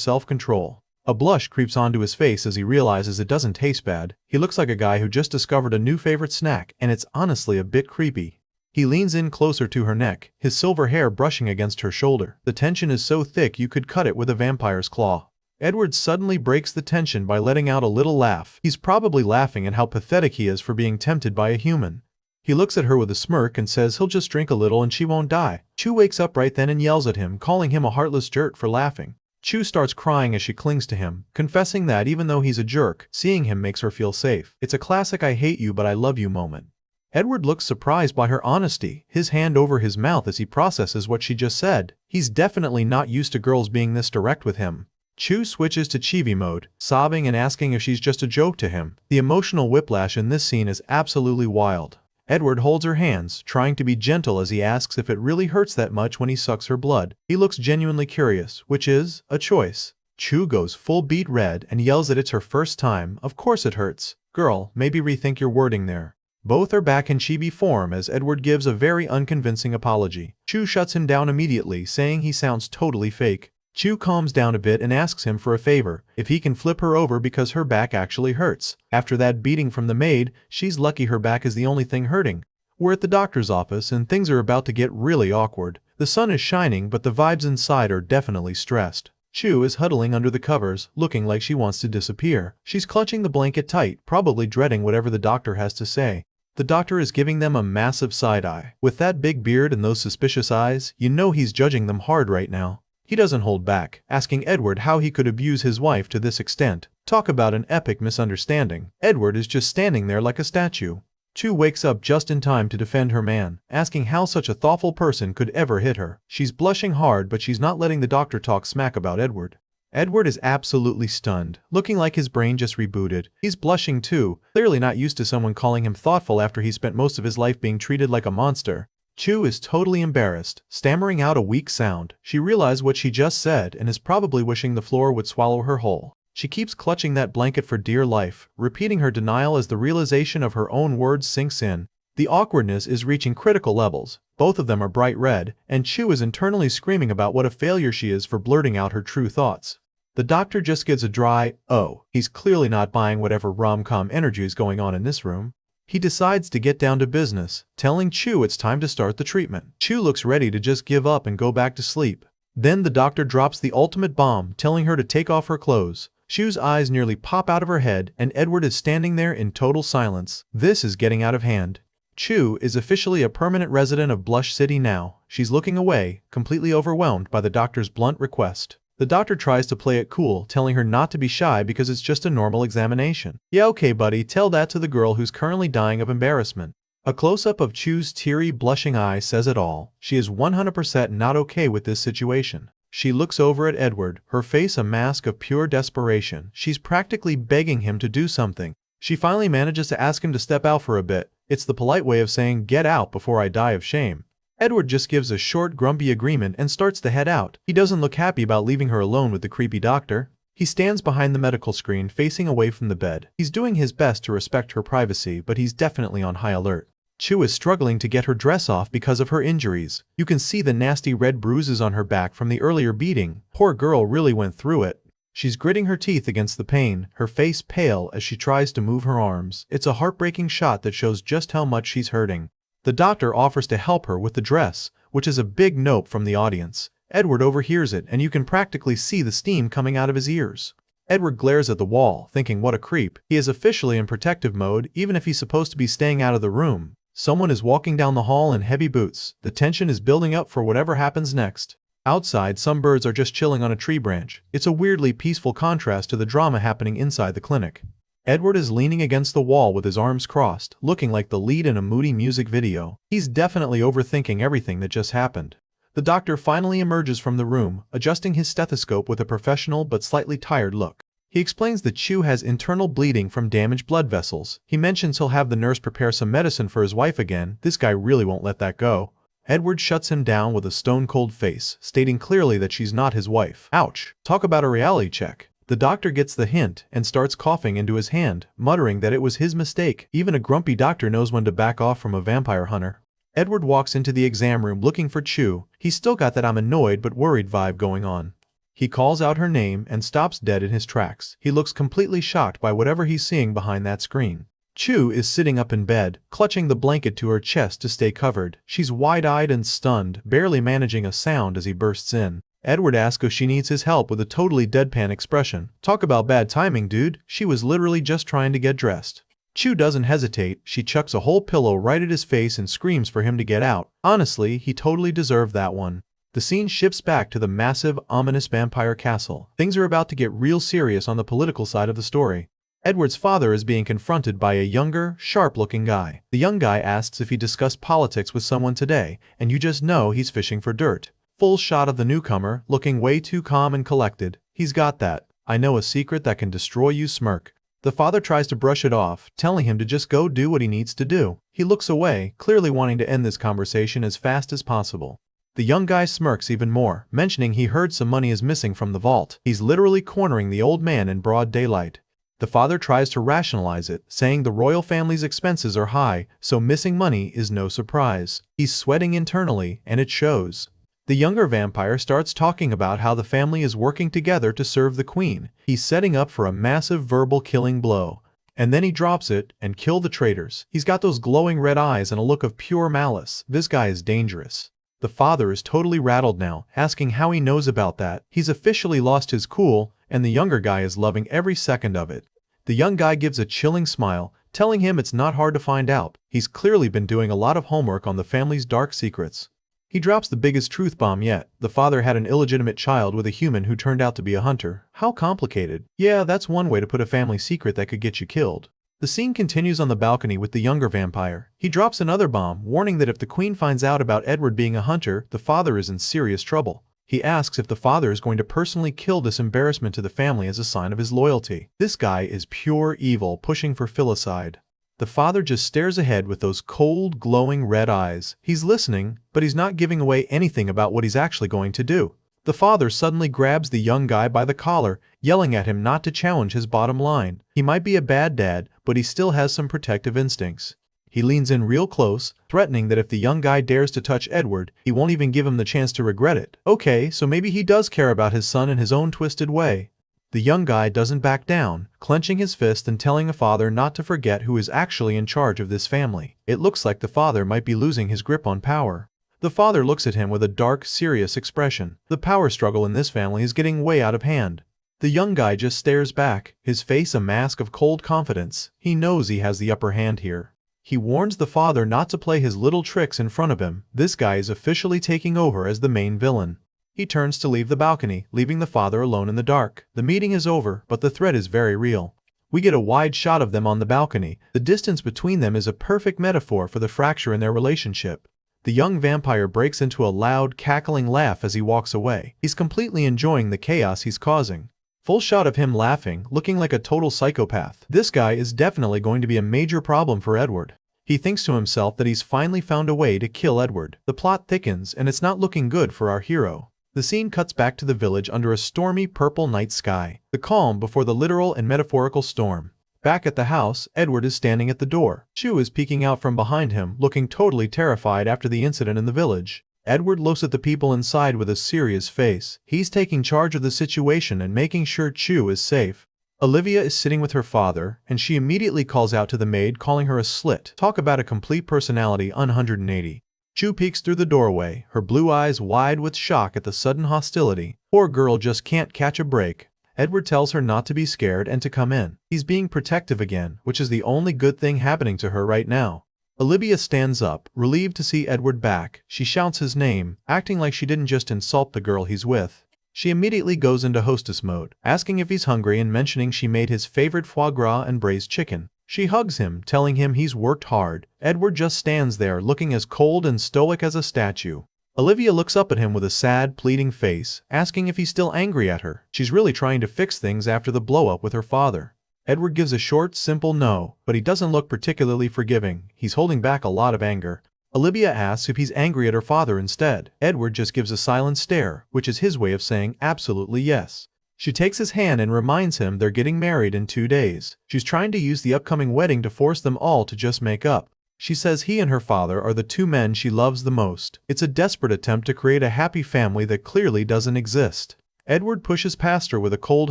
S1: self-control. A blush creeps onto his face as he realizes it doesn't taste bad. He looks like a guy who just discovered a new favorite snack, and it's honestly a bit creepy. He leans in closer to her neck, his silver hair brushing against her shoulder. The tension is so thick you could cut it with a vampire's claw. Edward suddenly breaks the tension by letting out a little laugh. He's probably laughing at how pathetic he is for being tempted by a human. He looks at her with a smirk and says he'll just drink a little and she won't die. Chu wakes up right then and yells at him, calling him a heartless jerk for laughing. Chu starts crying as she clings to him, confessing that even though he's a jerk, seeing him makes her feel safe. It's a classic I hate you but I love you moment. Edward looks surprised by her honesty, his hand over his mouth as he processes what she just said. He's definitely not used to girls being this direct with him. Chu switches to chibi mode, sobbing and asking if she's just a joke to him. The emotional whiplash in this scene is absolutely wild. Edward holds her hands, trying to be gentle as he asks if it really hurts that much when he sucks her blood. He looks genuinely curious, which is a choice. Chu goes full beet red and yells that it's her first time. Of course it hurts. Girl, maybe rethink your wording there. Both are back in chibi form as Edward gives a very unconvincing apology. Chu shuts him down immediately, saying he sounds totally fake. Chu calms down a bit and asks him for a favor, if he can flip her over because her back actually hurts. After that beating from the maid, she's lucky her back is the only thing hurting. We're at the doctor's office and things are about to get really awkward. The sun is shining but the vibes inside are definitely stressed. Chu is huddling under the covers, looking like she wants to disappear. She's clutching the blanket tight, probably dreading whatever the doctor has to say. The doctor is giving them a massive side-eye. With that big beard and those suspicious eyes, you know he's judging them hard right now. He doesn't hold back, asking Edward how he could abuse his wife to this extent. Talk about an epic misunderstanding. Edward is just standing there like a statue. Chu wakes up just in time to defend her man, asking how such a thoughtful person could ever hit her. She's blushing hard but she's not letting the doctor talk smack about Edward. Edward is absolutely stunned, looking like his brain just rebooted. He's blushing too, clearly not used to someone calling him thoughtful after he spent most of his life being treated like a monster. Chu is totally embarrassed, stammering out a weak sound. She realized what she just said and is probably wishing the floor would swallow her whole. She keeps clutching that blanket for dear life, repeating her denial as the realization of her own words sinks in. The awkwardness is reaching critical levels. Both of them are bright red, and Chu is internally screaming about what a failure she is for blurting out her true thoughts. The doctor just gives a dry, oh. He's clearly not buying whatever rom-com energy is going on in this room. He decides to get down to business, telling Chu it's time to start the treatment. Chu looks ready to just give up and go back to sleep. Then the doctor drops the ultimate bomb, telling her to take off her clothes. Chu's eyes nearly pop out of her head, and Edward is standing there in total silence. This is getting out of hand. Chu is officially a permanent resident of Blush City now. She's looking away, completely overwhelmed by the doctor's blunt request. The doctor tries to play it cool, telling her not to be shy because it's just a normal examination. Yeah, okay buddy, tell that to the girl who's currently dying of embarrassment. A close-up of Chu's teary, blushing eye says it all. She is 100% not okay with this situation. She looks over at Edward, her face a mask of pure desperation. She's practically begging him to do something. She finally manages to ask him to step out for a bit. It's the polite way of saying, get out before I die of shame. Edward just gives a short, grumpy agreement and starts to head out. He doesn't look happy about leaving her alone with the creepy doctor. He stands behind the medical screen, facing away from the bed. He's doing his best to respect her privacy, but he's definitely on high alert. Chu is struggling to get her dress off because of her injuries. You can see the nasty red bruises on her back from the earlier beating. Poor girl really went through it. She's gritting her teeth against the pain, her face pale as she tries to move her arms. It's a heartbreaking shot that shows just how much she's hurting. The doctor offers to help her with the dress, which is a big nope from the audience. Edward overhears it and you can practically see the steam coming out of his ears. Edward glares at the wall, thinking what a creep. He is officially in protective mode even if he's supposed to be staying out of the room. Someone is walking down the hall in heavy boots. The tension is building up for whatever happens next. Outside, some birds are just chilling on a tree branch. It's a weirdly peaceful contrast to the drama happening inside the clinic. Edward is leaning against the wall with his arms crossed, looking like the lead in a moody music video. He's definitely overthinking everything that just happened. The doctor finally emerges from the room, adjusting his stethoscope with a professional but slightly tired look. He explains that Chu has internal bleeding from damaged blood vessels. He mentions he'll have the nurse prepare some medicine for his wife again. This guy really won't let that go. Edward shuts him down with a stone-cold face, stating clearly that she's not his wife. Ouch. Talk about a reality check. The doctor gets the hint and starts coughing into his hand, muttering that it was his mistake. Even a grumpy doctor knows when to back off from a vampire hunter. Edward walks into the exam room looking for Chu. He's still got that I'm annoyed but worried vibe going on. He calls out her name and stops dead in his tracks. He looks completely shocked by whatever he's seeing behind that screen. Chu is sitting up in bed, clutching the blanket to her chest to stay covered. She's wide-eyed and stunned, barely managing a sound as he bursts in. Edward asks if she needs his help with a totally deadpan expression. Talk about bad timing, dude. She was literally just trying to get dressed. Chu doesn't hesitate. She chucks a whole pillow right at his face and screams for him to get out. Honestly, he totally deserved that one. The scene shifts back to the massive, ominous vampire castle. Things are about to get real serious on the political side of the story. Edward's father is being confronted by a younger, sharp-looking guy. The young guy asks if he discussed politics with someone today, and you just know he's fishing for dirt. Full shot of the newcomer, looking way too calm and collected. He's got that "I know a secret that can destroy you" smirk. The father tries to brush it off, telling him to just go do what he needs to do. He looks away, clearly wanting to end this conversation as fast as possible. The young guy smirks even more, mentioning he heard some money is missing from the vault. He's literally cornering the old man in broad daylight. The father tries to rationalize it, saying the royal family's expenses are high, so missing money is no surprise. He's sweating internally, and it shows. The younger vampire starts talking about how the family is working together to serve the queen. He's setting up for a massive verbal killing blow. And then he drops it and kill the traitors. He's got those glowing red eyes and a look of pure malice. This guy is dangerous. The father is totally rattled now, asking how he knows about that. He's officially lost his cool, and the younger guy is loving every second of it. The young guy gives a chilling smile, telling him it's not hard to find out. He's clearly been doing a lot of homework on the family's dark secrets. He drops the biggest truth bomb yet. The father had an illegitimate child with a human who turned out to be a hunter. How complicated. Yeah, that's one way to put a family secret that could get you killed. The scene continues on the balcony with the younger vampire. He drops another bomb, warning that if the queen finds out about Edward being a hunter, the father is in serious trouble. He asks if the father is going to personally kill this embarrassment to the family as a sign of his loyalty. This guy is pure evil, pushing for filicide. The father just stares ahead with those cold, glowing red eyes. He's listening, but he's not giving away anything about what he's actually going to do. The father suddenly grabs the young guy by the collar, yelling at him not to challenge his bottom line. He might be a bad dad, but he still has some protective instincts. He leans in real close, threatening that if the young guy dares to touch Edward, he won't even give him the chance to regret it. Okay, so maybe he does care about his son in his own twisted way. The young guy doesn't back down, clenching his fist and telling the father not to forget who is actually in charge of this family. It looks like the father might be losing his grip on power. The father looks at him with a dark, serious expression. The power struggle in this family is getting way out of hand. The young guy just stares back, his face a mask of cold confidence. He knows he has the upper hand here. He warns the father not to play his little tricks in front of him. This guy is officially taking over as the main villain. He turns to leave the balcony, leaving the father alone in the dark. The meeting is over, but the threat is very real. We get a wide shot of them on the balcony. The distance between them is a perfect metaphor for the fracture in their relationship. The young vampire breaks into a loud, cackling laugh as he walks away. He's completely enjoying the chaos he's causing. Full shot of him laughing, looking like a total psychopath. This guy is definitely going to be a major problem for Edward. He thinks to himself that he's finally found a way to kill Edward. The plot thickens, and it's not looking good for our hero. The scene cuts back to the village under a stormy purple night sky. The calm before the literal and metaphorical storm. Back at the house, Edward is standing at the door. Chu is peeking out from behind him, looking totally terrified after the incident in the village. Edward looks at the people inside with a serious face. He's taking charge of the situation and making sure Chu is safe. Olivia is sitting with her father, and she immediately calls out to the maid, calling her a slit. Talk about a complete personality 180. Chu peeks through the doorway, her blue eyes wide with shock at the sudden hostility. Poor girl just can't catch a break. Edward tells her not to be scared and to come in. He's being protective again, which is the only good thing happening to her right now. Olivia stands up, relieved to see Edward back. She shouts his name, acting like she didn't just insult the girl he's with. She immediately goes into hostess mode, asking if he's hungry and mentioning she made his favorite foie gras and braised chicken. She hugs him, telling him he's worked hard. Edward just stands there, looking as cold and stoic as a statue. Olivia looks up at him with a sad, pleading face, asking if he's still angry at her. She's really trying to fix things after the blow-up with her father. Edward gives a short, simple no, but he doesn't look particularly forgiving. He's holding back a lot of anger. Olivia asks if he's angry at her father instead. Edward just gives a silent stare, which is his way of saying absolutely yes. She takes his hand and reminds him they're getting married in 2 days. She's trying to use the upcoming wedding to force them all to just make up. She says he and her father are the 2 men she loves the most. It's a desperate attempt to create a happy family that clearly doesn't exist. Edward pushes past her with a cold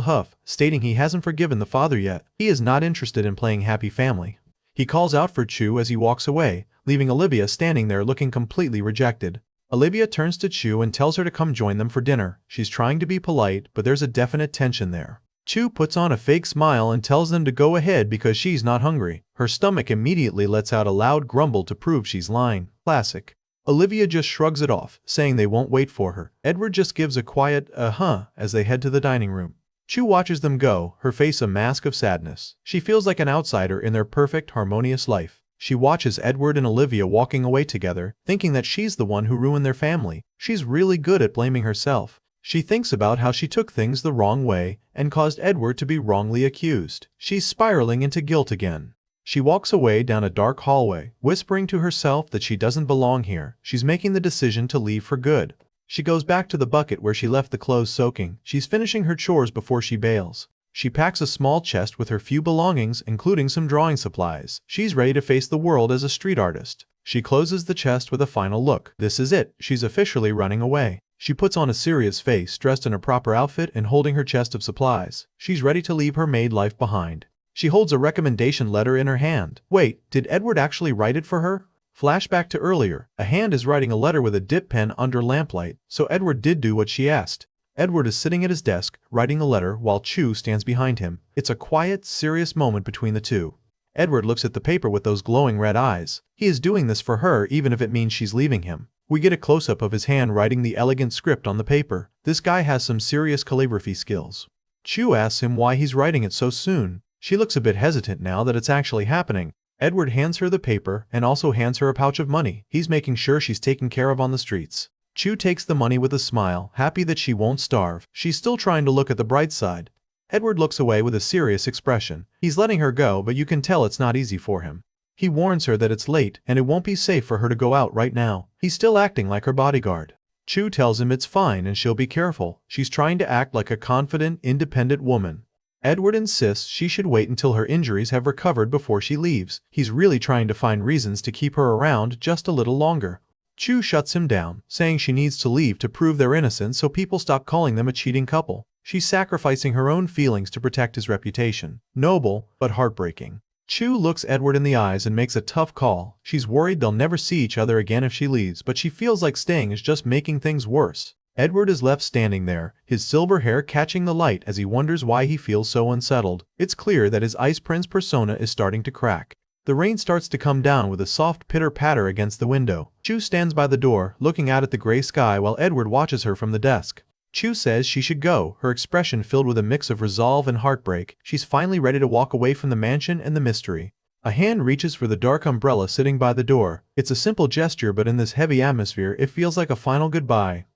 S1: huff, stating he hasn't forgiven the father yet. He is not interested in playing happy family. He calls out for Chu as he walks away, leaving Olivia standing there looking completely rejected. Olivia turns to Chu and tells her to come join them for dinner. She's trying to be polite, but there's a definite tension there. Chu puts on a fake smile and tells them to go ahead because she's not hungry. Her stomach immediately lets out a loud grumble to prove she's lying. Classic. Olivia just shrugs it off, saying they won't wait for her. Edward just gives a quiet, as they head to the dining room. Chu watches them go, her face a mask of sadness. She feels like an outsider in their perfect, harmonious life. She watches Edward and Olivia walking away together, thinking that she's the one who ruined their family. She's really good at blaming herself. She thinks about how she took things the wrong way and caused Edward to be wrongly accused. She's spiraling into guilt again. She walks away down a dark hallway, whispering to herself that she doesn't belong here. She's making the decision to leave for good. She goes back to the bucket where she left the clothes soaking. She's finishing her chores before she bails. She packs a small chest with her few belongings, including some drawing supplies. She's ready to face the world as a street artist. She closes the chest with a final look. This is it. She's officially running away. She puts on a serious face, dressed in a proper outfit and holding her chest of supplies. She's ready to leave her maid life behind. She holds a recommendation letter in her hand. Wait, did Edward actually write it for her? Flashback to earlier. A hand is writing a letter with a dip pen under lamplight, so Edward did do what she asked. Edward is sitting at his desk, writing the letter, while Chu stands behind him. It's a quiet, serious moment between the two. Edward looks at the paper with those glowing red eyes. He is doing this for her even if it means she's leaving him. We get a close-up of his hand writing the elegant script on the paper. This guy has some serious calligraphy skills. Chu asks him why he's writing it so soon. She looks a bit hesitant now that it's actually happening. Edward hands her the paper and also hands her a pouch of money. He's making sure she's taken care of on the streets. Chu takes the money with a smile, happy that she won't starve. She's still trying to look at the bright side. Edward looks away with a serious expression. He's letting her go, but you can tell it's not easy for him. He warns her that it's late and it won't be safe for her to go out right now. He's still acting like her bodyguard. Chu tells him it's fine and she'll be careful. She's trying to act like a confident, independent woman. Edward insists she should wait until her injuries have recovered before she leaves. He's really trying to find reasons to keep her around just a little longer. Chu shuts him down, saying she needs to leave to prove their innocence so people stop calling them a cheating couple. She's sacrificing her own feelings to protect his reputation. Noble, but heartbreaking. Chu looks Edward in the eyes and makes a tough call. She's worried they'll never see each other again if she leaves, but she feels like staying is just making things worse. Edward is left standing there, his silver hair catching the light as he wonders why he feels so unsettled. It's clear that his Ice Prince persona is starting to crack. The rain starts to come down with a soft pitter-patter against the window. Chu stands by the door, looking out at the gray sky while Edward watches her from the desk. Chu says she should go, her expression filled with a mix of resolve and heartbreak. She's finally ready to walk away from the mansion and the mystery. A hand reaches for the dark umbrella sitting by the door. It's a simple gesture, but in this heavy atmosphere it feels like a final goodbye.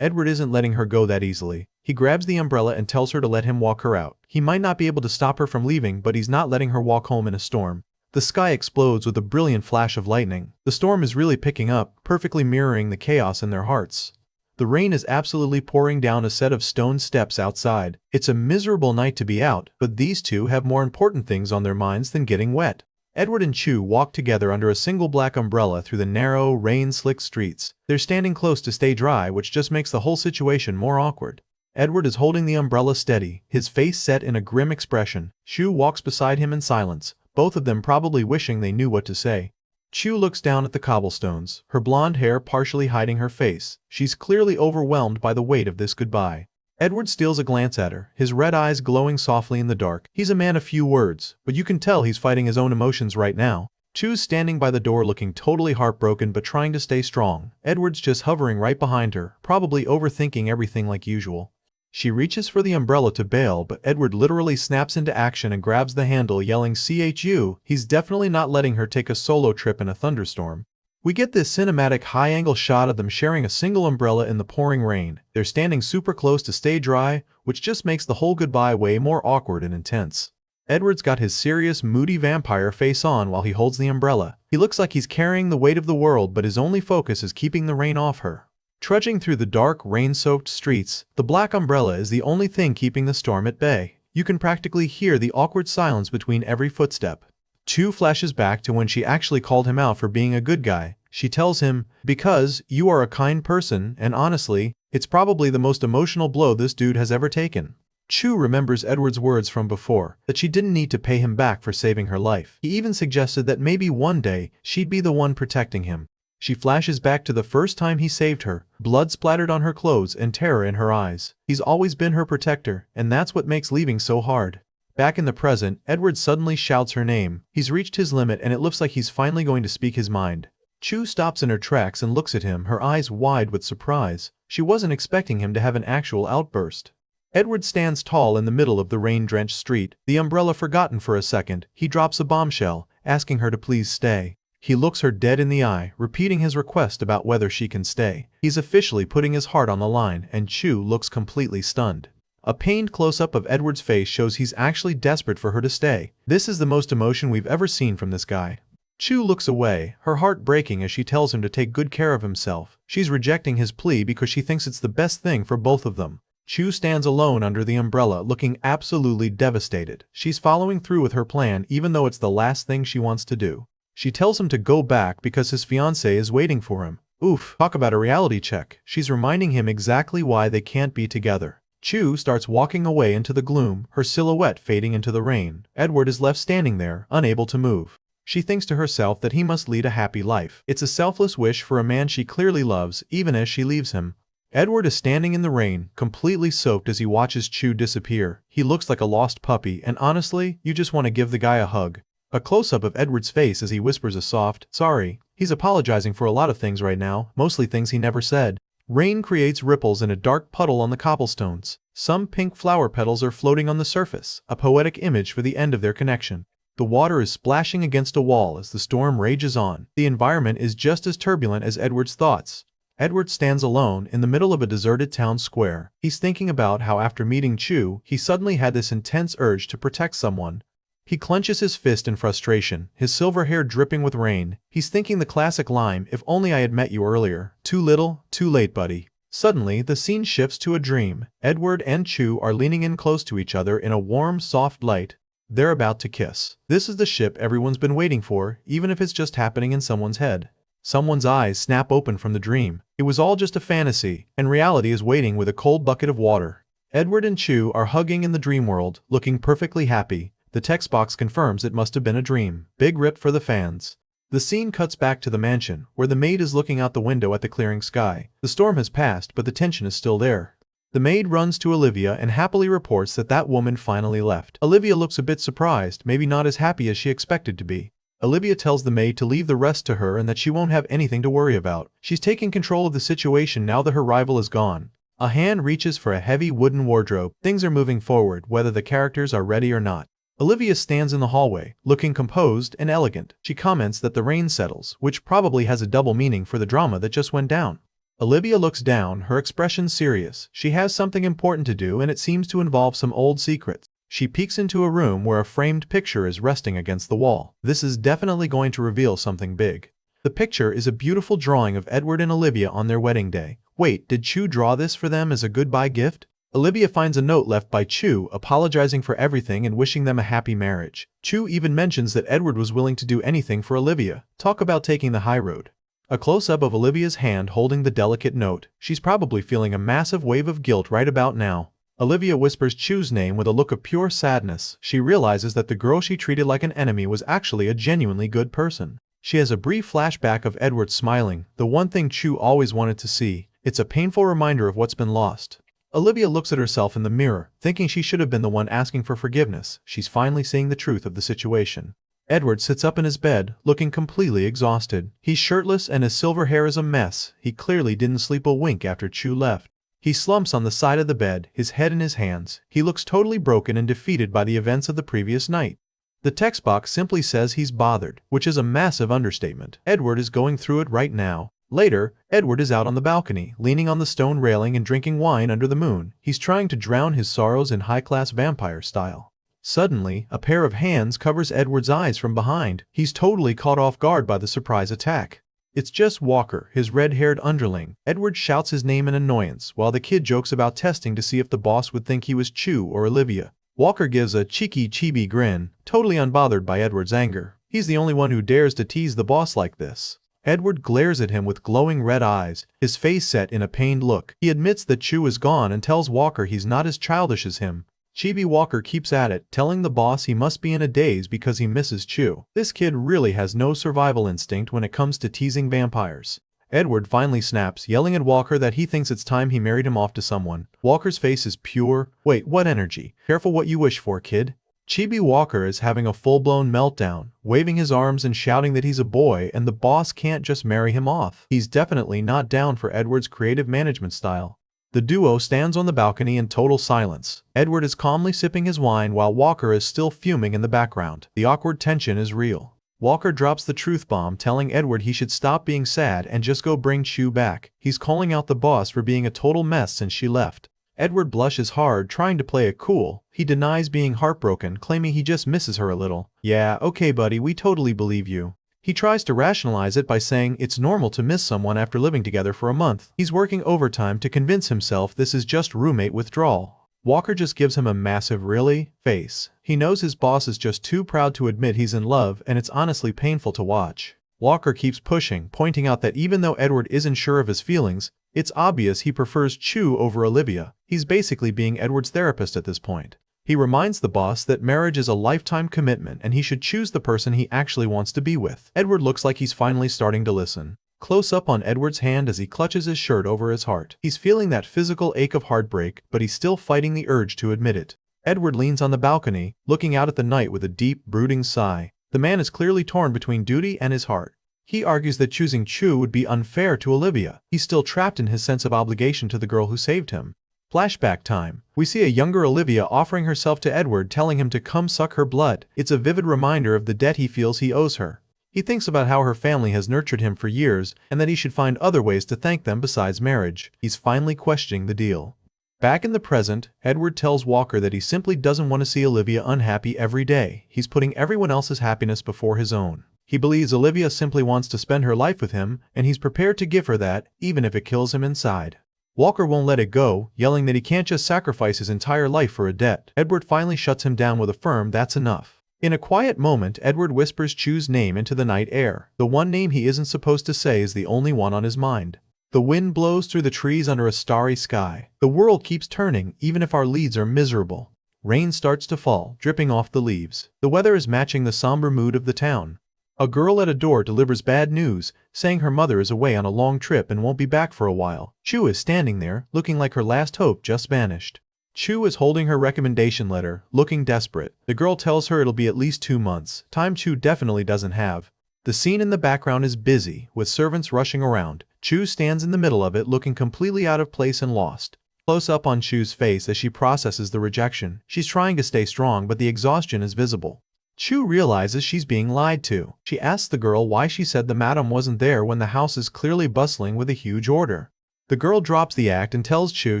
S1: Edward isn't letting her go that easily. He grabs the umbrella and tells her to let him walk her out. He might not be able to stop her from leaving, but he's not letting her walk home in a storm. The sky explodes with a brilliant flash of lightning. The storm is really picking up, perfectly mirroring the chaos in their hearts. The rain is absolutely pouring down a set of stone steps outside. It's a miserable night to be out, but these two have more important things on their minds than getting wet. Edward and Chu walk together under a single black umbrella through the narrow, rain-slicked streets. They're standing close to stay dry, which just makes the whole situation more awkward. Edward is holding the umbrella steady, his face set in a grim expression. Chu walks beside him in silence, both of them probably wishing they knew what to say. Chu looks down at the cobblestones, her blonde hair partially hiding her face. She's clearly overwhelmed by the weight of this goodbye. Edward steals a glance at her, his red eyes glowing softly in the dark. He's a man of few words, but you can tell he's fighting his own emotions right now. Chu's standing by the door looking totally heartbroken but trying to stay strong. Edward's just hovering right behind her, probably overthinking everything like usual. She reaches for the umbrella to bail, but Edward literally snaps into action and grabs the handle, yelling "CHU!" He's definitely not letting her take a solo trip in a thunderstorm. We get this cinematic high-angle shot of them sharing a single umbrella in the pouring rain. They're standing super close to stay dry, which just makes the whole goodbye way more awkward and intense. Edward's got his serious, moody vampire face on while he holds the umbrella. He looks like he's carrying the weight of the world, but his only focus is keeping the rain off her. Trudging through the dark, rain-soaked streets, the black umbrella is the only thing keeping the storm at bay. You can practically hear the awkward silence between every footstep. Chu flashes back to when she actually called him out for being a good guy. She tells him, "Because you are a kind person, and honestly, it's probably the most emotional blow this dude has ever taken." Chu remembers Edward's words from before, that she didn't need to pay him back for saving her life. He even suggested that maybe one day, she'd be the one protecting him. She flashes back to the first time he saved her, blood splattered on her clothes and terror in her eyes. He's always been her protector, and that's what makes leaving so hard. Back in the present, Edward suddenly shouts her name. He's reached his limit and it looks like he's finally going to speak his mind. Chu stops in her tracks and looks at him, her eyes wide with surprise. She wasn't expecting him to have an actual outburst. Edward stands tall in the middle of the rain-drenched street, the umbrella forgotten for a second. He drops a bombshell, asking her to please stay. He looks her dead in the eye, repeating his request about whether she can stay. He's officially putting his heart on the line, and Chu looks completely stunned. A pained close-up of Edward's face shows he's actually desperate for her to stay. This is the most emotion we've ever seen from this guy. Chu looks away, her heart breaking as she tells him to take good care of himself. She's rejecting his plea because she thinks it's the best thing for both of them. Chu stands alone under the umbrella, looking absolutely devastated. She's following through with her plan even though it's the last thing she wants to do. She tells him to go back because his fiancée is waiting for him. Oof, talk about a reality check. She's reminding him exactly why they can't be together. Chu starts walking away into the gloom, her silhouette fading into the rain. Edward is left standing there, unable to move. She thinks to herself that he must lead a happy life. It's a selfless wish for a man she clearly loves, even as she leaves him. Edward is standing in the rain, completely soaked as he watches Chu disappear. He looks like a lost puppy, and honestly, you just want to give the guy a hug. A close-up of Edward's face as he whispers a soft, "Sorry." He's apologizing for a lot of things right now, mostly things he never said. Rain creates ripples in a dark puddle on the cobblestones. Some pink flower petals are floating on the surface, a poetic image for the end of their connection. The water is splashing against a wall as the storm rages on. The environment is just as turbulent as Edward's thoughts. Edward stands alone in the middle of a deserted town square. He's thinking about how after meeting Chu, he suddenly had this intense urge to protect someone. He clenches his fist in frustration, his silver hair dripping with rain. He's thinking the classic line, "If only I had met you earlier." Too little, too late, buddy. Suddenly, the scene shifts to a dream. Edward and Chu are leaning in close to each other in a warm, soft light. They're about to kiss. This is the ship everyone's been waiting for, even if it's just happening in someone's head. Someone's eyes snap open from the dream. It was all just a fantasy, and reality is waiting with a cold bucket of water. Edward and Chu are hugging in the dream world, looking perfectly happy. The text box confirms it must have been a dream. Big rip for the fans. The scene cuts back to the mansion, where the maid is looking out the window at the clearing sky. The storm has passed, but the tension is still there. The maid runs to Olivia and happily reports that that woman finally left. Olivia looks a bit surprised, maybe not as happy as she expected to be. Olivia tells the maid to leave the rest to her and that she won't have anything to worry about. She's taking control of the situation now that her rival is gone. A hand reaches for a heavy wooden wardrobe. Things are moving forward, whether the characters are ready or not. Olivia stands in the hallway, looking composed and elegant. She comments that the rain settles, which probably has a double meaning for the drama that just went down. Olivia looks down, her expression serious. She has something important to do and it seems to involve some old secrets. She peeks into a room where a framed picture is resting against the wall. This is definitely going to reveal something big. The picture is a beautiful drawing of Edward and Olivia on their wedding day. Wait, did Chu draw this for them as a goodbye gift? Olivia finds a note left by Chu apologizing for everything and wishing them a happy marriage. Chu even mentions that Edward was willing to do anything for Olivia. Talk about taking the high road. A close-up of Olivia's hand holding the delicate note. She's probably feeling a massive wave of guilt right about now. Olivia whispers Chu's name with a look of pure sadness. She realizes that the girl she treated like an enemy was actually a genuinely good person. She has a brief flashback of Edward smiling, the one thing Chu always wanted to see. It's a painful reminder of what's been lost. Olivia looks at herself in the mirror, thinking she should have been the one asking for forgiveness. She's finally seeing the truth of the situation. Edward sits up in his bed, looking completely exhausted. He's shirtless and his silver hair is a mess. He clearly didn't sleep a wink after Chu left. He slumps on the side of the bed, his head in his hands. He looks totally broken and defeated by the events of the previous night. The text box simply says he's bothered, which is a massive understatement. Edward is going through it right now. Later, Edward is out on the balcony, leaning on the stone railing and drinking wine under the moon. He's trying to drown his sorrows in high-class vampire style. Suddenly, a pair of hands covers Edward's eyes from behind. He's totally caught off guard by the surprise attack. It's just Walker, his red-haired underling. Edward shouts his name in annoyance, while the kid jokes about testing to see if the boss would think he was Chu or Olivia. Walker gives a cheeky chibi grin, totally unbothered by Edward's anger. He's the only one who dares to tease the boss like this. Edward glares at him with glowing red eyes, his face set in a pained look. He admits that Chu is gone and tells Walker he's not as childish as him. Chibi Walker keeps at it, telling the boss he must be in a daze because he misses Chu. This kid really has no survival instinct when it comes to teasing vampires. Edward finally snaps, yelling at Walker that he thinks it's time he married him off to someone. Walker's face is pure. Wait, what energy? Careful what you wish for, kid. Chibi Walker is having a full-blown meltdown, waving his arms and shouting that he's a boy and the boss can't just marry him off. He's definitely not down for Edward's creative management style. The duo stands on the balcony in total silence. Edward is calmly sipping his wine while Walker is still fuming in the background. The awkward tension is real. Walker drops the truth bomb, telling Edward he should stop being sad and just go bring Chu back. He's calling out the boss for being a total mess since she left. Edward blushes hard, trying to play it cool. He denies being heartbroken, claiming he just misses her a little. Yeah, okay buddy, we totally believe you. He tries to rationalize it by saying it's normal to miss someone after living together for a month. He's working overtime to convince himself this is just roommate withdrawal. Walker just gives him a massive "really?" face. He knows his boss is just too proud to admit he's in love, and it's honestly painful to watch. Walker keeps pushing, pointing out that even though Edward isn't sure of his feelings, it's obvious he prefers Chu over Olivia. He's basically being Edward's therapist at this point. He reminds the boss that marriage is a lifetime commitment and he should choose the person he actually wants to be with. Edward looks like he's finally starting to listen. Close up on Edward's hand as he clutches his shirt over his heart. He's feeling that physical ache of heartbreak, but he's still fighting the urge to admit it. Edward leans on the balcony, looking out at the night with a deep, brooding sigh. The man is clearly torn between duty and his heart. He argues that choosing Chu would be unfair to Olivia. He's still trapped in his sense of obligation to the girl who saved him. Flashback time. We see a younger Olivia offering herself to Edward, telling him to come suck her blood. It's a vivid reminder of the debt he feels he owes her. He thinks about how her family has nurtured him for years and that he should find other ways to thank them besides marriage. He's finally questioning the deal. Back in the present, Edward tells Walker that he simply doesn't want to see Olivia unhappy every day. He's putting everyone else's happiness before his own. He believes Olivia simply wants to spend her life with him, and he's prepared to give her that, even if it kills him inside. Walker won't let it go, yelling that he can't just sacrifice his entire life for a debt. Edward finally shuts him down with a firm "that's enough." In a quiet moment, Edward whispers Chu's name into the night air. The one name he isn't supposed to say is the only one on his mind. The wind blows through the trees under a starry sky. The world keeps turning, even if our leads are miserable. Rain starts to fall, dripping off the leaves. The weather is matching the somber mood of the town. A girl at a door delivers bad news, saying her mother is away on a long trip and won't be back for a while. Chu is standing there, looking like her last hope just vanished. Chu is holding her recommendation letter, looking desperate. The girl tells her it'll be at least 2 months, time Chu definitely doesn't have. The scene in the background is busy, with servants rushing around. Chu stands in the middle of it, looking completely out of place and lost. Close up on Chu's face as she processes the rejection. She's trying to stay strong, but the exhaustion is visible. Chu realizes she's being lied to. She asks the girl why she said the madam wasn't there when the house is clearly bustling with a huge order. The girl drops the act and tells Chu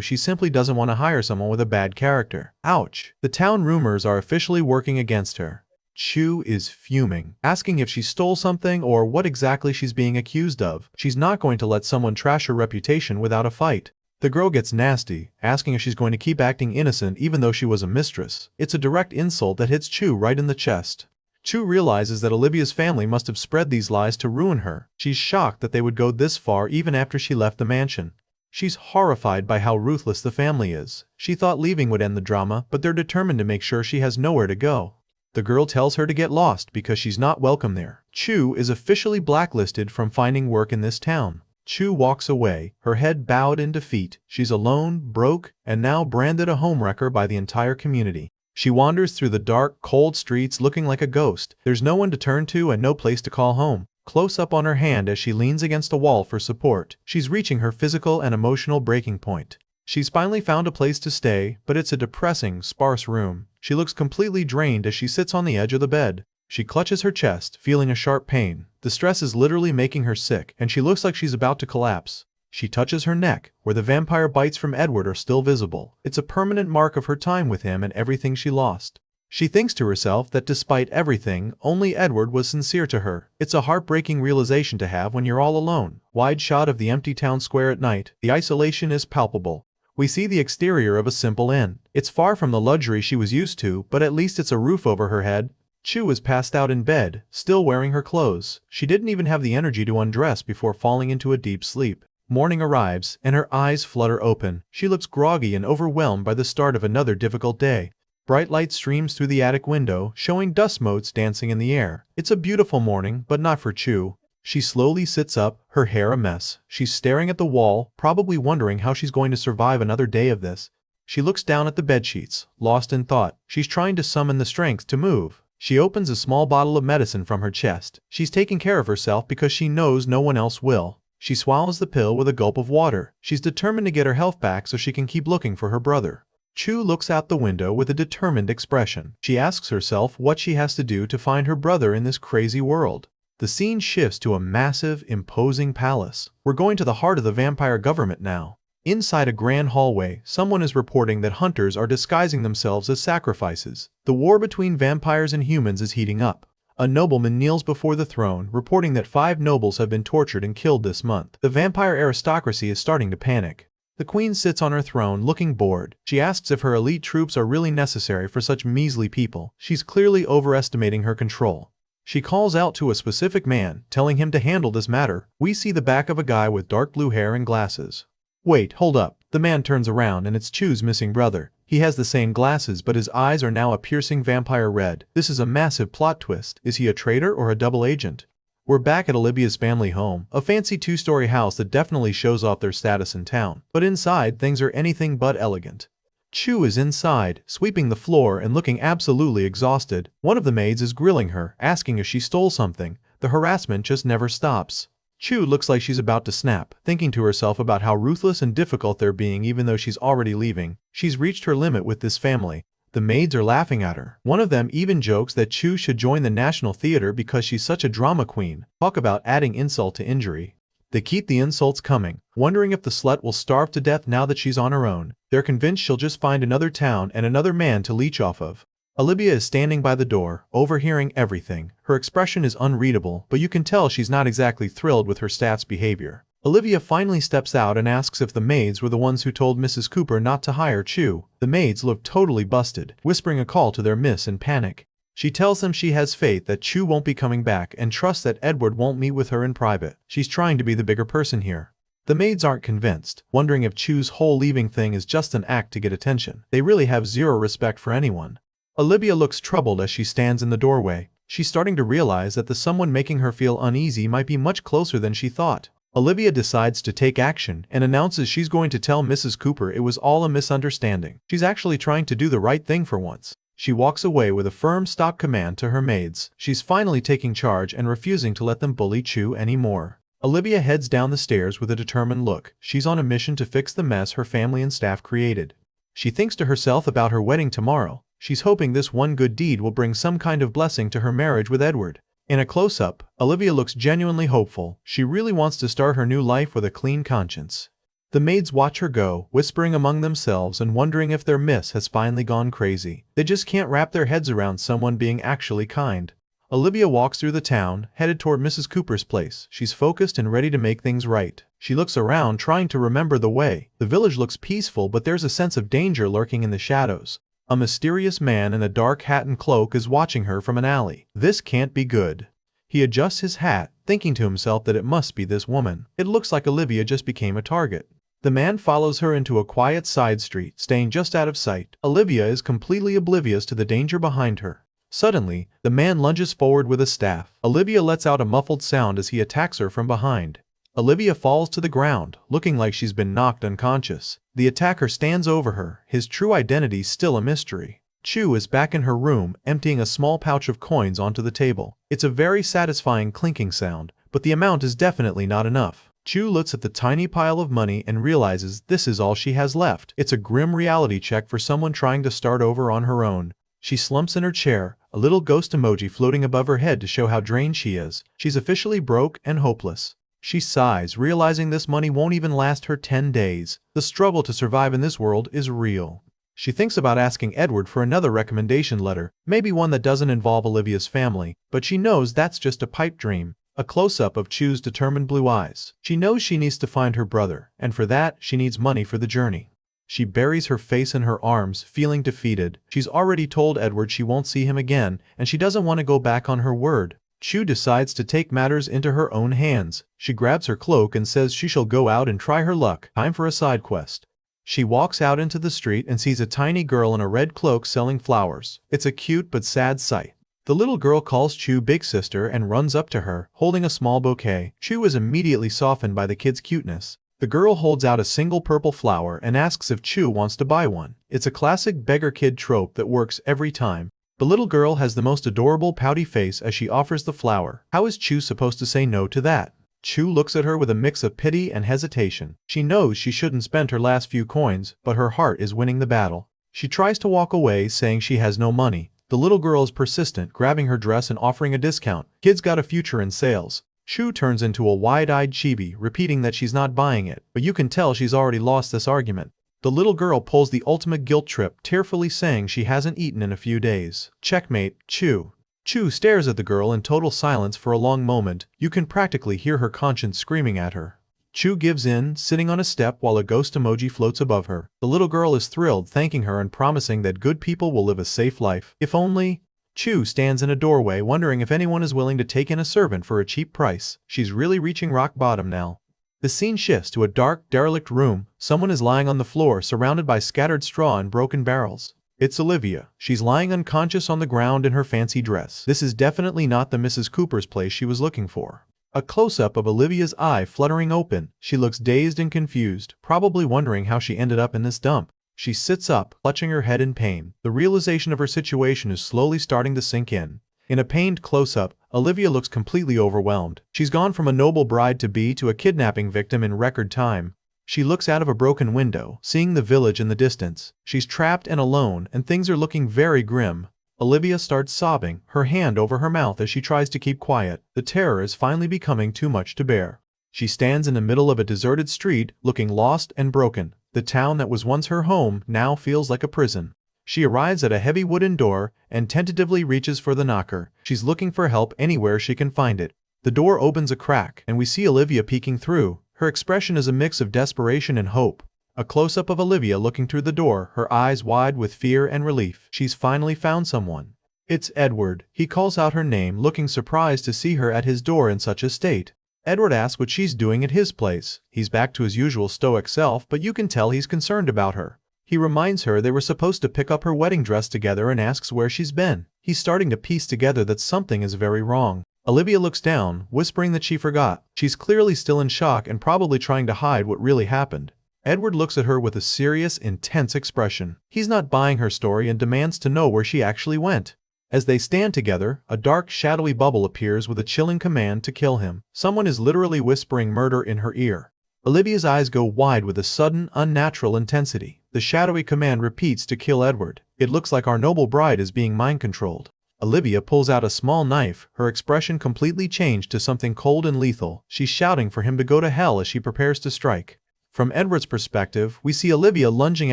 S1: she simply doesn't want to hire someone with a bad character. Ouch. The town rumors are officially working against her. Chu is fuming, asking if she stole something or what exactly she's being accused of. She's not going to let someone trash her reputation without a fight. The girl gets nasty, asking if she's going to keep acting innocent even though she was a mistress. It's a direct insult that hits Chu right in the chest. Chu realizes that Olivia's family must have spread these lies to ruin her. She's shocked that they would go this far even after she left the mansion. She's horrified by how ruthless the family is. She thought leaving would end the drama, but they're determined to make sure she has nowhere to go. The girl tells her to get lost because she's not welcome there. Chu is officially blacklisted from finding work in this town. Chu walks away, her head bowed in defeat. She's alone, broke, and now branded a homewrecker by the entire community. She wanders through the dark, cold streets looking like a ghost. There's no one to turn to and no place to call home. Close up on her hand as she leans against a wall for support. She's reaching her physical and emotional breaking point. She's finally found a place to stay, but it's a depressing, sparse room. She looks completely drained as she sits on the edge of the bed. She clutches her chest, feeling a sharp pain. The stress is literally making her sick, and she looks like she's about to collapse. She touches her neck, where the vampire bites from Edward are still visible. It's a permanent mark of her time with him and everything she lost. She thinks to herself that despite everything, only Edward was sincere to her. It's a heartbreaking realization to have when you're all alone. Wide shot of the empty town square at night. The isolation is palpable. We see the exterior of a simple inn. It's far from the luxury she was used to, but at least it's a roof over her head. Chu was passed out in bed, still wearing her clothes. She didn't even have the energy to undress before falling into a deep sleep. Morning arrives, and her eyes flutter open. She looks groggy and overwhelmed by the start of another difficult day. Bright light streams through the attic window, showing dust motes dancing in the air. It's a beautiful morning, but not for Chu. She slowly sits up, her hair a mess. She's staring at the wall, probably wondering how she's going to survive another day of this. She looks down at the bedsheets, lost in thought. She's trying to summon the strength to move. She opens a small bottle of medicine from her chest. She's taking care of herself because she knows no one else will. She swallows the pill with a gulp of water. She's determined to get her health back so she can keep looking for her brother. Chu looks out the window with a determined expression. She asks herself what she has to do to find her brother in this crazy world. The scene shifts to a massive, imposing palace. We're going to the heart of the vampire government now. Inside a grand hallway, someone is reporting that hunters are disguising themselves as sacrifices. The war between vampires and humans is heating up. A nobleman kneels before the throne, reporting that 5 nobles have been tortured and killed this month. The vampire aristocracy is starting to panic. The queen sits on her throne, looking bored. She asks if her elite troops are really necessary for such measly people. She's clearly overestimating her control. She calls out to a specific man, telling him to handle this matter. We see the back of a guy with dark blue hair and glasses. Wait, hold up. The man turns around and it's Chu's missing brother. He has the same glasses, but his eyes are now a piercing vampire red. This is a massive plot twist. Is he a traitor or a double agent? We're back at Olivia's family home, a fancy 2-story house that definitely shows off their status in town. But inside, things are anything but elegant. Chu is inside, sweeping the floor and looking absolutely exhausted. One of the maids is grilling her, asking if she stole something. The harassment just never stops. Chu looks like she's about to snap, thinking to herself about how ruthless and difficult they're being even though she's already leaving. She's reached her limit with this family. The maids are laughing at her. One of them even jokes that Chu should join the National Theater because she's such a drama queen. Talk about adding insult to injury. They keep the insults coming, wondering if the slut will starve to death now that she's on her own. They're convinced she'll just find another town and another man to leech off of. Olivia is standing by the door, overhearing everything. Her expression is unreadable, but you can tell she's not exactly thrilled with her staff's behavior. Olivia finally steps out and asks if the maids were the ones who told Mrs. Cooper not to hire Chu. The maids look totally busted, whispering a call to their miss in panic. She tells them she has faith that Chu won't be coming back and trusts that Edward won't meet with her in private. She's trying to be the bigger person here. The maids aren't convinced, wondering if Chu's whole leaving thing is just an act to get attention. They really have zero respect for anyone. Olivia looks troubled as she stands in the doorway. She's starting to realize that the someone making her feel uneasy might be much closer than she thought. Olivia decides to take action and announces she's going to tell Mrs. Cooper it was all a misunderstanding. She's actually trying to do the right thing for once. She walks away with a firm stop command to her maids. She's finally taking charge and refusing to let them bully Chu anymore. Olivia heads down the stairs with a determined look. She's on a mission to fix the mess her family and staff created. She thinks to herself about her wedding tomorrow. She's hoping this one good deed will bring some kind of blessing to her marriage with Edward. In a close-up, Olivia looks genuinely hopeful. She really wants to start her new life with a clean conscience. The maids watch her go, whispering among themselves and wondering if their miss has finally gone crazy. They just can't wrap their heads around someone being actually kind. Olivia walks through the town, headed toward Mrs. Cooper's place. She's focused and ready to make things right. She looks around, trying to remember the way. The village looks peaceful, but there's a sense of danger lurking in the shadows. A mysterious man in a dark hat and cloak is watching her from an alley. This can't be good. He adjusts his hat, thinking to himself that it must be this woman. It looks like Olivia just became a target. The man follows her into a quiet side street, staying just out of sight. Olivia is completely oblivious to the danger behind her. Suddenly, the man lunges forward with a staff. Olivia lets out a muffled sound as he attacks her from behind. Olivia falls to the ground, looking like she's been knocked unconscious. The attacker stands over her, his true identity still a mystery. Chu is back in her room, emptying a small pouch of coins onto the table. It's a very satisfying clinking sound, but the amount is definitely not enough. Chu looks at the tiny pile of money and realizes this is all she has left. It's a grim reality check for someone trying to start over on her own. She slumps in her chair, a little ghost emoji floating above her head to show how drained she is. She's officially broke and hopeless. She sighs, realizing this money won't even last her 10 days. The struggle to survive in this world is real. She thinks about asking Edward for another recommendation letter, maybe one that doesn't involve Olivia's family, but she knows that's just a pipe dream. A close-up of Chu's determined blue eyes. She knows she needs to find her brother, and for that, she needs money for the journey. She buries her face in her arms, feeling defeated. She's already told Edward she won't see him again, and she doesn't want to go back on her word. Chu decides to take matters into her own hands. She grabs her cloak and says she shall go out and try her luck. Time for a side quest. She walks out into the street and sees a tiny girl in a red cloak selling flowers. It's a cute but sad sight. The little girl calls Chu big sister and runs up to her, holding a small bouquet. Chu is immediately softened by the kid's cuteness. The girl holds out a single purple flower and asks if Chu wants to buy one. It's a classic beggar kid trope that works every time. The little girl has the most adorable pouty face as she offers the flower. How is Chu supposed to say no to that? Chu looks at her with a mix of pity and hesitation. She knows she shouldn't spend her last few coins, but her heart is winning the battle. She tries to walk away, saying she has no money. The little girl is persistent, grabbing her dress and offering a discount. Kids got a future in sales. Chu turns into a wide-eyed chibi, repeating that she's not buying it, but you can tell she's already lost this argument. The little girl pulls the ultimate guilt trip, tearfully saying she hasn't eaten in a few days. Checkmate, Chu. Chu stares at the girl in total silence for a long moment. You can practically hear her conscience screaming at her. Chu gives in, sitting on a step while a ghost emoji floats above her. The little girl is thrilled, thanking her and promising that good people will live a safe life. If only... Chu stands in a doorway, wondering if anyone is willing to take in a servant for a cheap price. She's really reaching rock bottom now. The scene shifts to a dark, derelict room. Someone is lying on the floor, surrounded by scattered straw and broken barrels. It's Olivia. She's lying unconscious on the ground in her fancy dress. This is definitely not the Mrs. Cooper's place she was looking for. A close-up of Olivia's eye fluttering open. She looks dazed and confused, probably wondering how she ended up in this dump. She sits up, clutching her head in pain. The realization of her situation is slowly starting to sink in. In a pained close-up, Olivia looks completely overwhelmed. She's gone from a noble bride-to-be to a kidnapping victim in record time. She looks out of a broken window, seeing the village in the distance. She's trapped and alone, and things are looking very grim. Olivia starts sobbing, her hand over her mouth as she tries to keep quiet. The terror is finally becoming too much to bear. She stands in the middle of a deserted street, looking lost and broken. The town that was once her home now feels like a prison. She arrives at a heavy wooden door and tentatively reaches for the knocker. She's looking for help anywhere she can find it. The door opens a crack, and we see Olivia peeking through. Her expression is a mix of desperation and hope. A close-up of Olivia looking through the door, her eyes wide with fear and relief. She's finally found someone. It's Edward. He calls out her name, looking surprised to see her at his door in such a state. Edward asks what she's doing at his place. He's back to his usual stoic self, but you can tell he's concerned about her. He reminds her they were supposed to pick up her wedding dress together and asks where she's been. He's starting to piece together that something is very wrong. Olivia looks down, whispering that she forgot. She's clearly still in shock and probably trying to hide what really happened. Edward looks at her with a serious, intense expression. He's not buying her story and demands to know where she actually went. As they stand together, a dark, shadowy bubble appears with a chilling command to kill him. Someone is literally whispering murder in her ear. Olivia's eyes go wide with a sudden, unnatural intensity. The shadowy command repeats to kill Edward. It looks like our noble bride is being mind-controlled. Olivia pulls out a small knife, her expression completely changed to something cold and lethal. She's shouting for him to go to hell as she prepares to strike. From Edward's perspective, we see Olivia lunging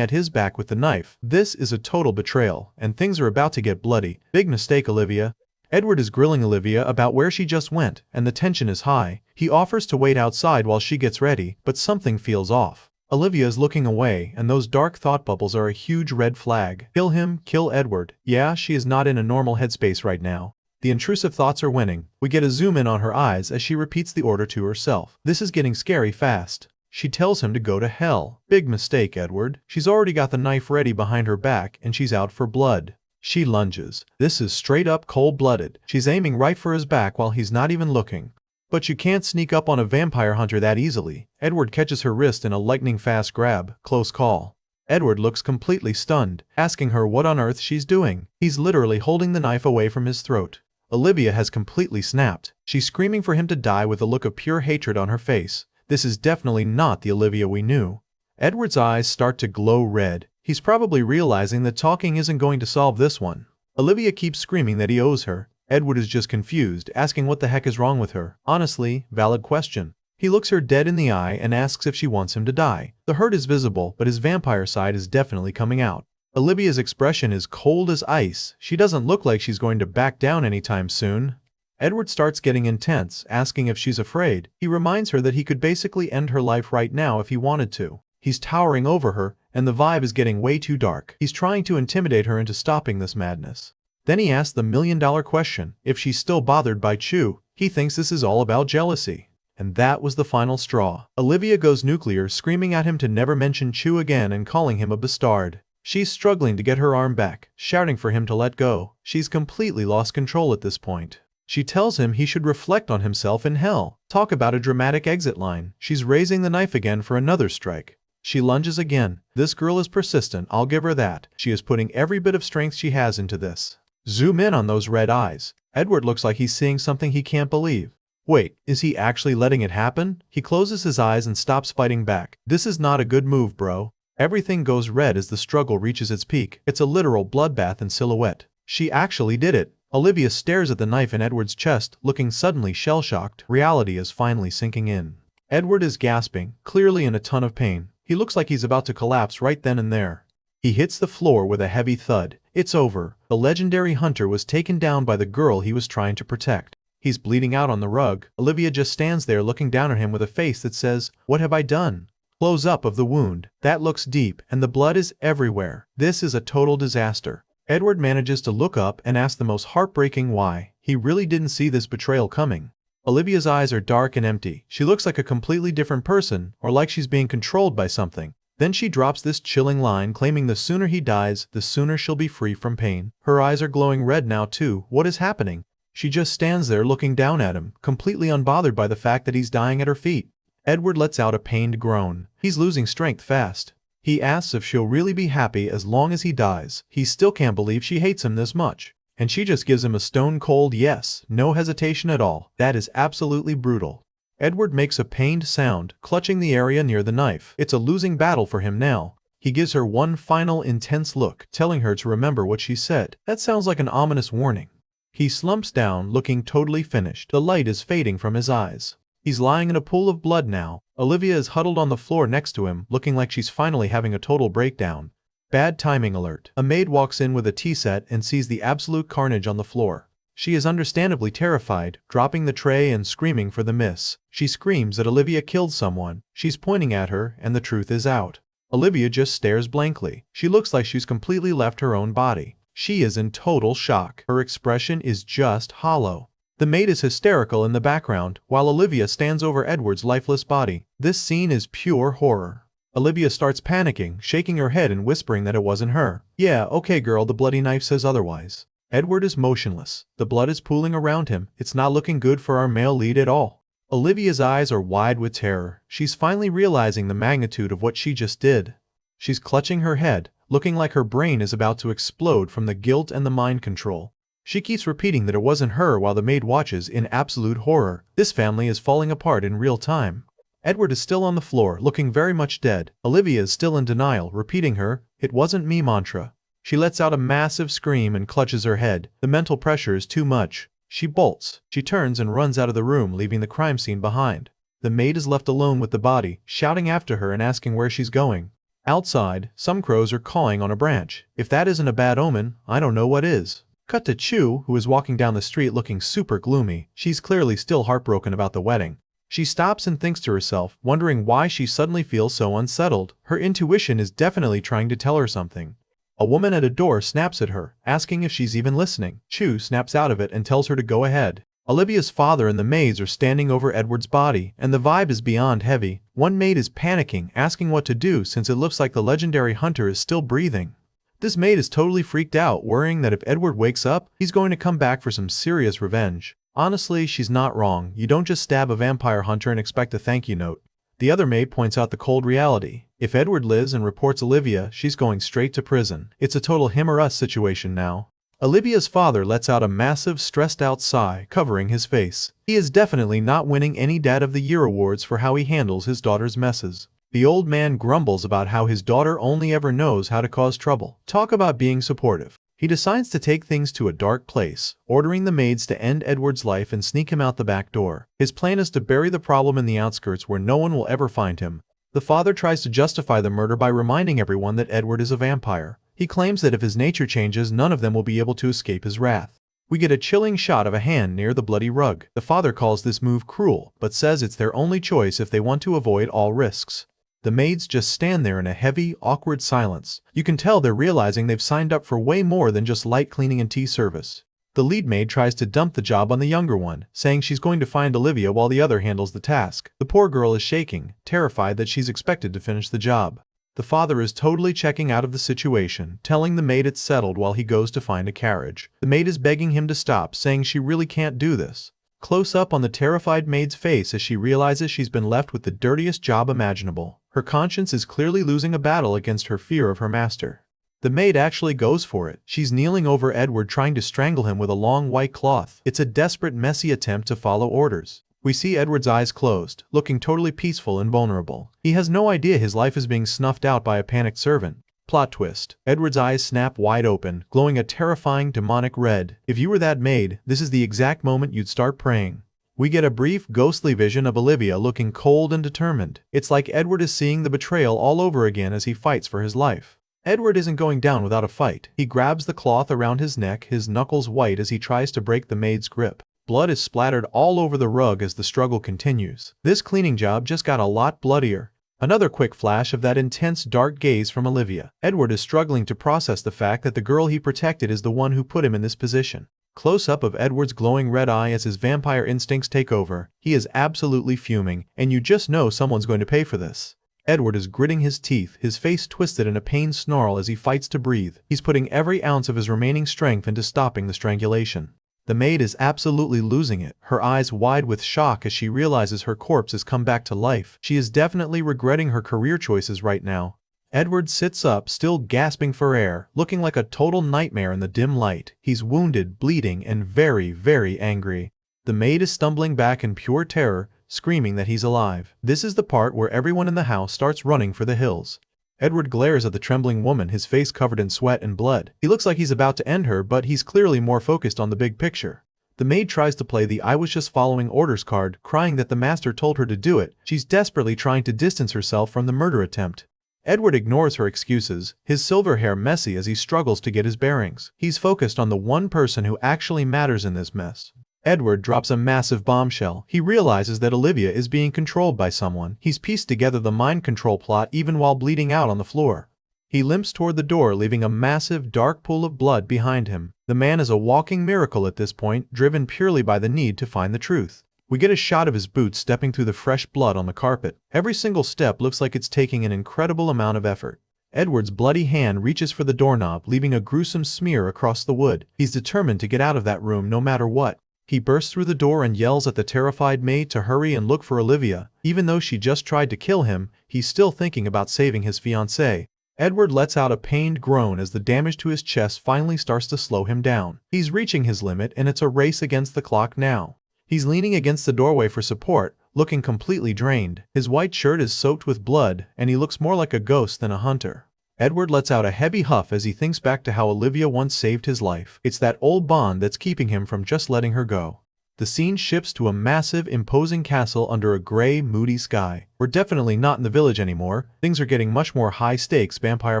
S1: at his back with the knife. This is a total betrayal, and things are about to get bloody. Big mistake, Olivia. Edward is grilling Olivia about where she just went, and the tension is high. He offers to wait outside while she gets ready, but something feels off. Olivia is looking away, and those dark thought bubbles are a huge red flag. Kill him, kill Edward. Yeah, she is not in a normal headspace right now. The intrusive thoughts are winning. We get a zoom in on her eyes as she repeats the order to herself. This is getting scary fast. She tells him to go to hell. Big mistake, Edward. She's already got the knife ready behind her back, and she's out for blood. She lunges. This is straight up cold-blooded. She's aiming right for his back while he's not even looking. But you can't sneak up on a vampire hunter that easily. Edward catches her wrist in a lightning-fast grab. Close call. Edward looks completely stunned, asking her what on earth she's doing. He's literally holding the knife away from his throat. Olivia has completely snapped. She's screaming for him to die with a look of pure hatred on her face. This is definitely not the Olivia we knew. Edward's eyes start to glow red. He's probably realizing that talking isn't going to solve this one. Olivia keeps screaming that he owes her. Edward is just confused, asking what the heck is wrong with her. Honestly, valid question. He looks her dead in the eye and asks if she wants him to die. The hurt is visible, but his vampire side is definitely coming out. Olivia's expression is cold as ice. She doesn't look like she's going to back down anytime soon. Edward starts getting intense, asking if she's afraid. He reminds her that he could basically end her life right now if he wanted to. He's towering over her, and the vibe is getting way too dark. He's trying to intimidate her into stopping this madness. Then he asks the million-dollar question, if she's still bothered by Chu. He thinks this is all about jealousy. And that was the final straw. Olivia goes nuclear, screaming at him to never mention Chu again and calling him a bastard. She's struggling to get her arm back, shouting for him to let go. She's completely lost control at this point. She tells him he should reflect on himself in hell. Talk about a dramatic exit line. She's raising the knife again for another strike. She lunges again. This girl is persistent, I'll give her that. She is putting every bit of strength she has into this. Zoom in on those red eyes. Edward looks like he's seeing something he can't believe. Wait, is he actually letting it happen? He closes his eyes and stops fighting back. This is not a good move, bro. Everything goes red as the struggle reaches its peak. It's a literal bloodbath in silhouette. She actually did it. Olivia stares at the knife in Edward's chest, looking suddenly shell-shocked. Reality is finally sinking in. Edward is gasping, clearly in a ton of pain. He looks like he's about to collapse right then and there. He hits the floor with a heavy thud. It's over. The legendary hunter was taken down by the girl he was trying to protect. He's bleeding out on the rug. Olivia just stands there looking down at him with a face that says, "What have I done?" Close up of the wound. That looks deep, and the blood is everywhere. This is a total disaster. Edward manages to look up and ask the most heartbreaking why. He really didn't see this betrayal coming. Olivia's eyes are dark and empty. She looks like a completely different person, or like she's being controlled by something. Then she drops this chilling line claiming the sooner he dies, the sooner she'll be free from pain. Her eyes are glowing red now too. What is happening? She just stands there looking down at him, completely unbothered by the fact that he's dying at her feet. Edward lets out a pained groan. He's losing strength fast. He asks if she'll really be happy as long as he dies. He still can't believe she hates him this much. And she just gives him a stone-cold yes, no hesitation at all. That is absolutely brutal. Edward makes a pained sound, clutching the area near the knife. It's a losing battle for him now. He gives her one final intense look, telling her to remember what she said. That sounds like an ominous warning. He slumps down, looking totally finished. The light is fading from his eyes. He's lying in a pool of blood now. Olivia is huddled on the floor next to him, looking like she's finally having a total breakdown. Bad timing alert. A maid walks in with a tea set and sees the absolute carnage on the floor. She is understandably terrified, dropping the tray and screaming for the miss. She screams that Olivia killed someone. She's pointing at her, and the truth is out. Olivia just stares blankly. She looks like she's completely left her own body. She is in total shock. Her expression is just hollow. The maid is hysterical in the background, while Olivia stands over Edward's lifeless body. This scene is pure horror. Olivia starts panicking, shaking her head and whispering that it wasn't her. Yeah, okay girl, the bloody knife says otherwise. Edward is motionless. The blood is pooling around him. It's not looking good for our male lead at all. Olivia's eyes are wide with terror. She's finally realizing the magnitude of what she just did. She's clutching her head, looking like her brain is about to explode from the guilt and the mind control. She keeps repeating that it wasn't her while the maid watches in absolute horror. This family is falling apart in real time. Edward is still on the floor, looking very much dead. Olivia is still in denial, repeating her "it wasn't me" mantra. She lets out a massive scream and clutches her head. The mental pressure is too much. She bolts. She turns and runs out of the room, leaving the crime scene behind. The maid is left alone with the body, shouting after her and asking where she's going. Outside, some crows are cawing on a branch. If that isn't a bad omen, I don't know what is. Cut to Chu, who is walking down the street looking super gloomy. She's clearly still heartbroken about the wedding. She stops and thinks to herself, wondering why she suddenly feels so unsettled. Her intuition is definitely trying to tell her something. A woman at a door snaps at her, asking if she's even listening. Chu snaps out of it and tells her to go ahead. Olivia's father and the maids are standing over Edward's body, and the vibe is beyond heavy. One maid is panicking, asking what to do since it looks like the legendary hunter is still breathing. This maid is totally freaked out, worrying that if Edward wakes up, he's going to come back for some serious revenge. Honestly, she's not wrong. You don't just stab a vampire hunter and expect a thank you note. The other maid points out the cold reality. If Edward lives and reports Olivia, she's going straight to prison. It's a total him or us situation now. Olivia's father lets out a massive, stressed-out sigh, covering his face. He is definitely not winning any Dad of the Year awards for how he handles his daughter's messes. The old man grumbles about how his daughter only ever knows how to cause trouble. Talk about being supportive. He decides to take things to a dark place, ordering the maids to end Edward's life and sneak him out the back door. His plan is to bury the problem in the outskirts where no one will ever find him. The father tries to justify the murder by reminding everyone that Edward is a vampire. He claims that if his nature changes, none of them will be able to escape his wrath. We get a chilling shot of a hand near the bloody rug. The father calls this move cruel, but says it's their only choice if they want to avoid all risks. The maids just stand there in a heavy, awkward silence. You can tell they're realizing they've signed up for way more than just light cleaning and tea service. The lead maid tries to dump the job on the younger one, saying she's going to find Olivia while the other handles the task. The poor girl is shaking, terrified that she's expected to finish the job. The father is totally checking out of the situation, telling the maid it's settled while he goes to find a carriage. The maid is begging him to stop, saying she really can't do this. Close up on the terrified maid's face as she realizes she's been left with the dirtiest job imaginable. Her conscience is clearly losing a battle against her fear of her master. The maid actually goes for it. She's kneeling over Edward, trying to strangle him with a long white cloth. It's a desperate, messy attempt to follow orders. We see Edward's eyes closed, looking totally peaceful and vulnerable. He has no idea his life is being snuffed out by a panicked servant. Plot twist. Edward's eyes snap wide open, glowing a terrifying demonic red. If you were that maid, this is the exact moment you'd start praying. We get a brief, ghostly vision of Olivia looking cold and determined. It's like Edward is seeing the betrayal all over again as he fights for his life. Edward isn't going down without a fight. He grabs the cloth around his neck, his knuckles white as he tries to break the maid's grip. Blood is splattered all over the rug as the struggle continues. This cleaning job just got a lot bloodier. Another quick flash of that intense, dark gaze from Olivia. Edward is struggling to process the fact that the girl he protected is the one who put him in this position. Close-up of Edward's glowing red eye as his vampire instincts take over. He is absolutely fuming, and you just know someone's going to pay for this. Edward is gritting his teeth, his face twisted in a pained snarl as he fights to breathe. He's putting every ounce of his remaining strength into stopping the strangulation. The maid is absolutely losing it, her eyes wide with shock as she realizes her corpse has come back to life. She is definitely regretting her career choices right now. Edward sits up, still gasping for air, looking like a total nightmare in the dim light. He's wounded, bleeding, and very, very angry. The maid is stumbling back in pure terror, screaming that he's alive. This is the part where everyone in the house starts running for the hills. Edward glares at the trembling woman, his face covered in sweat and blood. He looks like he's about to end her, but he's clearly more focused on the big picture. The maid tries to play the "I was just following orders" card, crying that the master told her to do it. She's desperately trying to distance herself from the murder attempt. Edward ignores her excuses, his silver hair messy as he struggles to get his bearings. He's focused on the one person who actually matters in this mess. Edward drops a massive bombshell. He realizes that Olivia is being controlled by someone. He's pieced together the mind control plot even while bleeding out on the floor. He limps toward the door, leaving a massive, dark pool of blood behind him. The man is a walking miracle at this point, driven purely by the need to find the truth. We get a shot of his boots stepping through the fresh blood on the carpet. Every single step looks like it's taking an incredible amount of effort. Edward's bloody hand reaches for the doorknob, leaving a gruesome smear across the wood. He's determined to get out of that room no matter what. He bursts through the door and yells at the terrified maid to hurry and look for Olivia. Even though she just tried to kill him, he's still thinking about saving his fiancée. Edward lets out a pained groan as the damage to his chest finally starts to slow him down. He's reaching his limit, and it's a race against the clock now. He's leaning against the doorway for support, looking completely drained. His white shirt is soaked with blood, and he looks more like a ghost than a hunter. Edward lets out a heavy huff as he thinks back to how Olivia once saved his life. It's that old bond that's keeping him from just letting her go. The scene shifts to a massive, imposing castle under a gray, moody sky. We're definitely not in the village anymore. Things are getting much more high-stakes vampire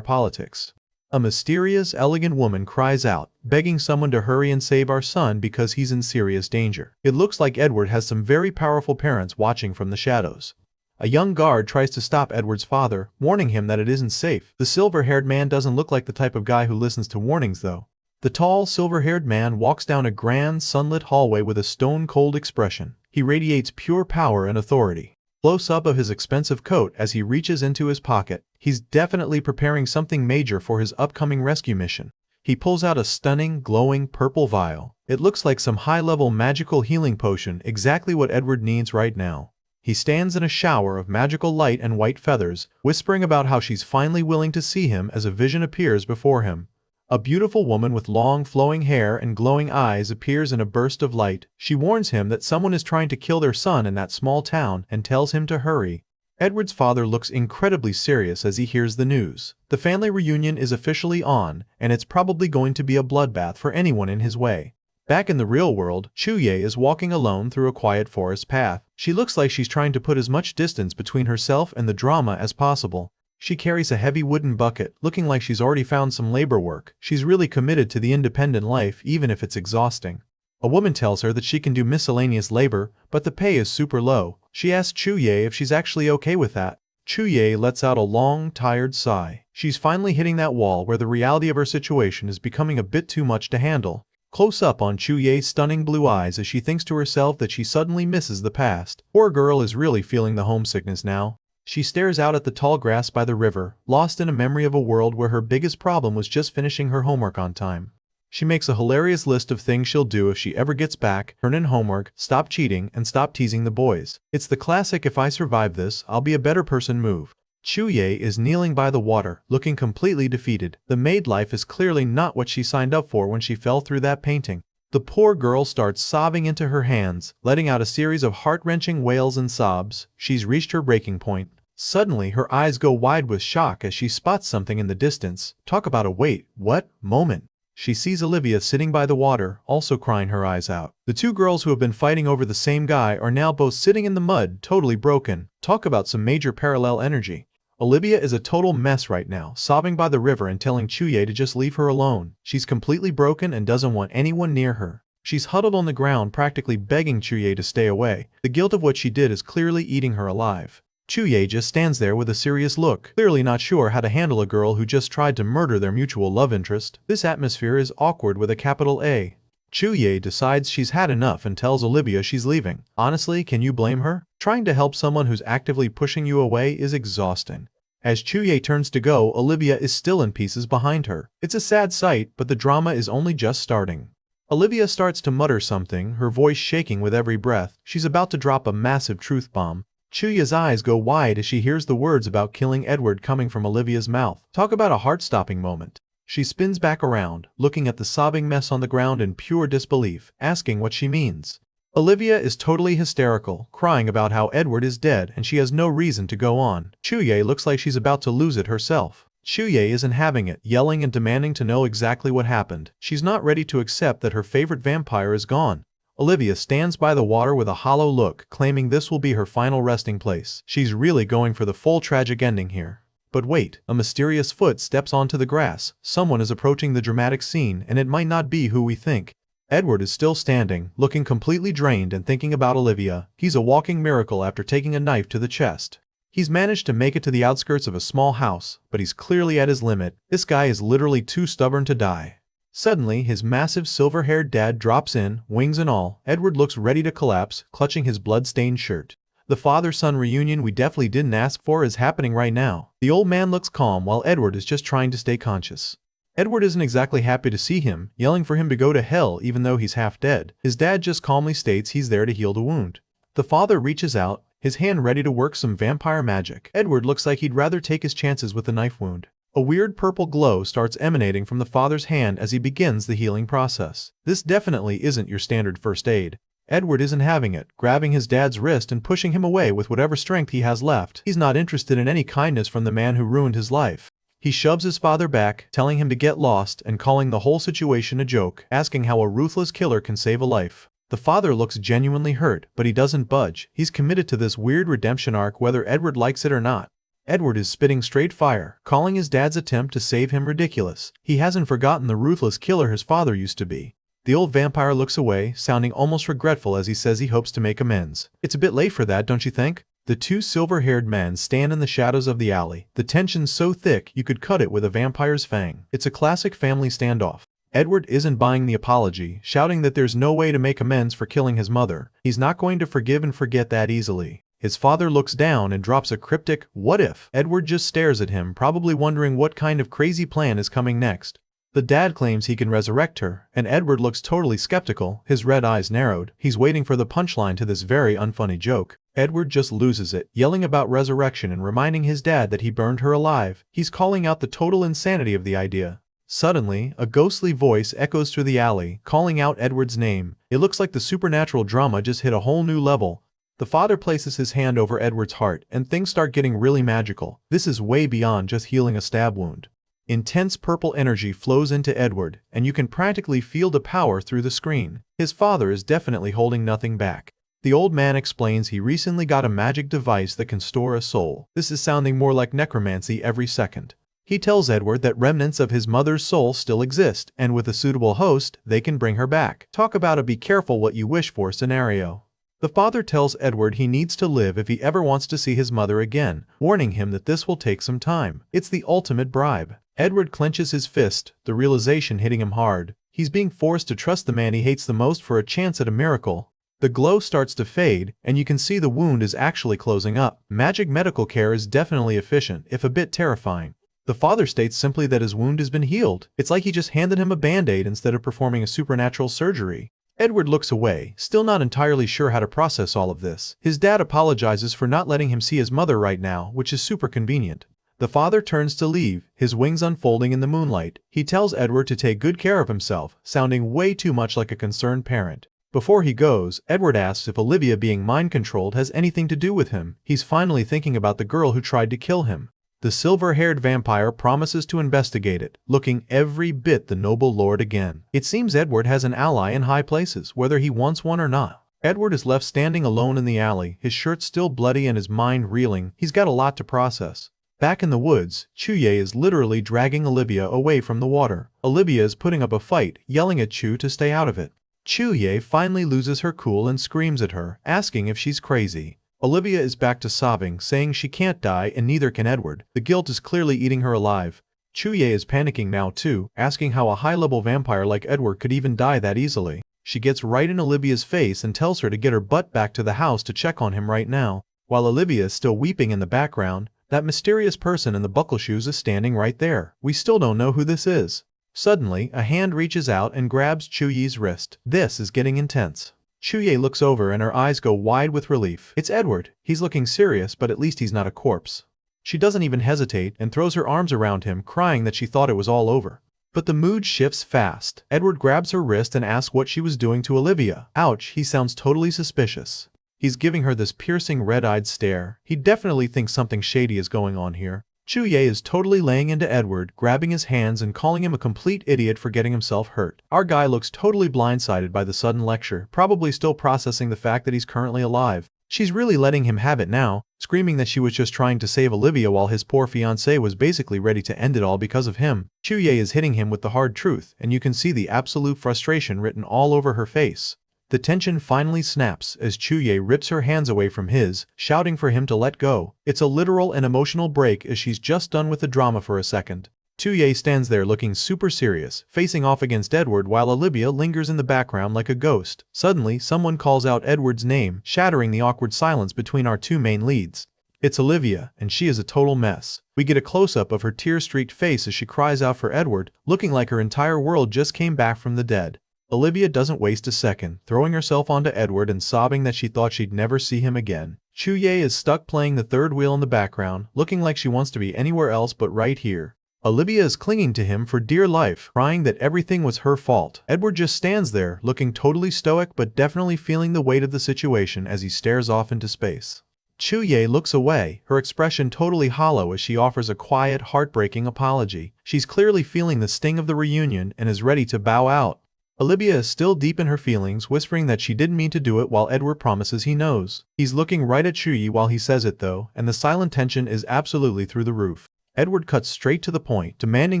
S1: politics. A mysterious, elegant woman cries out, begging someone to hurry and save our son because he's in serious danger. It looks like Edward has some very powerful parents watching from the shadows. A young guard tries to stop Edward's father, warning him that it isn't safe. The silver-haired man doesn't look like the type of guy who listens to warnings, though. The tall, silver-haired man walks down a grand, sunlit hallway with a stone-cold expression. He radiates pure power and authority. Close-up of his expensive coat as he reaches into his pocket. He's definitely preparing something major for his upcoming rescue mission. He pulls out a stunning, glowing purple vial. It looks like some high-level magical healing potion, exactly what Edward needs right now. He stands in a shower of magical light and white feathers, whispering about how she's finally willing to see him as a vision appears before him. A beautiful woman with long flowing hair and glowing eyes appears in a burst of light. She warns him that someone is trying to kill their son in that small town and tells him to hurry. Edward's father looks incredibly serious as he hears the news. The family reunion is officially on, and it's probably going to be a bloodbath for anyone in his way. Back in the real world, Chuye is walking alone through a quiet forest path. She looks like she's trying to put as much distance between herself and the drama as possible. She carries a heavy wooden bucket, looking like she's already found some labor work. She's really committed to the independent life, even if it's exhausting. A woman tells her that she can do miscellaneous labor, but the pay is super low. She asks Chuye if she's actually okay with that. Chuye lets out a long, tired sigh. She's finally hitting that wall where the reality of her situation is becoming a bit too much to handle. Close up on Chuye's stunning blue eyes as she thinks to herself that she suddenly misses the past. Poor girl is really feeling the homesickness now. She stares out at the tall grass by the river, lost in a memory of a world where her biggest problem was just finishing her homework on time. She makes a hilarious list of things she'll do if she ever gets back: turn in homework, stop cheating, and stop teasing the boys. It's the classic "if I survive this, I'll be a better person" move. Chuye is kneeling by the water, looking completely defeated. The maid life is clearly not what she signed up for when she fell through that painting. The poor girl starts sobbing into her hands, letting out a series of heart-wrenching wails and sobs. She's reached her breaking point. Suddenly, her eyes go wide with shock as she spots something in the distance. Talk about a wait, what, moment. She sees Olivia sitting by the water, also crying her eyes out. The two girls who have been fighting over the same guy are now both sitting in the mud, totally broken. Talk about some major parallel energy. Olivia is a total mess right now, sobbing by the river and telling Chuye to just leave her alone. She's completely broken and doesn't want anyone near her. She's huddled on the ground, practically begging Chuye to stay away. The guilt of what she did is clearly eating her alive. Chuye just stands there with a serious look, clearly not sure how to handle a girl who just tried to murder their mutual love interest. This atmosphere is awkward with a capital A. Chuye decides she's had enough and tells Olivia she's leaving. Honestly, can you blame her? Trying to help someone who's actively pushing you away is exhausting. As Chuye turns to go, Olivia is still in pieces behind her. It's a sad sight, but the drama is only just starting. Olivia starts to mutter something, her voice shaking with every breath. She's about to drop a massive truth bomb. Chuye's eyes go wide as she hears the words about killing Edward coming from Olivia's mouth. Talk about a heart-stopping moment. She spins back around, looking at the sobbing mess on the ground in pure disbelief, asking what she means. Olivia is totally hysterical, crying about how Edward is dead and she has no reason to go on. Chuye looks like she's about to lose it herself. Chuye isn't having it, yelling and demanding to know exactly what happened. She's not ready to accept that her favorite vampire is gone. Olivia stands by the water with a hollow look, claiming this will be her final resting place. She's really going for the full tragic ending here. But wait, a mysterious foot steps onto the grass. Someone is approaching the dramatic scene, and it might not be who we think. Edward is still standing, looking completely drained and thinking about Olivia. He's a walking miracle after taking a knife to the chest. He's managed to make it to the outskirts of a small house, but he's clearly at his limit. This guy is literally too stubborn to die. Suddenly, his massive silver-haired dad drops in, wings and all. Edward looks ready to collapse, clutching his blood-stained shirt. The father-son reunion we definitely didn't ask for is happening right now. The old man looks calm while Edward is just trying to stay conscious. Edward isn't exactly happy to see him, yelling for him to go to hell even though he's half dead. His dad just calmly states he's there to heal the wound. The father reaches out, his hand ready to work some vampire magic. Edward looks like he'd rather take his chances with the knife wound. A weird purple glow starts emanating from the father's hand as he begins the healing process. This definitely isn't your standard first aid. Edward isn't having it, grabbing his dad's wrist and pushing him away with whatever strength he has left. He's not interested in any kindness from the man who ruined his life. He shoves his father back, telling him to get lost and calling the whole situation a joke, asking how a ruthless killer can save a life. The father looks genuinely hurt, but he doesn't budge. He's committed to this weird redemption arc whether Edward likes it or not. Edward is spitting straight fire, calling his dad's attempt to save him ridiculous. He hasn't forgotten the ruthless killer his father used to be. The old vampire looks away, sounding almost regretful as he says he hopes to make amends. It's a bit late for that, don't you think? The two silver-haired men stand in the shadows of the alley. The tension's so thick you could cut it with a vampire's fang. It's a classic family standoff. Edward isn't buying the apology, shouting that there's no way to make amends for killing his mother. He's not going to forgive and forget that easily. His father looks down and drops a cryptic, "What if?" Edward just stares at him, probably wondering what kind of crazy plan is coming next. The dad claims he can resurrect her, and Edward looks totally skeptical, his red eyes narrowed. He's waiting for the punchline to this very unfunny joke. Edward just loses it, yelling about resurrection and reminding his dad that he burned her alive. He's calling out the total insanity of the idea. Suddenly, a ghostly voice echoes through the alley, calling out Edward's name. It looks like the supernatural drama just hit a whole new level. The father places his hand over Edward's heart, and things start getting really magical. This is way beyond just healing a stab wound. Intense purple energy flows into Edward, and you can practically feel the power through the screen. His father is definitely holding nothing back. The old man explains he recently got a magic device that can store a soul. This is sounding more like necromancy every second. He tells Edward that remnants of his mother's soul still exist, and with a suitable host, they can bring her back. Talk about a be careful what you wish for scenario. The father tells Edward he needs to live if he ever wants to see his mother again, warning him that this will take some time. It's the ultimate bribe. Edward clenches his fist, the realization hitting him hard. He's being forced to trust the man he hates the most for a chance at a miracle. The glow starts to fade, and you can see the wound is actually closing up. Magic medical care is definitely efficient, if a bit terrifying. The father states simply that his wound has been healed. It's like he just handed him a band-aid instead of performing a supernatural surgery. Edward looks away, still not entirely sure how to process all of this. His dad apologizes for not letting him see his mother right now, which is super convenient. The father turns to leave, his wings unfolding in the moonlight. He tells Edward to take good care of himself, sounding way too much like a concerned parent. Before he goes, Edward asks if Olivia being mind-controlled has anything to do with him. He's finally thinking about the girl who tried to kill him. The silver-haired vampire promises to investigate it, looking every bit the noble lord again. It seems Edward has an ally in high places, whether he wants one or not. Edward is left standing alone in the alley, his shirt still bloody and his mind reeling. He's got a lot to process. Back in the woods, Chuye is literally dragging Olivia away from the water. Olivia is putting up a fight, yelling at Chu to stay out of it. Chuye finally loses her cool and screams at her, asking if she's crazy. Olivia is back to sobbing, saying she can't die and neither can Edward. The guilt is clearly eating her alive. Chuye is panicking now too, asking how a high-level vampire like Edward could even die that easily. She gets right in Olivia's face and tells her to get her butt back to the house to check on him right now. While Olivia is still weeping in the background, that mysterious person in the buckle shoes is standing right there. We still don't know who this is. Suddenly, a hand reaches out and grabs Chuye's wrist. This is getting intense. Chuye looks over and her eyes go wide with relief. It's Edward. He's looking serious, but at least he's not a corpse. She doesn't even hesitate and throws her arms around him, crying that she thought it was all over. But the mood shifts fast. Edward grabs her wrist and asks what she was doing to Olivia. Ouch, he sounds totally suspicious. He's giving her this piercing red-eyed stare. He definitely thinks something shady is going on here. Chuye is totally laying into Edward, grabbing his hands and calling him a complete idiot for getting himself hurt. Our guy looks totally blindsided by the sudden lecture, probably still processing the fact that he's currently alive. She's really letting him have it now, screaming that she was just trying to save Olivia while his poor fiancé was basically ready to end it all because of him. Chuye is hitting him with the hard truth, and you can see the absolute frustration written all over her face. The tension finally snaps as Chuye rips her hands away from his, shouting for him to let go. It's a literal and emotional break as she's just done with the drama for a second. Chuye stands there looking super serious, facing off against Edward while Olivia lingers in the background like a ghost. Suddenly, someone calls out Edward's name, shattering the awkward silence between our two main leads. It's Olivia, and she is a total mess. We get a close-up of her tear-streaked face as she cries out for Edward, looking like her entire world just came back from the dead. Olivia doesn't waste a second, throwing herself onto Edward and sobbing that she thought she'd never see him again. Chuye is stuck playing the third wheel in the background, looking like she wants to be anywhere else but right here. Olivia is clinging to him for dear life, crying that everything was her fault. Edward just stands there, looking totally stoic but definitely feeling the weight of the situation as he stares off into space. Chuye looks away, her expression totally hollow as she offers a quiet, heartbreaking apology. She's clearly feeling the sting of the reunion and is ready to bow out. Olivia is still deep in her feelings, whispering that she didn't mean to do it while Edward promises he knows. He's looking right at Chuye while he says it though, and the silent tension is absolutely through the roof. Edward cuts straight to the point, demanding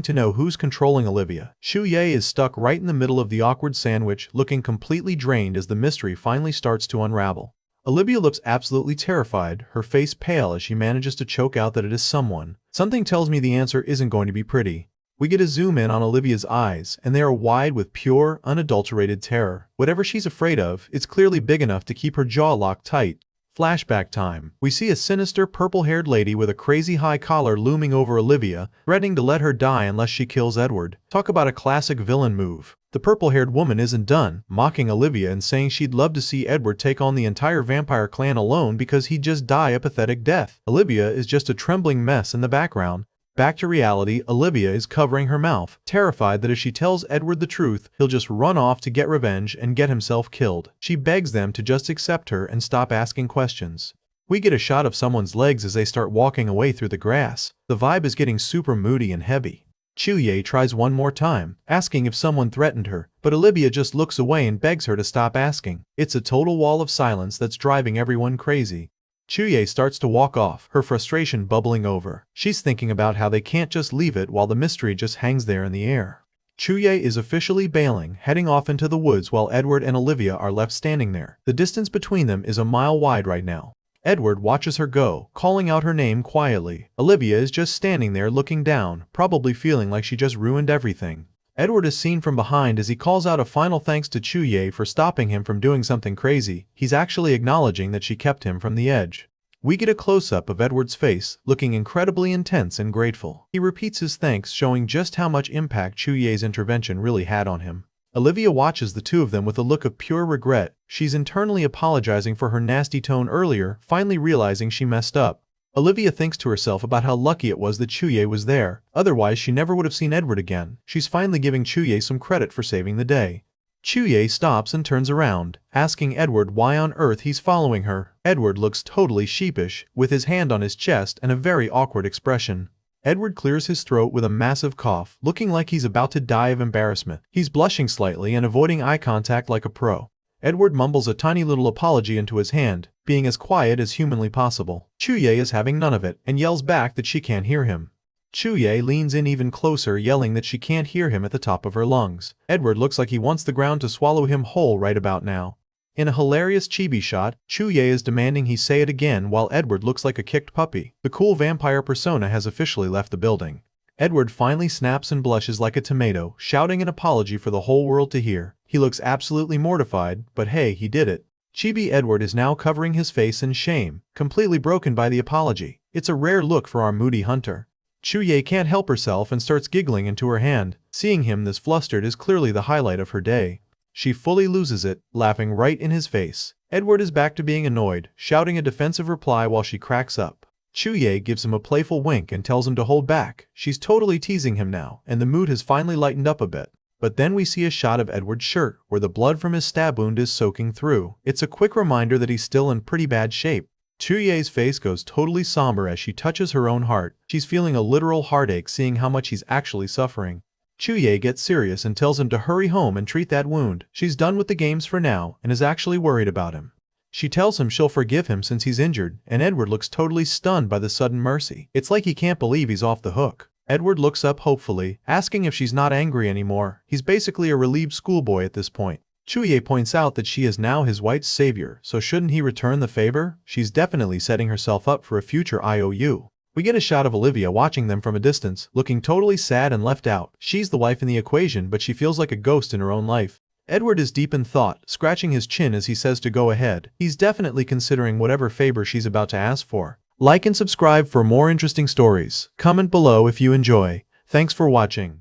S1: to know who's controlling Olivia. Chuye is stuck right in the middle of the awkward sandwich, looking completely drained as the mystery finally starts to unravel. Olivia looks absolutely terrified, her face pale as she manages to choke out that it is someone. Something tells me the answer isn't going to be pretty. We get a zoom in on Olivia's eyes, and they are wide with pure, unadulterated terror. Whatever she's afraid of, it's clearly big enough to keep her jaw locked tight. Flashback time. We see a sinister purple-haired lady with a crazy high collar looming over Olivia, threatening to let her die unless she kills Edward. Talk about a classic villain move. The purple-haired woman isn't done, mocking Olivia and saying she'd love to see Edward take on the entire vampire clan alone because he'd just die a pathetic death. Olivia is just a trembling mess in the background. Back to reality, Olivia is covering her mouth, terrified that if she tells Edward the truth, he'll just run off to get revenge and get himself killed. She begs them to just accept her and stop asking questions. We get a shot of someone's legs as they start walking away through the grass. The vibe is getting super moody and heavy. Chuye tries one more time, asking if someone threatened her, but Olivia just looks away and begs her to stop asking. It's a total wall of silence that's driving everyone crazy. Chuye starts to walk off, her frustration bubbling over. She's thinking about how they can't just leave it while the mystery just hangs there in the air. Chuye is officially bailing, heading off into the woods while Edward and Olivia are left standing there. The distance between them is a mile wide right now. Edward watches her go, calling out her name quietly. Olivia is just standing there looking down, probably feeling like she just ruined everything. Edward is seen from behind as he calls out a final thanks to Chuye for stopping him from doing something crazy. He's actually acknowledging that she kept him from the edge. We get a close-up of Edward's face, looking incredibly intense and grateful. He repeats his thanks, showing just how much impact Chuye's intervention really had on him. Olivia watches the two of them with a look of pure regret. She's internally apologizing for her nasty tone earlier, finally realizing she messed up. Olivia thinks to herself about how lucky it was that Chuye was there, otherwise she never would have seen Edward again. She's finally giving Chuye some credit for saving the day. Chuye stops and turns around, asking Edward why on earth he's following her. Edward looks totally sheepish, with his hand on his chest and a very awkward expression. Edward clears his throat with a massive cough, looking like he's about to die of embarrassment. He's blushing slightly and avoiding eye contact like a pro. Edward mumbles a tiny little apology into his hand, being as quiet as humanly possible. Chuye is having none of it, and yells back that she can't hear him. Chuye leans in even closer, yelling that she can't hear him at the top of her lungs. Edward looks like he wants the ground to swallow him whole right about now. In a hilarious chibi shot, Chuye is demanding he say it again while Edward looks like a kicked puppy. The cool vampire persona has officially left the building. Edward finally snaps and blushes like a tomato, shouting an apology for the whole world to hear. He looks absolutely mortified, but hey, he did it. Chibi Edward is now covering his face in shame, completely broken by the apology. It's a rare look for our moody hunter. Chuye can't help herself and starts giggling into her hand. Seeing him this flustered is clearly the highlight of her day. She fully loses it, laughing right in his face. Edward is back to being annoyed, shouting a defensive reply while she cracks up. Chuye gives him a playful wink and tells him to hold back. She's totally teasing him now, and the mood has finally lightened up a bit. But then we see a shot of Edward's shirt, where the blood from his stab wound is soaking through. It's a quick reminder that he's still in pretty bad shape. Chuye's face goes totally somber as she touches her own heart. She's feeling a literal heartache seeing how much he's actually suffering. Chuye gets serious and tells him to hurry home and treat that wound. She's done with the games for now and is actually worried about him. She tells him she'll forgive him since he's injured, and Edward looks totally stunned by the sudden mercy. It's like he can't believe he's off the hook. Edward looks up hopefully, asking if she's not angry anymore. He's basically a relieved schoolboy at this point. Chuye points out that she is now his white savior, so shouldn't he return the favor? She's definitely setting herself up for a future IOU. We get a shot of Olivia watching them from a distance, looking totally sad and left out. She's the wife in the equation, but she feels like a ghost in her own life. Edward is deep in thought, scratching his chin as he says to go ahead. He's definitely considering whatever favor she's about to ask for. Like and subscribe for more interesting stories. Comment below if you enjoy. Thanks for watching.